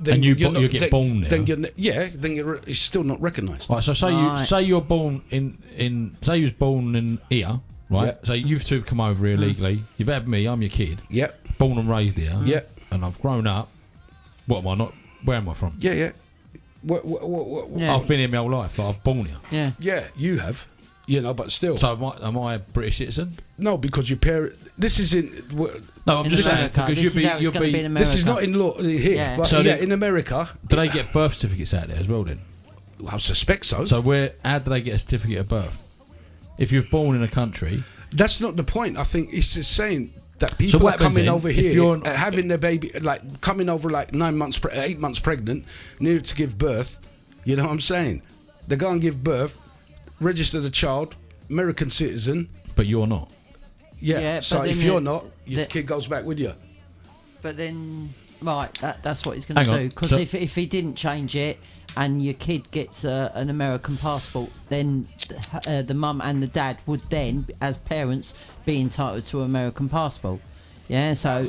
then
and you get born there.
Then you're still not recognised.
Right. So say you're born in say you was born in here, right?
Yeah.
So you've two come over here legally. You've had me. I'm your kid.
Yep.
Born and raised here.
Yep.
And I've grown up. What am I not? Where am I from?
Yeah. What?
Yeah.
I've been here my whole life. Like I've born here.
Yeah.
Yeah, you have. But still.
So am I a British citizen?
No, because your parent. This is in.
No, I'm
In
just saying
America.
because
You'll be in America.
This is not in law here.
Yeah.
But
So
in America.
Do they get birth certificates out there as well then?
I suspect so.
So how do they get a certificate of birth? If you're born in a country,
That's not the point. I think it's just saying that people
what
are
happens
coming
then,
over
if
here,
you're-
having their baby, like coming over like 8 months pregnant, near to give birth. You know what I'm saying? They go and give birth, register the child, American citizen.
But you're not.
Yeah.
Yeah,
So
but
if
then
you're not, your
the-
kid goes back with you.
But then, right, that's what he's going
Hang
to
on,
do. Because
so-
if he didn't change it and your kid gets an American passport, then the mum and the dad would then, as parents, be entitled to an American passport. Yeah, so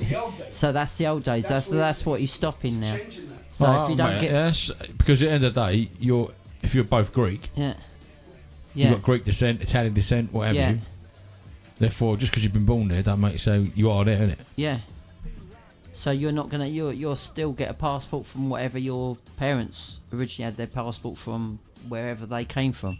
that's the old days. That's what he's stopping now. So if you don't
mate,
get,
yes, because at the end of the day, if you're both Greek,
yeah,
you've
yeah,
got Greek descent, Italian descent, whatever.
yeah,
Therefore, just because you've been born there, don't make it so you are there, innit?
yeah. So you're not gonna, you'll still get a passport from whatever your parents originally had their passport from, wherever they came from.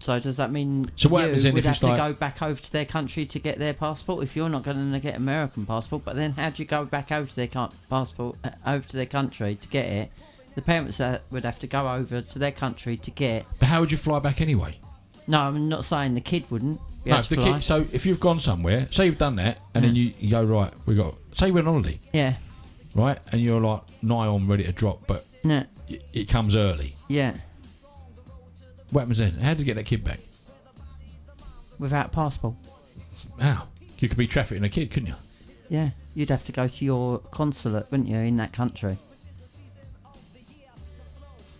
So does that mean
So what
you
happens then
would
if
have
it's
to
like-
go back over to their country to get their passport if you're not going to get American passport? But then how do you go back over to their passport over to their country to get it? The parents would have to go over to their country to get.
But how would you fly back anyway?
No, I'm not saying the kid wouldn't. be
No,
able
if
to
the
fly.
kid, so if you've gone somewhere, say you've done that, and then you go, right, say we're on holiday,
Yeah,
right, and you're like nigh on ready to drop, but
no,
it comes early.
yeah,
What happens then? How do you get that kid back?
without passport.
How? You could be trafficking a kid, couldn't you?
Yeah, you'd have to go to your consulate, wouldn't you, in that country?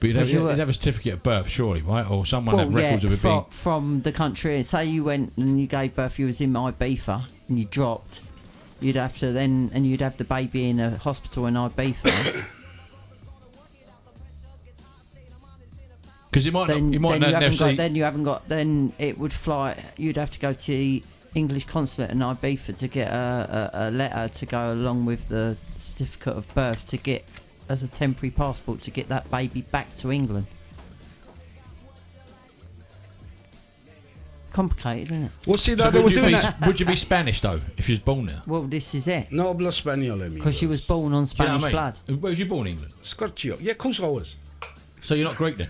But
Because you were-
you'd have a certificate of birth, surely, right? Or someone had records of it being...
from the country. Say you went and you gave birth, you was in Ibiza and you dropped. You'd have to then, and you'd have the baby in a hospital in Ibiza.
Because you might
then,
not... You might
then,
not
you haven't
necessarily...
got, then you haven't got. Then it would fly. You'd have to go to the English consulate in Ibiza to get a letter to go along with the certificate of birth to get as a temporary passport to get that baby back to England. Complicated, isn't it?
Well, see,
So
they were
would, you
doing
be,
that.
would you be Spanish, though, if you was born there?
Well, this is it.
No hablo español, amigos.
Because she was born on
Do you know
Spanish
what I
blood.
mean? Where was you born, England?
Scotchio. Yeah, of course I was.
So you're not Greek then?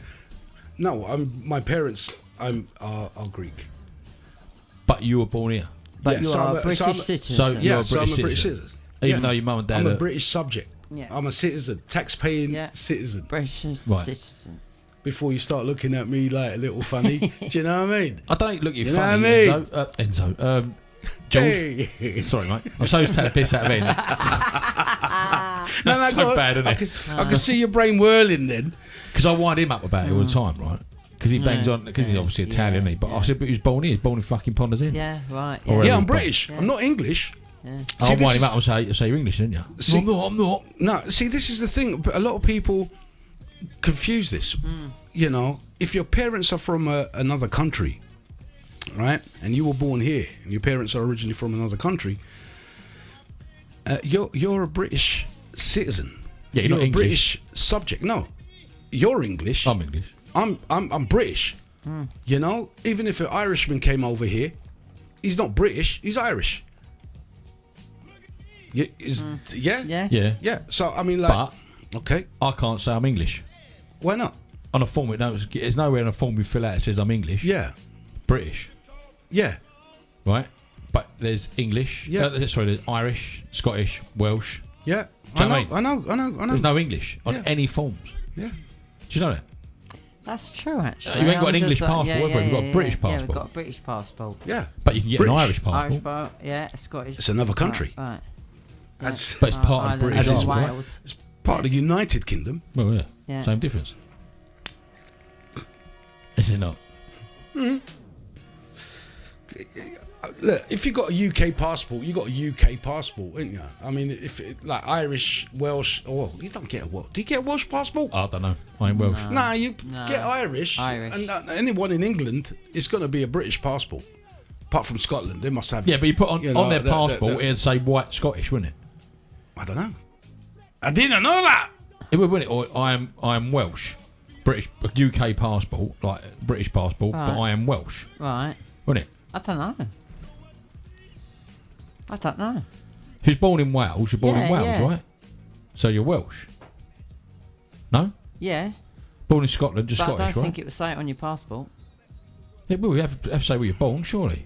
No, my parents are Greek.
But you were born here?
But
Yeah,
you
so
are
I'm
a
a-
British
so I'm a-
citizen.
So
Yeah,
you're a
so I'm
British
a British
citizen.
citizen.
Even
Yeah.
though your mum and dad
I'm a
are...
British subject.
Yeah.
I'm a citizen, tax-paying
Yeah.
citizen.
British
Right.
citizen.
Before you start looking at me like a little funny, do you know what I mean?
I don't look at you
You know
funny,
what I mean?
Enzo. George.
Hey.
Sorry, mate. I'm supposed to take the piss out of him. That's so bad, isn't it?
I can see your brain whirling then.
Because I wind him up about it all the time, right? Because he bangs on, because he's obviously Italian, isn't he? But I said, but he was born here. He was born in fucking Ponders Inn.
Yeah, right.
Or
Yeah,
Really
I'm
bad.
British. I'm not English.
Yeah.
See,
I'll
this
wind him
is-
up and say you're English, didn't you?
See-
No, I'm not.
No, see, this is the thing. A lot of people confuse this. You know, if your parents are from another country, right, and you were born here, and your parents are originally from another country, you're a British citizen.
Yeah, you're not
a
English.
British subject. No, you're English.
I'm English.
I'm British. You know, even if an Irishman came over here, he's not British. He's Irish. Yeah,
Yeah.
Yeah.
yeah. So I mean, like,
But
okay,
I can't say I'm English.
why not?
On a form, there's nowhere in a form you fill out that says I'm English.
Yeah,
British.
yeah.
Right? But there's English.
Yeah.
There's Irish, Scottish, Welsh.
Yeah,
Do you know
I
what
know, I know.
There's no English on
Yeah.
any forms.
Yeah,
Do you know that?
That's true, actually.
You ain't got
I'm
an English
just like-
passport, have you? You've got a British
Yeah, we've
passport.
got a British passport.
yeah.
But you can get
British.
an Irish passport.
Irish passport, yeah, Scottish.
It's another country.
Right.
That's
But it's part of
Ireland,
the British
As is
Isles, right?
Wales.
it's part of the United Kingdom.
Well, yeah.
Yeah.
Same difference. Is it not?
Look, if you got a UK passport, you got a UK passport, ain't you? I mean, if like Irish, Welsh, oh, you don't get a Welsh. Do you get a Welsh passport?
I don't know. I ain't Welsh.
Nah, you
No.
get Irish.
Irish.
And anyone in England is going to be a British passport. Apart from Scotland, they must have.
Yeah, but you put on,
You know,
on their
the-
passport,
the-
it'd say white Scottish, wouldn't it?
I don't know. I didn't know that.
It would, wouldn't it? Or I am Welsh. British UK passport, like British passport, but
Right.
I am Welsh,
Right.
wouldn't it?
I don't know. I don't know.
If you're born in Wales, you're born in
Yeah,
Wales,
yeah.
right? So you're Welsh. No?
Yeah,
Born in Scotland, just
but I
Scottish,
don't
right?
think it would say it on your passport.
Yeah, well, you have to say where you're born, surely.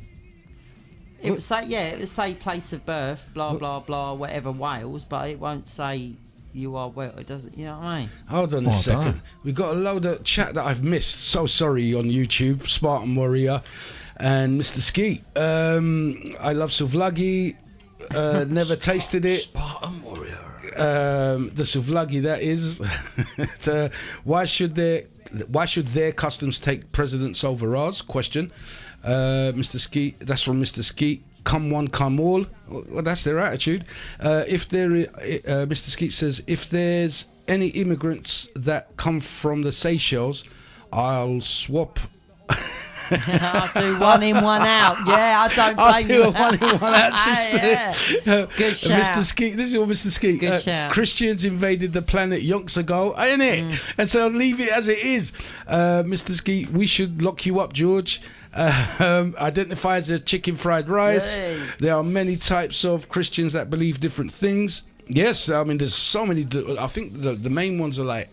It would say, it would say place of birth, blah blah blah, whatever, Wales, but it won't say you are Wales. It doesn't. You know what I mean?
Hold on a second. We've got a load of chat that I've missed. So sorry on YouTube. Spartan Warrior and Mr. Skeet. I love Souvlaki. Never tasted it.
Spartan Warrior.
The Souvlaki, that is. Why should their customs take precedence over ours? Question. Mr. Skeet. That's from Mr. Skeet. Come one, come all. Well, that's their attitude. Mr. Skeet says, if there's any immigrants that come from the Seychelles, I'll swap.
I'll do one in, one out. Yeah, I don't blame you.
One in, one out, sister.
Good shout.
Mr. Skeet, this is all Mr. Skeet.
Good shout.
Christians invaded the planet yonks ago, ain't it? And so leave it as it is. Mr. Skeet, we should lock you up, George. Identify as a chicken fried rice.
Yay.
There are many types of Christians that believe different things. Yes, I mean, there's so many. I think the main ones are like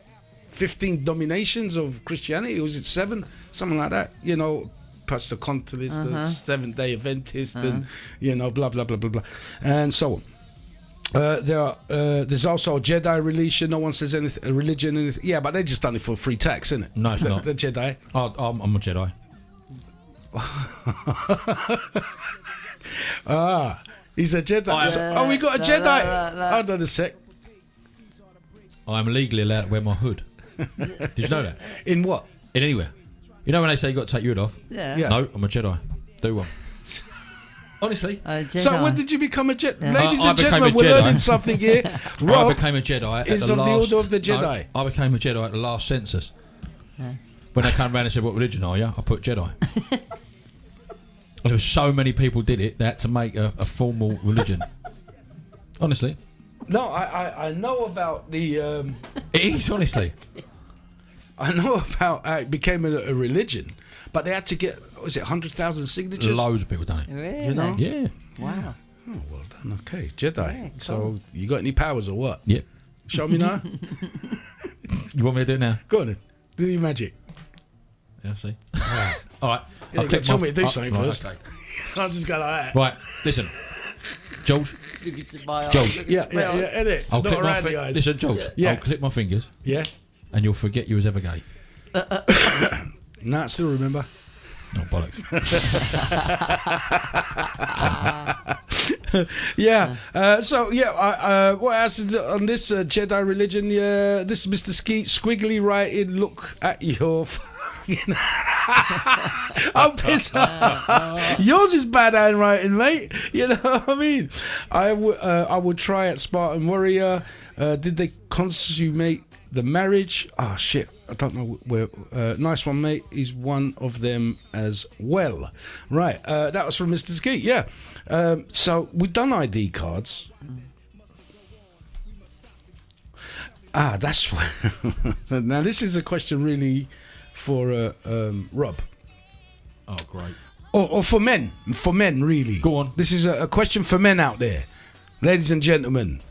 15 dominations of Christianity, or is it 7? Something like that, you know, Pentecostalist, the Seventh-day Adventist, and, you know, blah, blah, blah, blah, blah, and so on. There's also a Jedi religion. No one says anything, religion, anything. Yeah, but they just done it for free tax, isn't it?
No, it's not.
The Jedi.
I'm a Jedi.
He's a Jedi. We got a Jedi. Hold on a sec.
I'm legally allowed to wear my hood. Did you know that?
In what?
In anywhere. You know when they say you got to take your hood off?
Yeah.
No, I'm a Jedi. Do one. Honestly.
So when did you become a Jedi?
Yeah.
Ladies
I
and
became
gentlemen,
a
we're
Jedi.
learning something here. Rob
I became a Jedi at
is
the
of
last...
the Order of the Jedi.
No, I became a Jedi at the last census.
Yeah.
When they came around and said, what religion are you? I put Jedi. There were so many people did it, they had to make a formal religion. Honestly.
No, I know about the...
It is, honestly.
I know about how it became a religion, but they had to get, what was it, 100,000 signatures?
Loads of people done it.
Really?
You know?
Yeah.
Wow.
Oh, well done. Okay, Jedi.
Yeah, cool.
So, you got any powers or what?
Yep.
Show me now.
You want me to do it now?
Go on then. Do your magic.
Yeah, see. All right.
Yeah,
I'll click
tell
my
me to do something
right,
first.
okay.
I'll just go like that.
Right, listen. George,
Look into my eyes.
George.
Look
Yeah,
into my
yeah,
eyes.
yeah, edit.
I'll
Not
click my
around the eyes.
Listen, George,
Yeah.
I'll click my fingers
Yeah?
and you'll forget you was ever gay.
Nah, still remember.
Oh, bollocks.
Yeah. What else is on this Jedi religion? Yeah, this is Mr. Skeet squiggly writing. Look at your. I'm pissed off. Yours is bad handwriting, mate. You know what I mean? I would try at Spartan Warrior. Did they consummate the marriage? Oh shit, I don't know where. Nice one, mate. He's one of them as well. Right, that was from Mr. Skeet. Yeah. So we've done ID cards. That's what. Now this is a question really for Rob.
Oh, great.
Or for men. For men, really.
Go on.
This is a question for men out there. Ladies and gentlemen.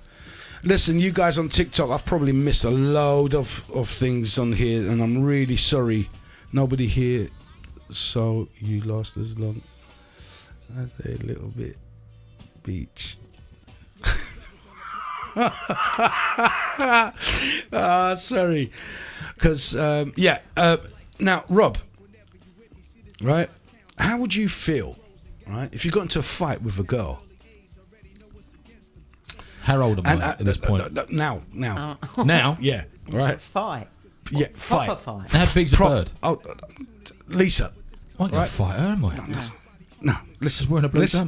Listen, you guys on TikTok, I've probably missed a load of things on here, and I'm really sorry. Nobody here, so you last as long as a little bit beach. Sorry. Because, now, Rob, right, how would you feel, right, if you got into a fight with a girl?
How old am I at this point?
Now.
Now?
Yeah, right.
Fight.
Yeah,
Proper
fight.
fight.
How big's a bird?
Oh, Lisa.
I ain't gonna fight her, am I?
No, listen.
Just wearing a blue
Listen.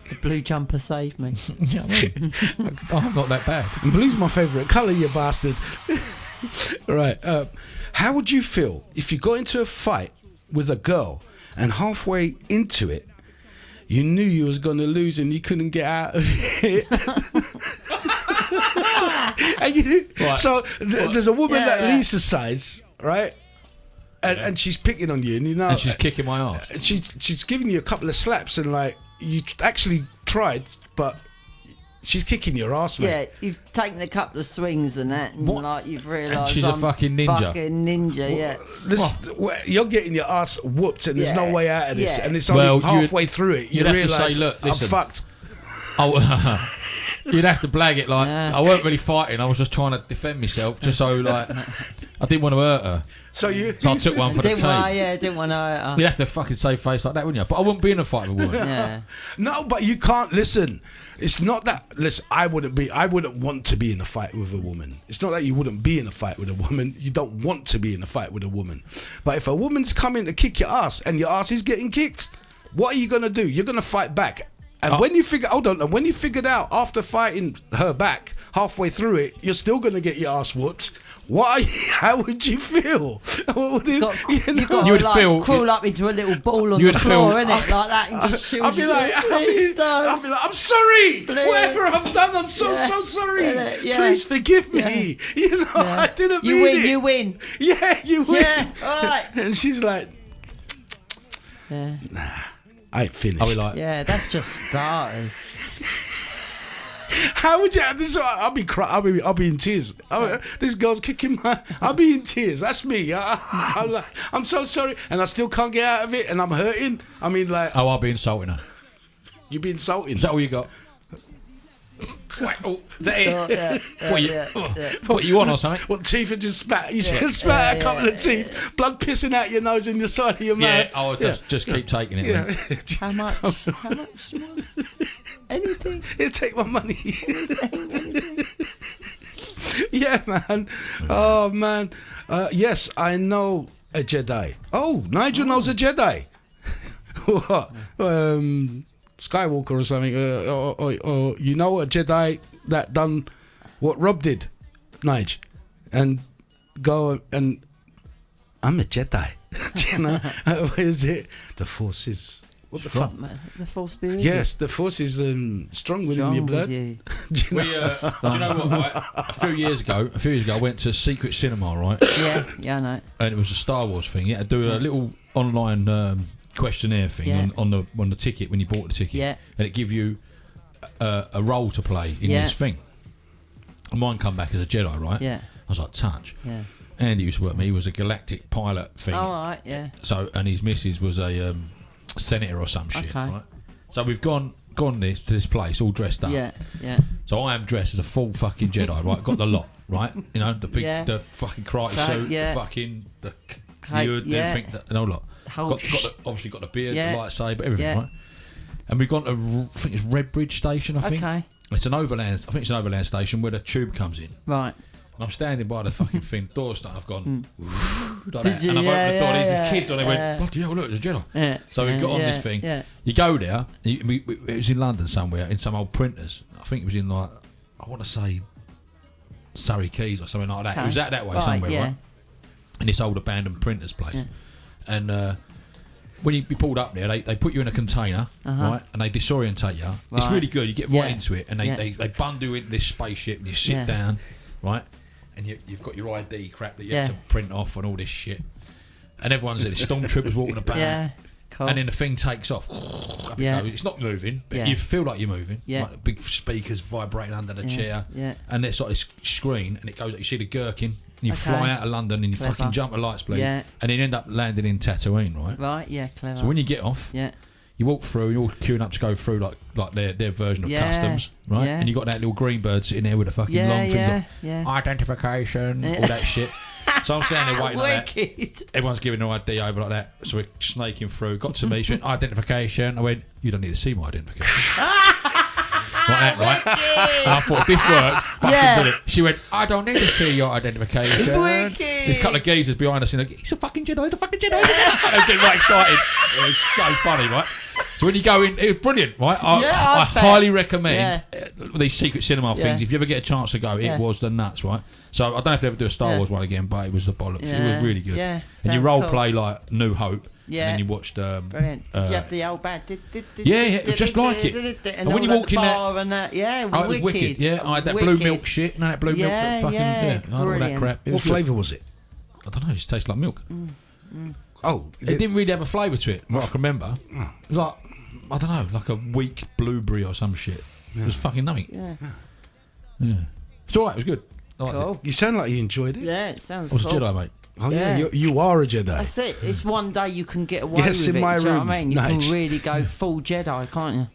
The blue jumper saved me.
You know what I mean? I'm not that bad.
And blue's my favourite colour, you bastard. Right. How would you feel if you got into a fight with a girl and halfway into it, you knew you was going to lose and you couldn't get out of it?
Right.
So there's a woman that
Yeah.
Lisa's size, right? And she's picking on you, and you know,
And she's kicking my ass.
she's giving you a couple of slaps, and like you actually tried, but She's kicking your ass, mate.
Yeah, you've taken a couple of swings and that, and like you've realised
And she's a
I'm
fucking ninja.
Fucking ninja, yeah.
You're getting your ass whooped, and there's no way out of this,
Yeah.
and it's only halfway through it. You
you'd have to
realise
say, look,
I'm
listen.
fucked.
Oh, you'd have to blag it like I weren't really fighting. I was just trying to defend myself, just so like I didn't want to hurt her.
So
I took one for the team.
Didn't want to hurt her.
You'd have to fucking save face like that, wouldn't you? But I wouldn't be in a fight with a woman.
Yeah.
No, but you can't listen. It's not that. Listen, I wouldn't want to be in a fight with a woman. It's not that you wouldn't be in a fight with a woman. You don't want to be in a fight with a woman. But if a woman's coming to kick your ass and your ass is getting kicked, what are you gonna do? You're gonna fight back. And when you figured out after fighting her back halfway through it, you're still gonna get your ass whooped. How would you feel? What would it,
You've got
You
to
would feel-
crawl up into a little ball on
You
the
would
floor,
feel-
innit? Like that, and just shield
I'll be
yourself.
like,
Please don't.
I'm sorry.
Please.
Whatever I've done, I'm so sorry.
Yeah.
Please forgive me. You know, I didn't
You
mean
win,
it.
you win.
Yeah, you win.
Yeah, all right.
And she's like,
Yeah.
I ain't finished.
I'll be like,
Yeah, that's just starters.
How would you? I'll be crying. I'll be in tears. This girl's kicking my. I'll be in tears. That's me. I'm so sorry, and I still can't get out of it, and I'm hurting. I mean, like,
oh, I'll be insulting her.
you be insulting.
Is that all you got? Oh, is that it?
Yeah,
What you want or something?
What teeth are just spat? You just spat a couple of teeth, blood pissing out your nose and the side of your
Yeah,
mouth.
I'll just keep taking it.
Yeah.
Then.
How much? How much do you want? Anything?
He'll take my money. Yeah, man. Oh, man. Yes, I know a Jedi. Oh, Nigel knows a Jedi. What? Skywalker or something. Or you know a Jedi that done what Rob did, Nigel, and go and I'm a Jedi. Do you know? What is it? The Force is. What the fuck?
The Force spirit?
Yes, the Force is strong within your blood.
With you.
Do you know?
Do you know what? Right? A few years ago, I went to Secret Cinema, right?
Yeah, I know.
And it was a Star Wars thing. You had to do a little online questionnaire thing on the ticket when you bought the ticket.
Yeah.
And it give you a role to play in this thing. And mine come back as a Jedi, right?
Yeah.
I was like, touch.
Yeah.
Andy used to work with me. He was a galactic pilot thing.
All right, yeah.
So, and his missus was a senator or some shit,
Okay.
right? So we've gone to this place all dressed up.
Yeah.
So I am dressed as a full fucking Jedi, right? Got the lot, right? You know, the big, the fucking karate suit, the fucking the hood, everything, and all lot. Obviously got the beard, the lightsaber, everything, right? And we've gone to, I think it's Redbridge Station, I think.
Okay.
It's an overland. I think it's an overland station where the tube comes in.
Right.
And I'm standing by the fucking thing, door's done. I've gone, like
Did
that.
you?
And I've opened the door.
Yeah,
There's
yeah,
these kids on there.
yeah.
Went, bloody hell, look, there's a Jedi.
Yeah.
So we got on this thing.
Yeah.
You go there. It was in London somewhere, in some old printers. I think it was in like, I want to say Surrey Quays or something like that. It was out that way somewhere, right? In this old abandoned printers place. Yeah. And when you pulled up there, they put you in a container, right? And they disorientate you. It's really good. You get right into it, and they bundle you into this spaceship, and you sit down, right? And you've got your ID crap that you have to print off and all this shit. And everyone's there. The stormtroopers walking about.
Yeah. Cool.
And then the thing takes off. Up it goes. It's not moving, but you feel like you're moving.
Yeah.
Like big speakers vibrating under the chair.
Yeah.
And there's like this screen, and it goes. You see the gherkin, and you fly out of London, and you fucking jump a light speed, and then you end up landing in Tatooine, right?
Right. Yeah. Clever.
So when you get off, you walk through. You're all queuing up to go through like their version of customs, right? And you got that little green bird sitting there with a fucking long finger, identification, all that shit. So I'm standing there waiting like that. Everyone's giving their ID over like that. So we're snaking through. Got to me. She went, identification. I went, you don't need to see my identification. Like that, right? And I thought, if this works, fucking do it. She went, I don't need to see your identification. There's a couple of geezers behind us, and he's a fucking Jedi, he's a fucking Jedi. They were getting right excited. It was so funny, right? So when you go in, it was brilliant, right? I highly recommend these secret cinema things. If you ever get a chance to go, it was the nuts, right? So I don't know if they ever do a Star Wars one again, but it was the bollocks. It was really good.
Yeah,
and you role play like New Hope.
Yeah.
And then you watched.
Brilliant. Did you have the old band?
Just like it.
And
when you walk in
there. And that,
it was wicked. Yeah, I had that blue milk shit. And that blue milk. That fucking, I had all that crap.
What flavour was it?
I don't know. It just tastes like milk.
Oh.
It didn't really have a flavour to it, what I can remember. It was like, I don't know, like a weak blueberry or some shit. It was fucking numbing.
Yeah.
It's all right. It was good. I liked
Cool.
You sound like you enjoyed it.
Yeah, it sounds
it. I was
cool.
a Jedi, mate.
Oh
Yeah.
yeah, you are a Jedi.
That's it. It's one day you can get away
Yes,
with
in
it.
my
Do you know
room.
what I mean? You
Nice.
can really go full Jedi, can't you?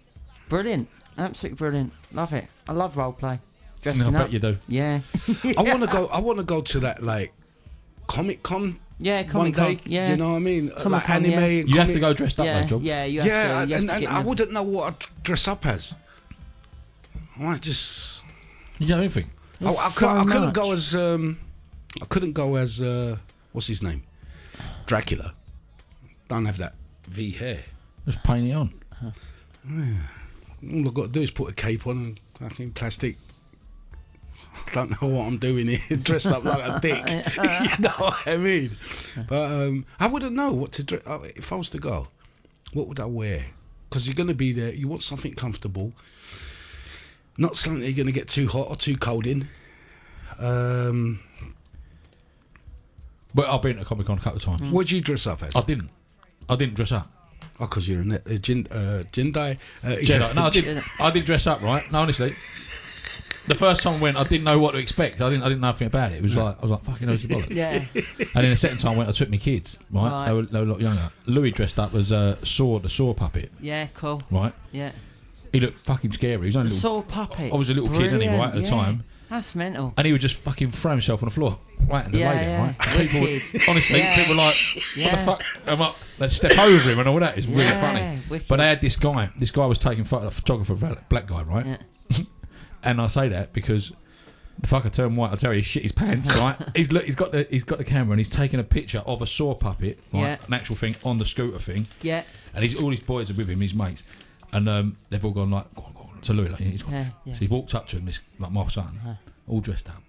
Brilliant. Absolutely brilliant. Love it. I love role play. Dressing
I
up.
bet you do.
Yeah.
I want to go to that like Comic Con
Yeah,
one
Comic-Con.
day.
Yeah.
You know what I mean? Like
Comic-Con,
anime.
yeah.
And
You have
comic-
to go dressed up,
Yeah,
though, Job.
yeah, you have
Yeah,
to. You have
and
to get
I
in the-
wouldn't know what I'd dress up as. I might just.
You know anything?
I
There's
couldn't go
much.
as I couldn't go as what's his name, Dracula. Don't have that V hair.
Just paint it on.
All I've got to do is put a cape on and fucking plastic. I don't know what I'm doing here, dressed up like a dick. You know what I mean? But I wouldn't know what to dress. If I was to go, what would I wear? Because you're going to be there. You want something comfortable, not something you're going to get too hot or too cold in.
But I've been to Comic Con a couple of times.
What do you dress up as?
I didn't dress up.
Oh, because you're a Jedi.
Jedi. No, I didn't dress up, right? No, honestly. The first time I went, I didn't know what to expect. I didn't know anything about it. It was like I was like, fucking knows the bollocks.
Yeah.
And then the second time I went, I took my kids, right?
Right.
They were a lot younger. Louis dressed up as the saw puppet,
Yeah, cool.
right?
Yeah.
He looked fucking scary. He was only
The
a
saw
little,
puppet.
I was a little kid,
Brilliant,
anyway, right, at the
yeah.
time.
That's mental.
And he would just fucking throw himself on the floor, right in the
Yeah,
lady,
yeah.
right? And people,
Wicked.
honestly,
Yeah.
people were like, what
Yeah.
the fuck? I'm like, let's step over him and all that. It's really
Yeah,
funny.
wicked.
But they had this guy. This guy was taking photo, a photographer, black guy, right?
Yeah.
And I say that because the fucker turned white. I tell you, he shit his pants, right? He's got the camera and he's taking a picture of a saw puppet, right?
Yeah.
An actual thing on the scooter thing.
Yeah.
And all his boys are with him, his mates, and they've all gone like, go on. To Louis, like, he's gone.
Yeah, yeah.
So he walked up to him, this like my son, all dressed up.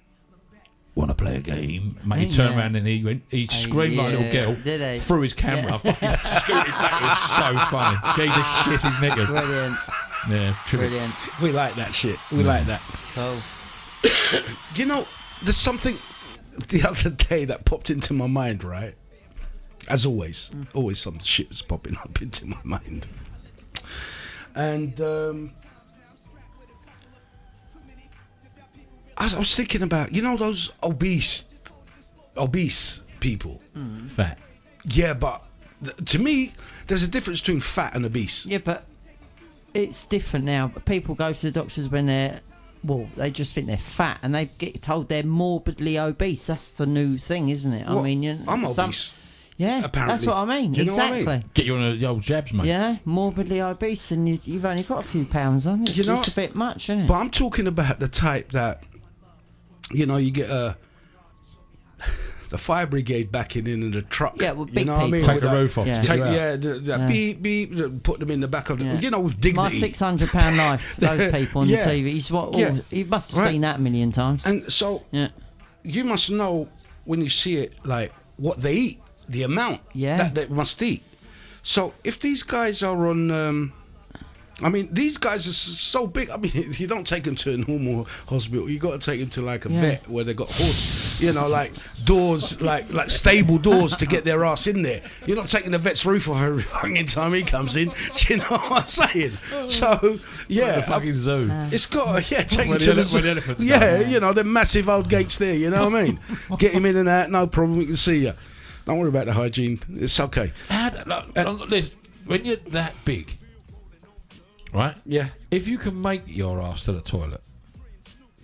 Want to play a game? Mate, he
Yeah.
turned around and he screamed like a little girl,
Did he?
threw his camera, fucking scooted back. It was so funny. Gave the shit his knickers.
Brilliant.
Yeah, tribute.
Brilliant.
We like that shit. We like that.
Cool.
You know, there's something the other day that popped into my mind, right? As always, always some shit's popping up into my mind. And I was thinking about, you know, those obese people.
Fat.
Yeah, but to me, there's a difference between fat and obese.
Yeah, but it's different now. People go to the doctors when they just think they're fat and they get told they're morbidly obese. That's the new thing, isn't it?
Well,
I mean,
I'm obese.
Yeah,
apparently.
that's what I mean.
You know what I
exactly.
mean?
Get you on the old jabs, mate.
Yeah, morbidly obese, and you've only got a few pounds on. It's
You know-
just a bit much, isn't it?
But I'm talking about the type that, you know, you get the fire brigade backing in the truck.
Yeah, with
you
big
know what I mean?
people.
Take
With
the
that-
roof off.
Yeah.
to
Take,
get you out.
yeah,
Yeah.
beep, beep, put them in the back of the,
Yeah.
you know, with
My
dignity.
£600 life, those people on
Yeah.
the TV.
Yeah.
You must have
Right.
seen that a million times.
And so
Yeah.
you must know when you see it, like what they eat, the amount
Yeah.
that they must eat. So if these guys are on, I mean, these guys are so big. I mean, you don't take them to a normal hospital. You got to take them to like a
Yeah.
vet where they got horse, you know, like doors, like stable doors to get their ass in there. You're not taking the vet's roof off every fucking time he comes in. Do you know what I'm saying? So yeah,
The fucking zoo.
it's got to, take
Where
him
the
to
ele- where the elephants
yeah,
go.
you know, the massive old gates there. You know what I mean? Get him in and out, no problem. We can see you. Don't worry about the hygiene. It's okay.
Listen, when you're that big, right?
Yeah,
If you can make your ass to the toilet,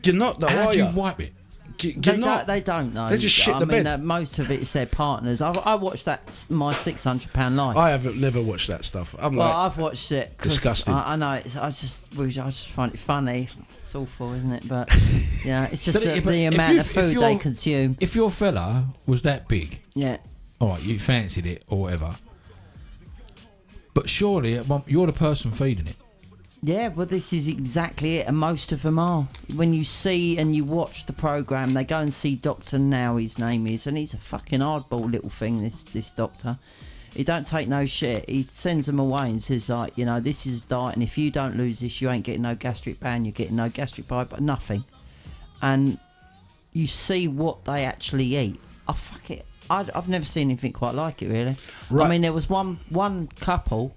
you're not though,
how
are
do you
you?
wipe it?
You're not.
They don't know.
They just shit
I
the
mean,
bed.
most of it's their partners. I watched that My £600 Life.
I haven't never watched that stuff. I'm
Well,
like,
I've watched it 'cause
disgusting.
I know it's. I just find it funny. It's awful, isn't it? But yeah, it's just
But
the,
if you-
amount of
if
food they
you're-
consume.
If your fella was that big,
Yeah,
all right, you fancied it or whatever, but surely you're the person feeding it.
yeah. Well, this is exactly it, and most of them are. When you see and you watch the program, they go and see Doctor Now. His name is, and he's a fucking hardball little thing. This doctor. He don't take no shit. He sends them away and says, like, you know, this is diet, and if you don't lose this, you ain't getting no gastric band, you're getting no gastric pipe, nothing. And you see what they actually eat. Oh, fuck it. I've never seen anything quite like it, really.
Right.
I mean, there was one couple,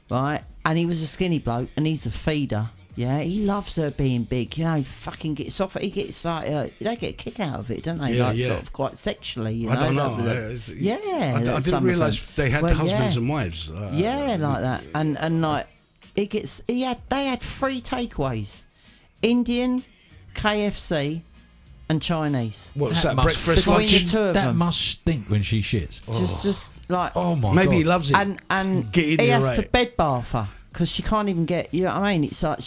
right, and he was a skinny bloke, and he's a feeder. Yeah, he loves her being big. You know, he fucking gets off it. He gets like they get a kick out of it, don't they?
Yeah,
like
yeah.
sort of quite sexually. You
I
know,
don't know. I didn't realise they had husbands and wives.
Yeah, like that. And like they had 3 takeaways: Indian, KFC, and Chinese.
What's that?
must
Breakfast,
between
lunch?
the two of
That
them.
must stink when she shits.
Just like
Oh my god.
Maybe he loves it.
and
Get in
he
there,
has to
right.
bed bath her because she can't even get. You know what I mean? It's like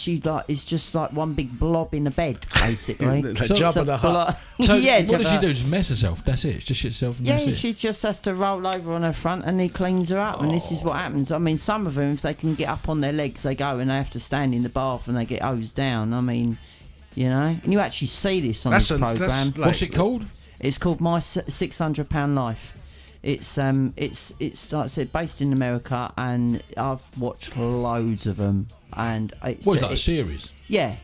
it's just like one big blob in the bed, basically.
Like
So-
Jabba
It's a
the Hutt.
So
yeah,
what does she
Jabba.
do? Just mess herself. That's it. Just shit herself and
Yeah,
that's it.
she just has to roll over on her front and he cleans her up. And this is what happens. I mean, some of them, if they can get up on their legs, they go and they have to stand in the bath and they get hosed down. I mean, you know. And you actually see this on this programme.
Like,
What's it called?
It's called My £600 Life. It's like I said, based in America, and I've watched loads of them. And it's
What is that, a series?
yeah.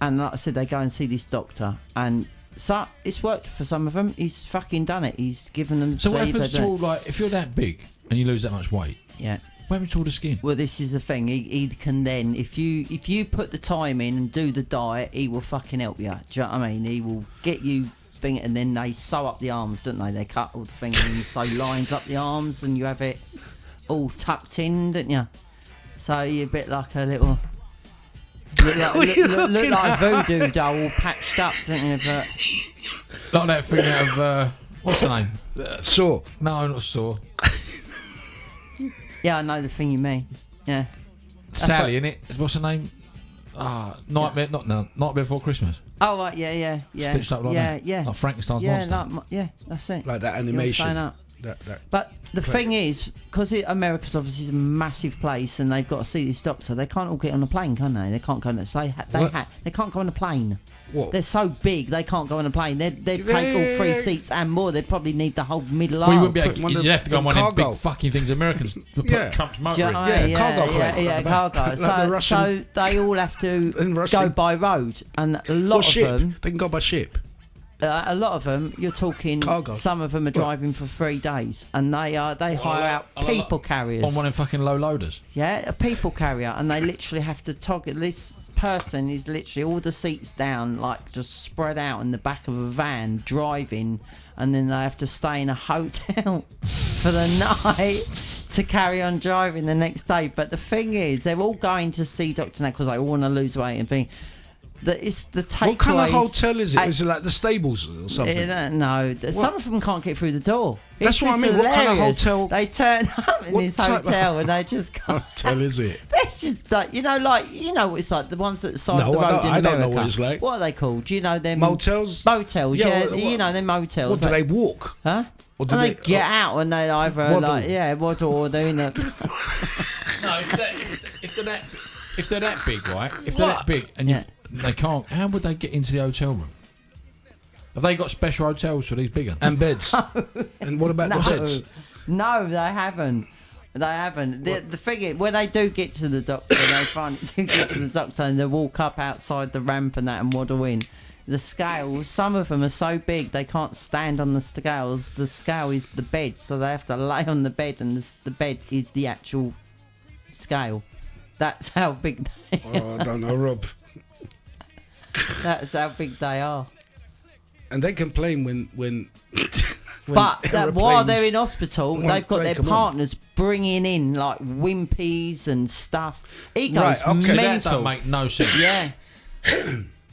And like I said, they go and see this doctor, and so it's worked for some of them. He's fucking done it. He's given them.
So what
sleep,
happens
they
to
don't-
all, like, if you're that big and you lose that much weight,
Yeah.
what happens to all the skin?
Well, this is the thing. He can then, if you put the time in and do the diet, he will fucking help you. Do you know what I mean? He will get you thing, and then they sew up the arms, don't they? They cut all the things and sew lines up the arms, and you have it all tucked in, don't you? So you're a bit like a little. Look like a voodoo doll all patched up, don't you? But
Like that thing out of, what's the name?
Saw.
No, not Saw.
yeah, I know the thing you mean. Yeah.
Sally, innit? What's her name? Nightmare, Nightmare Before Christmas.
Oh right, yeah.
Stitched up like that.
Yeah.
Like Frankenstein's
Yeah,
monster.
that's it.
Like that
You're
animation.
sign up.
That.
But the thing is, because America's obviously a massive place, and they've got to see this doctor, they can't all get on a plane, can they? They can't go on a they can't go on a plane.
What?
They're so big, they can't go on a plane. They'd take all 3 seats and more. They'd probably need the whole middle
Well, you
aisle.
wouldn't be able,
Put one
you'd
of
have to go on
the
one of them
cargo.
big fucking things Americans put
Yeah.
Trump's
Do
motor
you
in.
know what I mean?
cargo plane.
yeah, cargo.
Like the
So
Russian-
they all have
In
to
Russian.
go by road, and a lot
Or
of
ship.
them.
They can go by ship.
A lot of them, you're talking.
Cargo.
Some of them are driving for 3 days, and they hire out people carriers.
On one of them fucking low loaders.
Yeah, a people carrier, and they literally have to toggle. This person is literally all the seats down, like just spread out in the back of a van, driving, and then they have to stay in a hotel for the night to carry on driving the next day. But the thing is, they're all going to see Dr. Nat because they all want to lose weight and thing. It's the takeaways.
What kind of hotel is it? Is it like the stables or something?
No, some of them can't get through the door.
That's what I mean. What kind of
hilarious.
hotel-
They turn up in
What
this
type of-
hotel and they just can't.
Hotel is it?
That's just like what it's like, the ones that side
No,
the road
I
in
don't know
America.
what it's like.
What are they called? Do you know them?
Motels?
Motels, yeah.
what-
You know them motels.
What do they walk?
Huh?
Or do
And they
they-
get out and they either
Waddle.
waddle or they're in a.
No, if they're that big, right? If they're that big and
Yeah.
they can't, how would they get into the hotel room? Have they got special hotels for these big ones?
And beds. And what about the beds?
No, they haven't. They haven't. The thing is, when they do get to the doctor, they finally do get to the doctor and they walk up outside the ramp and that and waddle in. The scales, some of them are so big they can't stand on the scales. The scale is the bed, so they have to lay on the bed, and the bed is the actual scale. That's how big they are.
Oh, I don't know, Rob.
That's how big they are.
And they complain when
But while
aeroplanes
they're in hospital,
won't
they've got their
take 'em on.
partners bringing in like wimpies and stuff. He goes
Right, okay.
So that
mental.
don't make no sense.
Yeah.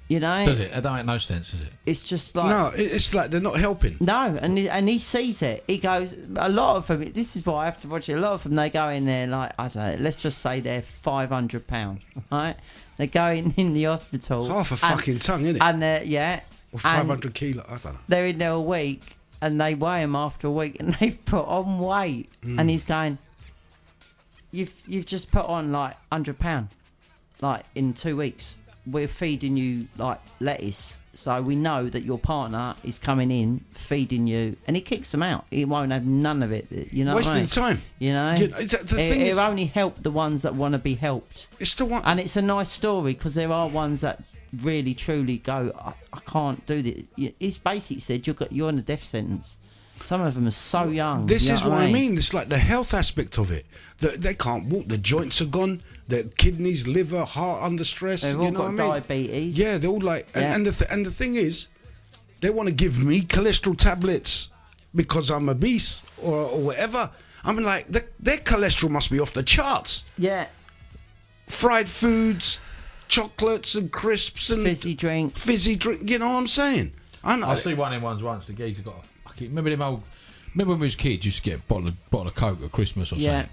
You know,
Does it? That don't make no sense, does it?
it's just like
No, it's like they're not helping.
no, and he sees it. He goes. A lot of them. This is why I have to watch it. A lot of them, they go in there like I don't know. Let's just say they're £500, right? They're going in the hospital.
Half a fucking tongue, innit?
And they're
Or 500 kilo. I don't know.
they're in there a week, and they weigh him after a week, and they've put on weight, and he's going, "You've just put on like £100, like in 2 weeks. We're feeding you like lettuce, so we know that your partner is coming in feeding you," and he kicks them out. He won't have none of it. You know, what I
Wasting
mean?
time.
You know,
The thing is,
it'll only help the ones that want to be helped.
it's the one.
And it's a nice story because there are ones that really truly go, I can't do this. He's basically said you're on a death sentence. Some of them are so young.
This
you
is
know
what I mean. It's like the health aspect of it. They can't walk. The joints are gone. Their kidneys, liver, heart under stress.
They've
you
all
know
got
what I mean?
diabetes.
Yeah, they're all like, and the thing is, they want to give me cholesterol tablets because I'm obese or whatever. I'm like, their cholesterol must be off the charts.
Yeah.
Fried foods, chocolates and crisps and
Fizzy drinks.
You know what I'm saying?
I see one of them ones once. The geezer got a fucking. Remember them old. Remember when we was kids, you used to get a bottle of Coke at Christmas or something.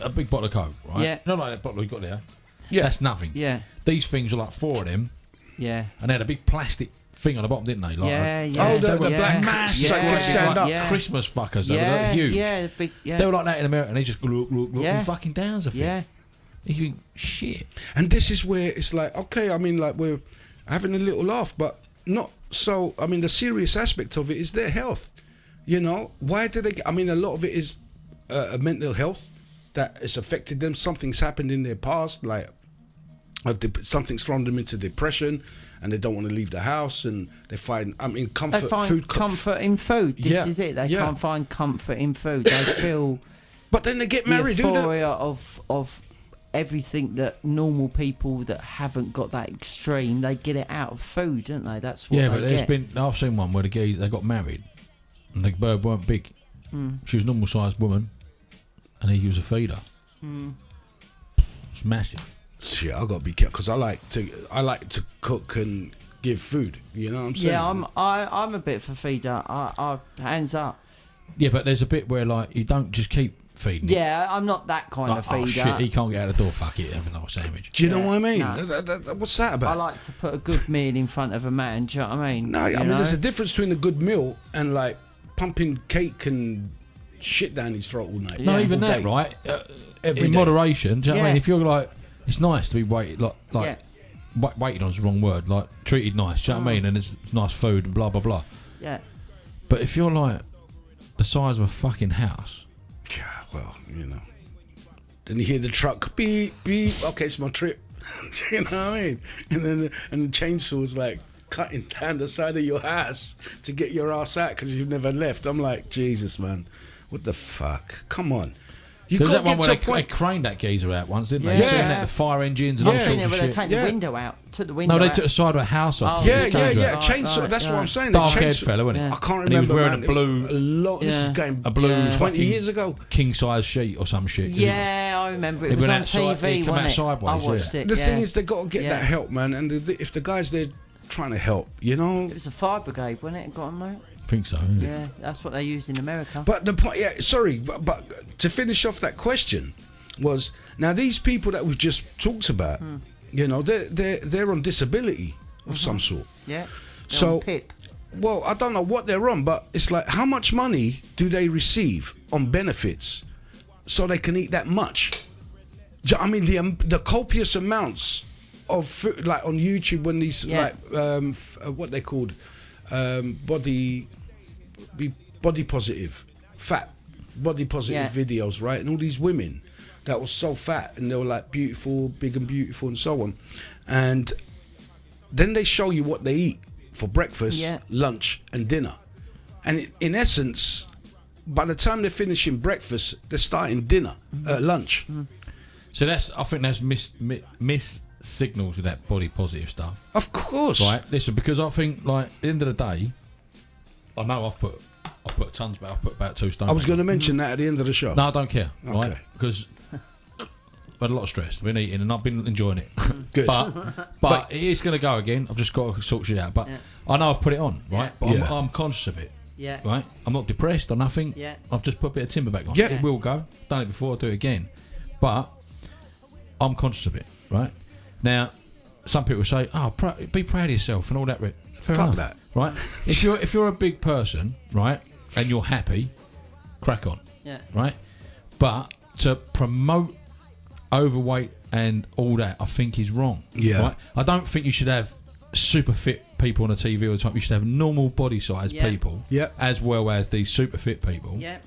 A big bottle of Coke, right?
Yeah.
Not like that bottle we got there.
Yeah.
That's nothing.
Yeah.
These things were like 4 of them,
Yeah.
and they had a big plastic thing on the bottom, didn't they? Like
Oh, the black mass
Yeah,
so it could stand up.
Yeah.
Christmas fuckers. They were huge.
Yeah, big. Yeah.
They were like that in America, and they just look
Yeah.
and fucking downs a thing.
Yeah.
You think, shit.
And this is where it's like, okay, I mean, like we're having a little laugh, but not so. I mean, the serious aspect of it is their health. You know, why did they? I mean, a lot of it is mental health that has affected them. Something's happened in their past, like something's thrown them into depression, and they don't want to leave the house, and they find, I mean, comfort.
They find
food,
comfort in food. This is it. They
Yeah.
can't find comfort in food. They feel
But then they get
the
married, do they?
euphoria of everything that normal people that haven't got that extreme, they get it out of food, don't they? That's what
Yeah,
they
but there's
get.
I've seen one where the geezer, they got married, and the bird weren't big. She was a normal sized woman, and he was a feeder. It's massive.
Shit, I gotta be careful because I like to cook and give food. You know what I'm saying?
Yeah, I'm a bit for feeder. I hands up.
Yeah, but there's a bit where like you don't just keep feeding.
Yeah, I'm not that kind
Like,
of feeder.
oh shit, he can't get out the door. Fuck it, have another sandwich.
Do you know
Yeah,
what I mean?
no.
What's that
I
about?
like to put a good meal in front of a man. Do you know what I mean?
No, I
You
mean
know?
there's a difference between a good meal and like pumping cake and shit down his throat all night.
Not
Yeah.
even
All
that,
day.
right?
Every
In
day.
moderation. Do you know what I mean?
Yeah.
If you're like, it's nice to be waited, like
Yeah.
waited on is the wrong word. Like treated nice. Do you know what I mean? And it's nice food and blah blah blah.
Yeah.
But if you're like the size of a fucking house.
Yeah, well, you know. Then you hear the truck beep beep. Okay, it's my trip. You know what I mean? And then the chainsaw's like cutting down the side of your house to get your ass out because you've never left. I'm like, Jesus, man, what the fuck? Come on. You
There's
got
that
to
one
get
where
to a
they
point.
craned that geezer out once, didn't they?
Yeah.
You seen that, the fire engines and all
Yeah.
I've
sorts
seen it
of
where they
shit.
take
Yeah.
the window out. Took the window
No, they
out.
took the side of a house off.
Oh,
to
Yeah,
just
yeah,
go to
yeah.
it.
Chainsaw.
right,
That's what
right.
I'm saying. The
Dark-haired
chainsaw-
fella, wasn't
Yeah.
it?
I can't
And he was
remember.
wearing
man.
a blue,
A lot. This is
Yeah.
going
a blue
Yeah.
20
fucking
years ago.
king size sheet or some shit.
Yeah, I remember it
It
was
went
on
outside-
TV,
it come out
wasn't it?
sideways,
I watched
yeah.
it.
The
yeah.
thing is, they got to get
Yeah.
that help, man. And if the guys they're trying to help, you know.
It was a fire brigade, wasn't it? Got them out.
I think so.
Yeah, that's what they used in America.
But the point, yeah, sorry, but to finish off that question was now these people that we've just talked about, you know, they're on disability of some sort.
Yeah.
So-
on PIP.
Well, I don't know what they're on, but it's like how much money do they receive on benefits so they can eat that much? Do you- I mean, the copious amounts of food, like on YouTube when these
Yeah.
like what they called body positive, fat body positive
Yeah.
videos, right? And all these women that were so fat and they were like beautiful, big and beautiful, and so on, and then they show you what they eat for breakfast,
Yeah.
lunch, and dinner, and in essence, by the time they're finishing breakfast, they're starting dinner, lunch.
So I think that's miss signals with that body positive stuff.
Of course,
Right, listen, because I think like at the end of the day, I know I've put tons back. I've put about 2 stone.
I was
back.
going to mention that at the end of the show.
No, I don't care. Right,
Okay.
because I've had a lot of stress. I've been eating and I've been enjoying it.
Good.
But it is going to go again. I've just got to sort shit out. But
Yeah.
I know I've put it on, right?
Yeah.
But
Yeah.
I'm conscious of it,
Yeah.
right? I'm not depressed or nothing.
Yeah.
I've just put a bit of timber back on.
Yeah.
It will go. Done it before. I'll do it again. But I'm conscious of it, right? Now, some people say, "Oh, be proud of yourself" and all that. Fair
Fuck
enough,
that.
right? If you're a big person, right, and you're happy, crack on,
Yeah.
right? But to promote overweight and all that, I think is wrong.
Yeah.
Right? I don't think you should have super fit people on the TV all the time. You should have normal body size
Yeah.
people,
Yeah.
as well as these super fit people.
Yeah.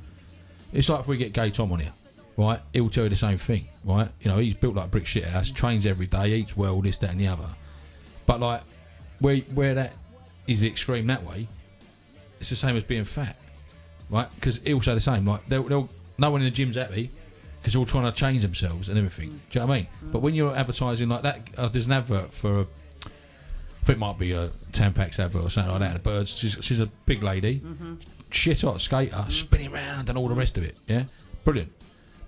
It's like if we get Gay Tom on here, right? He'll tell you the same thing, right? You know, he's built like a brick shit house, trains every day, eats well, this, that, and the other. But like, where that is the extreme that way, it's the same as being fat. right? Because he'll say the same. Like they'll no one in the gym's happy because they're all trying to change themselves and everything. Do you know what I mean? But when you're advertising like that, there's an advert for. I think it might be a Tampax advert or something like that. The Birds. She's a big lady, shit hot skater, spinning around and all the rest of it. Yeah, brilliant.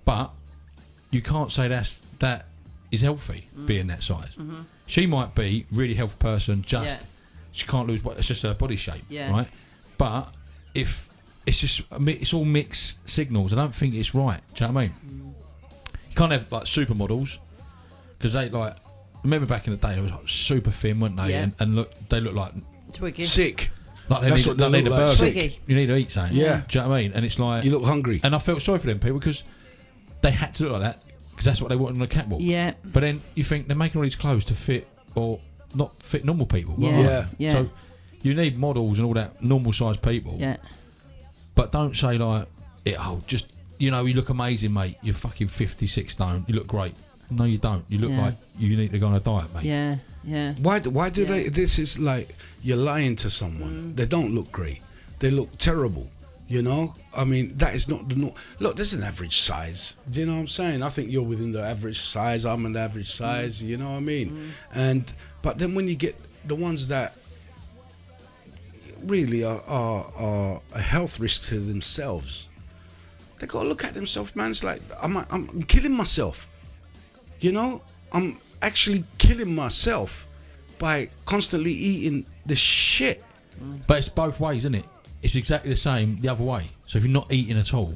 But you can't say that is healthy being that size. She might be really healthy person. She can't lose weight. It's just her body shape, right? But if it's just it's all mixed signals, I don't think it's right. Do you know what I mean? You can't have like supermodels because they like. Remember back in the day, they was like super thin, weren't they?
Yeah.
And they look like
Twiggy.
Sick.
Like they
That's
need,
what they
need a
look like,
burger.
sick.
You need to eat something.
Yeah.
Do you know what I mean? And it's like
You look hungry.
and I felt sorry for them people because they had to look like that because that's what they wanted on the catwalk.
Yeah.
But then you think they're making all these clothes to fit or not fit normal people.
Yeah.
Yeah.
Yeah.
So you need models and all that normal sized people.
Yeah.
But don't say like, just you look amazing, mate. You're fucking 56 stone. You look great. No, you don't. You look like you need to go on a diet, mate.
Yeah. Yeah.
Why do they? This is like you're lying to someone. They don't look great. They look terrible. You know. I mean, that is not the norm. Look, this is an average size. Do you know what I'm saying? I think you're within the average size. I'm an average size. You know what I mean? But then when you get the ones that really are a health risk to themselves, they gotta look at themselves, man. It's like I'm killing myself. You know, I'm actually killing myself by constantly eating the shit.
But it's both ways, isn't it? It's exactly the same the other way. So if you're not eating at all,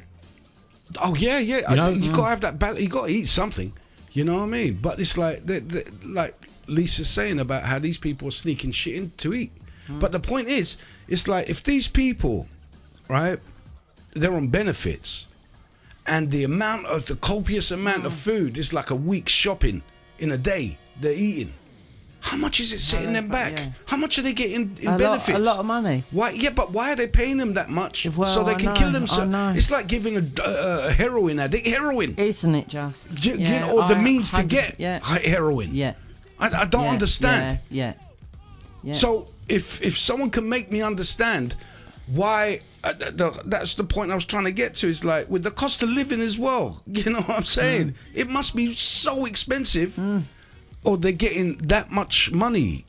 Oh yeah, yeah.
You know?
You gotta have that balance. You gotta eat something. You know what I mean? But it's like like Lisa's saying about how these people are sneaking shit in to eat. But the point is, it's like if these people, right, they're on benefits. And the copious amount of food is like a week's shopping in a day they're eating. How much is it setting them back?
yeah.
How much are they getting in
A
benefits?
lot of money.
Why? Yeah, but why are they paying them that much
Well,
so they
I
can
know,
kill
I
themselves?
know.
It's like giving a heroin addict heroin.
Isn't it just?
Or the means to get
Yeah.
heroin.
Yeah.
I don't
Yeah.
understand.
Yeah. Yeah.
So if someone can make me understand why, that's the point I was trying to get to. Is like with the cost of living as well. You know what I'm saying? It must be so expensive, or they're getting that much money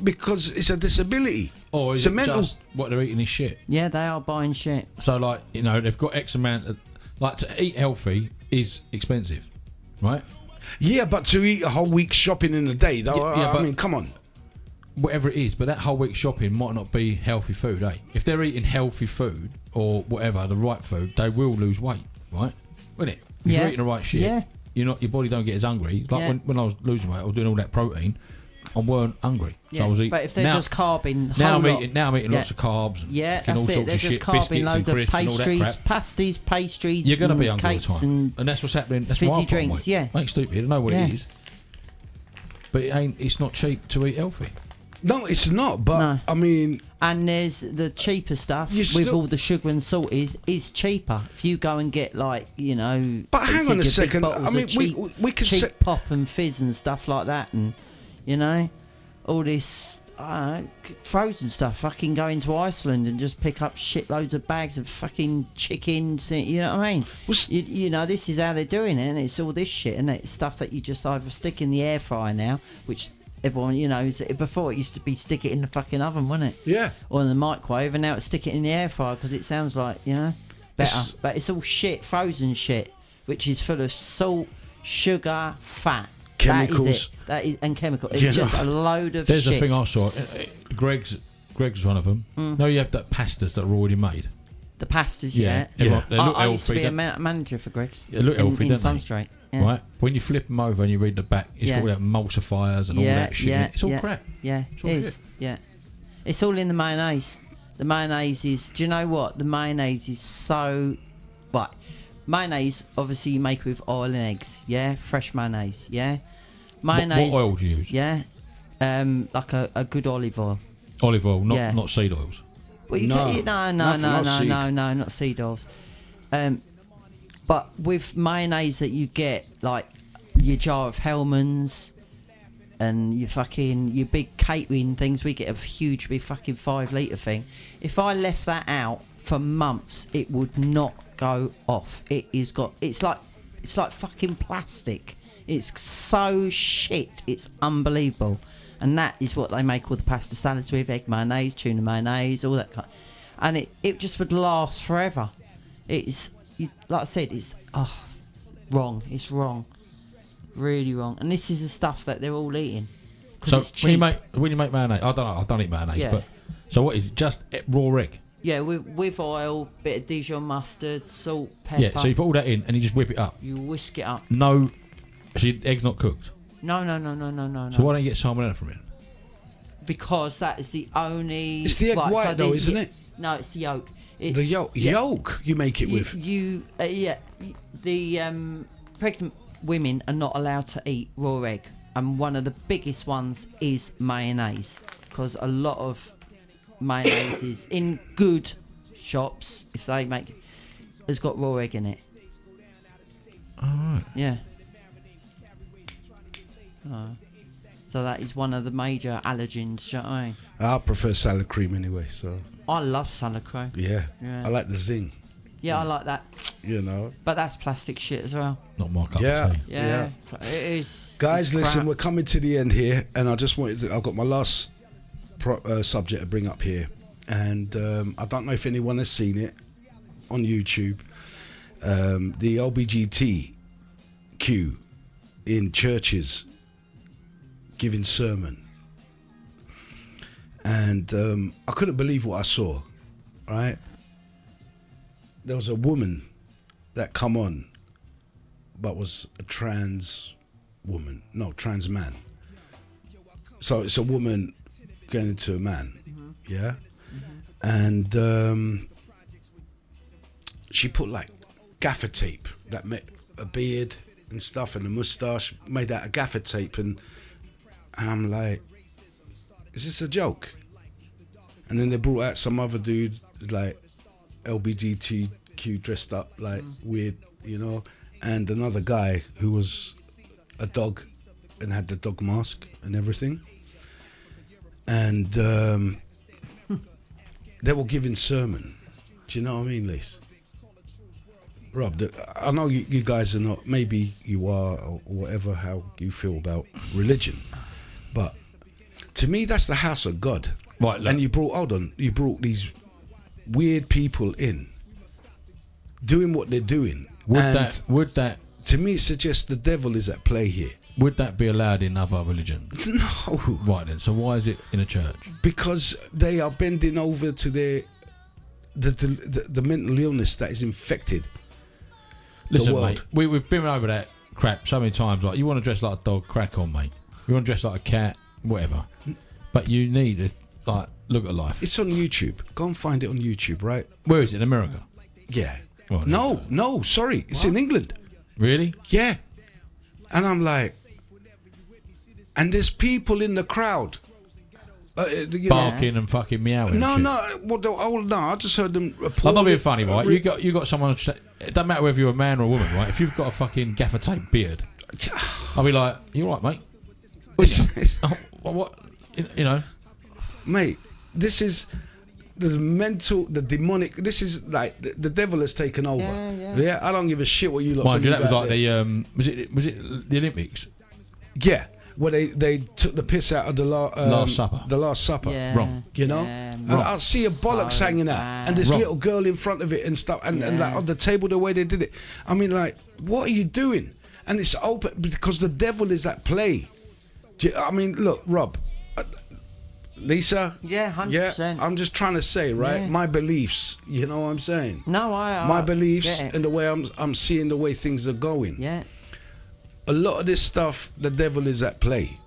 because it's a disability.
or is
It's a
it
mental.
just what they're eating is shit?
Yeah, they are buying shit.
So like they've got X amount of to eat healthy is expensive, right?
Yeah, but to eat a whole week shopping in a day, though,
Yeah,
I
but-
mean, come on.
Whatever it is, but that whole week shopping might not be healthy food, eh? If they're eating healthy food or whatever, the right food, they will lose weight, right? Wouldn't it? If
Yeah.
you're eating the right shit,
Yeah.
your body don't get as hungry. Like
Yeah.
when I was losing weight, I was doing all that protein, I weren't hungry. So
Yeah.
I was eating.
But if they're
now,
just carbing,
now
whole
I'm
lot-
eating
Yeah.
lots of carbs. And
Yeah,
fucking all
that's it.
sorts
They're
of
just
shit,
carbing
biscuits and
loads of
crisps and all that
pastries,
crap.
pasties, pastries.
You're going to
and
be hungry all
cakes
the time,
and
that's what's happening. That's
fizzy
why I put on
drinks,
weight.
yeah.
I ain't stupid. I know what
Yeah.
it is, but it's not cheap to eat healthy.
No, it's not. But
No.
I mean,
And there's the cheaper stuff
You
with
still-
all the sugar and salt is cheaper. If you go and get
But hang
like
on a
your big
second.
bottles
I mean,
of cheap,
we could
cheap
say,
pop and fizz and stuff like that, and all this frozen stuff. Fucking go into Iceland and just pick up shitloads of bags of fucking chicken. You know what I mean?
Was-
This is how they're doing it, and it's all this shit, and it's stuff that you just either stick in the air fryer now, which everyone before it used to be stick it in the fucking oven, wasn't it?
yeah.
Or in the microwave, and now it's stick it in the air fryer because it sounds like better.
It's-
But it's all shit, frozen shit, which is full of salt, sugar, fat,
Chemicals.
That is and chemicals. It's
Yeah.
just a load of
There's
shit.
a thing I saw. Greg's one of them. No, you have that pastas that are already made.
The pastas,
Yeah,
yeah.
everyone- they look
I used to
healthy,
be a
don't-
manager for Greg's.
They look healthy,
in
don't they?
Sunstrait. Yeah.
Right? When you flip them over and you read the back, it's
Yeah.
all that emulsifiers and all that shit.
Yeah,
It's all
yeah,
crap.
Yeah,
It's all
it is.
shit.
Yeah, it's all in the mayonnaise. The mayonnaise is. Do you know what? The mayonnaise is so. Right, mayonnaise. Obviously, you make with oil and eggs. Yeah, fresh mayonnaise. Yeah, mayonnaise.
What oil do you use?
Yeah, like a good olive oil.
Olive oil, not
Yeah.
not seed oils.
Well, you
No,
can,
not seed.
no, not seed oils. But with mayonnaise that you get, like your jar of Hellmann's and your big catering things, we get a huge big fucking 5 litre thing. If I left that out for months. It would not go off. It's like fucking plastic. It's so shit. It's unbelievable. And that is what they make all the pasta salads with: egg mayonnaise, tuna mayonnaise, all that kind. And it just would last forever. Like I said, it's wrong. It's wrong, really wrong. And this is the stuff that they're all eating.
So
it's cheap.
when you make mayonnaise, I don't eat mayonnaise.
Yeah.
But so what is it? Just raw egg?
Yeah, with oil, bit of Dijon mustard, salt, pepper.
Yeah. So you put all that in and you just whip it up.
You whisk it up.
No, so your egg's not cooked.
No.
So why don't you get salmonella from it?
Because that is the only.
It's the egg white though, isn't it?
No, it's the yolk. It's,
The yolk.
yeah.
Yolk you make it with.
The pregnant women are not allowed to eat raw egg, and one of the biggest ones is mayonnaise, because a lot of mayonnaise is in good shops, if they make it, has got raw egg in it.
Alright.
Yeah. So that is one of the major allergens. Do you know what I mean?
I prefer salad cream anyway, so
I love salad cream.
yeah.
Yeah.
I like the zing,
Yeah, I like that.
you know.
But that's plastic shit as well.
Not my cup
Yeah.
of tea.
Yeah, it is.
Guys,
it's
listen,
crap.
we're coming to the end here, and I just wanted to, I've got my last subject to bring up here, and I don't know if anyone has seen it on YouTube. The LBGTQ in churches giving sermon, and I couldn't believe what I saw. Right, there was a woman that come on, but was a trans woman, no, trans man. So it's a woman going into a man, yeah, and she put like gaffer tape that met a beard and stuff and a moustache, made out of gaffer tape, and I'm like, is this a joke? And then they brought out some other dude like LBGTQ dressed up like weird, you know, and another guy who was a dog and had the dog mask and everything, and they were giving sermon. Do you know what I mean, Liz? Rob, I know you guys are not, maybe you are, or whatever, how you feel about religion, but to me that's the house of God.
Right, look.
And you brought these weird people in doing what they're doing.
Would
And
that
to me it suggests the devil is at play here.
would that be allowed in other religions?
No,
Right then. So why is it in a church?
because they are bending over to the mental illness that is infected.
Listen,
world.
mate, we've been over that crap so many times. Like, you want to dress like a dog, crack on, mate. You want to dress like a cat, whatever. But you need to look at life.
It's on YouTube. Go and find it on YouTube, right?
Where is it? In America?
Yeah.
Well,
No, sorry. It's in England.
Really?
Yeah. And I'm like, and there's people in the crowd. You know,
Barking and fucking meowing.
no,
and
no, I just heard them.
I'm not being funny, right? You got someone. It doesn't matter whether you're a man or a woman, right? If you've got a fucking gaffer tape beard, I'll be like, "You all right, mate?" What? You know,
Mate, this is the mental, the demonic. This is like the devil has taken over.
Yeah.
I don't give a shit what you lot.
mind you, that
believe
was
out
like
there.
the was it the Olympics?
Yeah, where they took the piss out of the
Last Supper.
The Last Supper.
Yeah,
Wrong.
You know,
yeah,
and I'll see a bollocks
so
hanging out,
bad.
and this
Wrong.
little girl in front of it and stuff, and like
Yeah.
on the table the way they did it. I mean, like, what are you doing? And it's open because the devil is at play. I mean, look, Rob, Lisa.
Yeah, 100%.
I'm just trying to say, right?
Yeah.
My beliefs. You know what I'm saying?
No, I
My beliefs
get it.
and the way I'm seeing the way things are going.
Yeah.
A lot of this stuff, the devil is at play.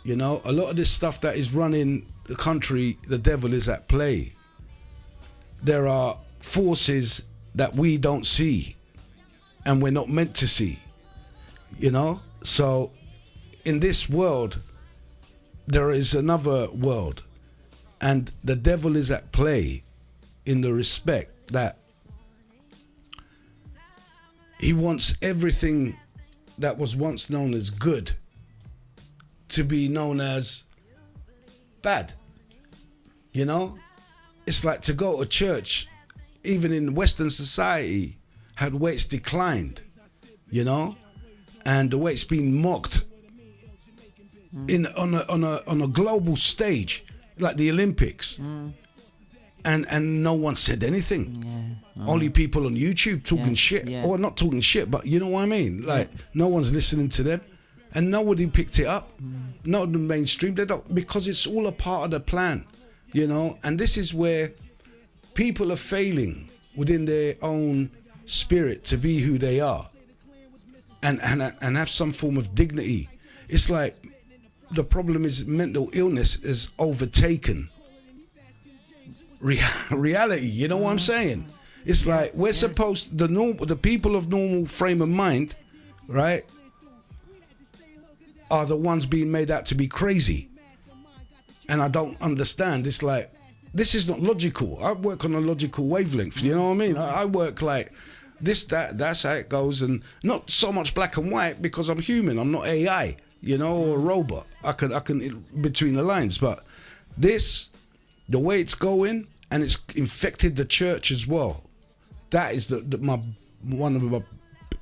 You know, a lot of this stuff that is running the country, the devil is at play. There are forces that we don't see and we're not meant to see. You know? So in this world, there is another world, and the devil is at play in the respect that he wants everything that was once known as good to be known as bad, you know? it's like to go to church, even in Western society, had where it's declined, you know, and the way it's been mocked on a global stage, like the Olympics, and no one said anything. Only people on YouTube talking shit, or not talking shit, but you know what I mean. Like no one's listening to them, and nobody picked it up. Not the mainstream. They don't, because it's all a part of the plan, you know. And this is where people are failing within their own spirit to be who they are, and have some form of dignity. It's like the problem is mental illness is overtaken reality. You know what I'm saying? It's like we're supposed, the people of normal frame of mind, right, are the ones being made out to be crazy. And I don't understand. It's like, this is not logical. I work on a logical wavelength. You know what I mean? I work like this, that's how it goes, and not so much black and white because I'm human. I'm not AI, you know, or a robot. I can between the lines. But this, the way it's going, and it's infected the church as well. That is one of my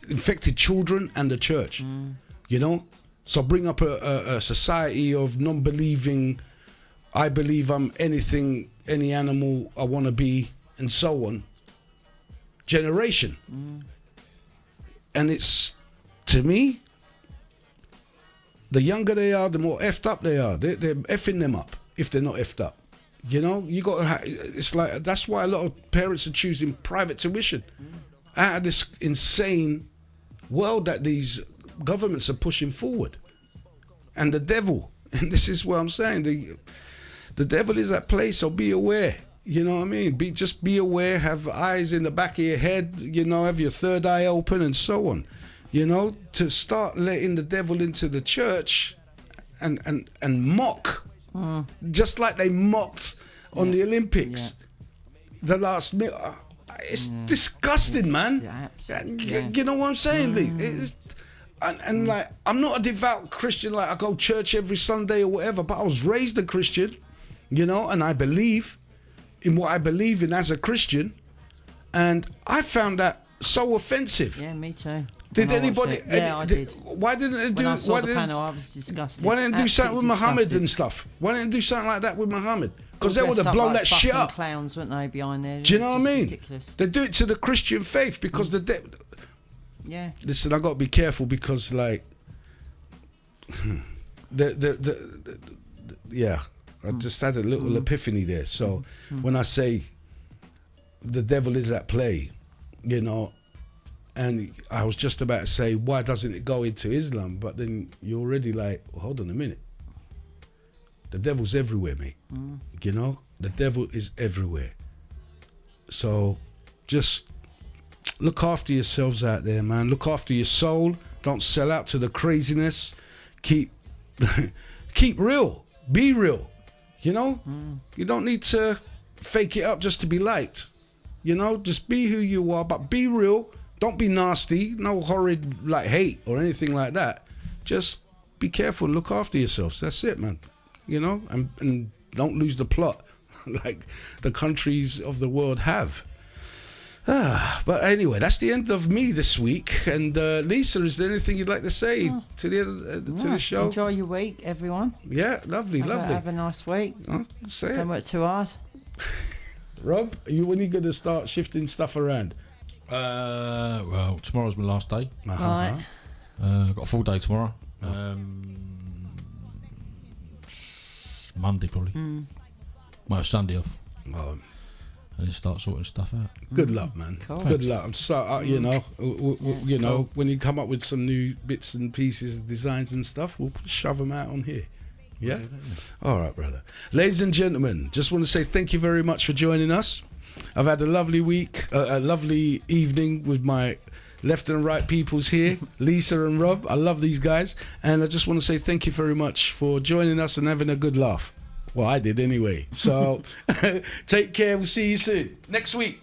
infected children and the church. You know, so bring up a society of non-believing. I believe I'm anything, any animal I want to be, and so on. Generation. And it's, to me, the younger they are, the more effed up they are. They're effing them up if they're not effed up. You know, you got to. It's like, that's why a lot of parents are choosing private tuition out of this insane world that these governments are pushing forward. And the devil, and this is what I'm saying, the devil is at play, so be aware. You know what I mean? Just be aware, have eyes in the back of your head, you know, have your third eye open and so on. You know, to start letting the devil into the church and mock, just like they mocked on the Olympics, the last minute. It's disgusting, man. You know what I'm saying, Lee? It's, and like, I'm not a devout Christian, like I go to church every Sunday or whatever, but I was raised a Christian, you know, and I believe in what I believe in as a Christian, and I found that so offensive.
Yeah, me too.
Did anybody?
I did.
Why didn't they do?
When I saw
why
the
didn't,
panel, I was disgusted.
Why didn't they do something with Muhammad
disgusted.
and stuff? Why didn't they do something like that with Muhammad? Because they
All
would have
dressed
blown
up
that
like
shit
fucking
up.
Clowns, weren't they, behind there?
Do you know what I mean?
Ridiculous.
They do it to the Christian faith because
Yeah.
Listen, I got to be careful because, like, I just had a little epiphany there. So when I say the devil is at play, you know, and I was just about to say, why doesn't it go into Islam? But then you're already like, well, hold on a minute. The devil's everywhere, mate. You know, the devil is everywhere. So just look after yourselves out there, man. Look after your soul. Don't sell out to the craziness. Keep real. Be real. You know, you don't need to fake it up just to be liked. You know, just be who you are, but be real. Don't be nasty. No horrid like hate or anything like that. Just be careful and look after yourselves. That's it, man. You know, and don't lose the plot like the countries of the world have. But anyway, that's the end of me this week. And Lisa, is there anything you'd like to say to the show?
Enjoy your week, everyone.
Yeah, lovely.
Have a nice week.
Say
Don't
it.
work too hard.
Rob, when are you going to start shifting stuff around?
Well, tomorrow's my last day.
Right.
Got a full day tomorrow. Monday probably. Might have Sunday off.
Oh,
And then start sorting stuff out.
good luck, man.
Cool.
Good luck. I'm so you know, you know, when you come up with some new bits and pieces, designs and stuff, we'll shove them out on here. Yeah. All right, brother. Ladies and gentlemen, just want to say thank you very much for joining us. I've had a lovely week, a lovely evening with my left and right peoples here, Lisa and Rob. I love these guys, and I just want to say thank you very much for joining us and having a good laugh. Well, I did anyway. So take care. We'll see you soon next week.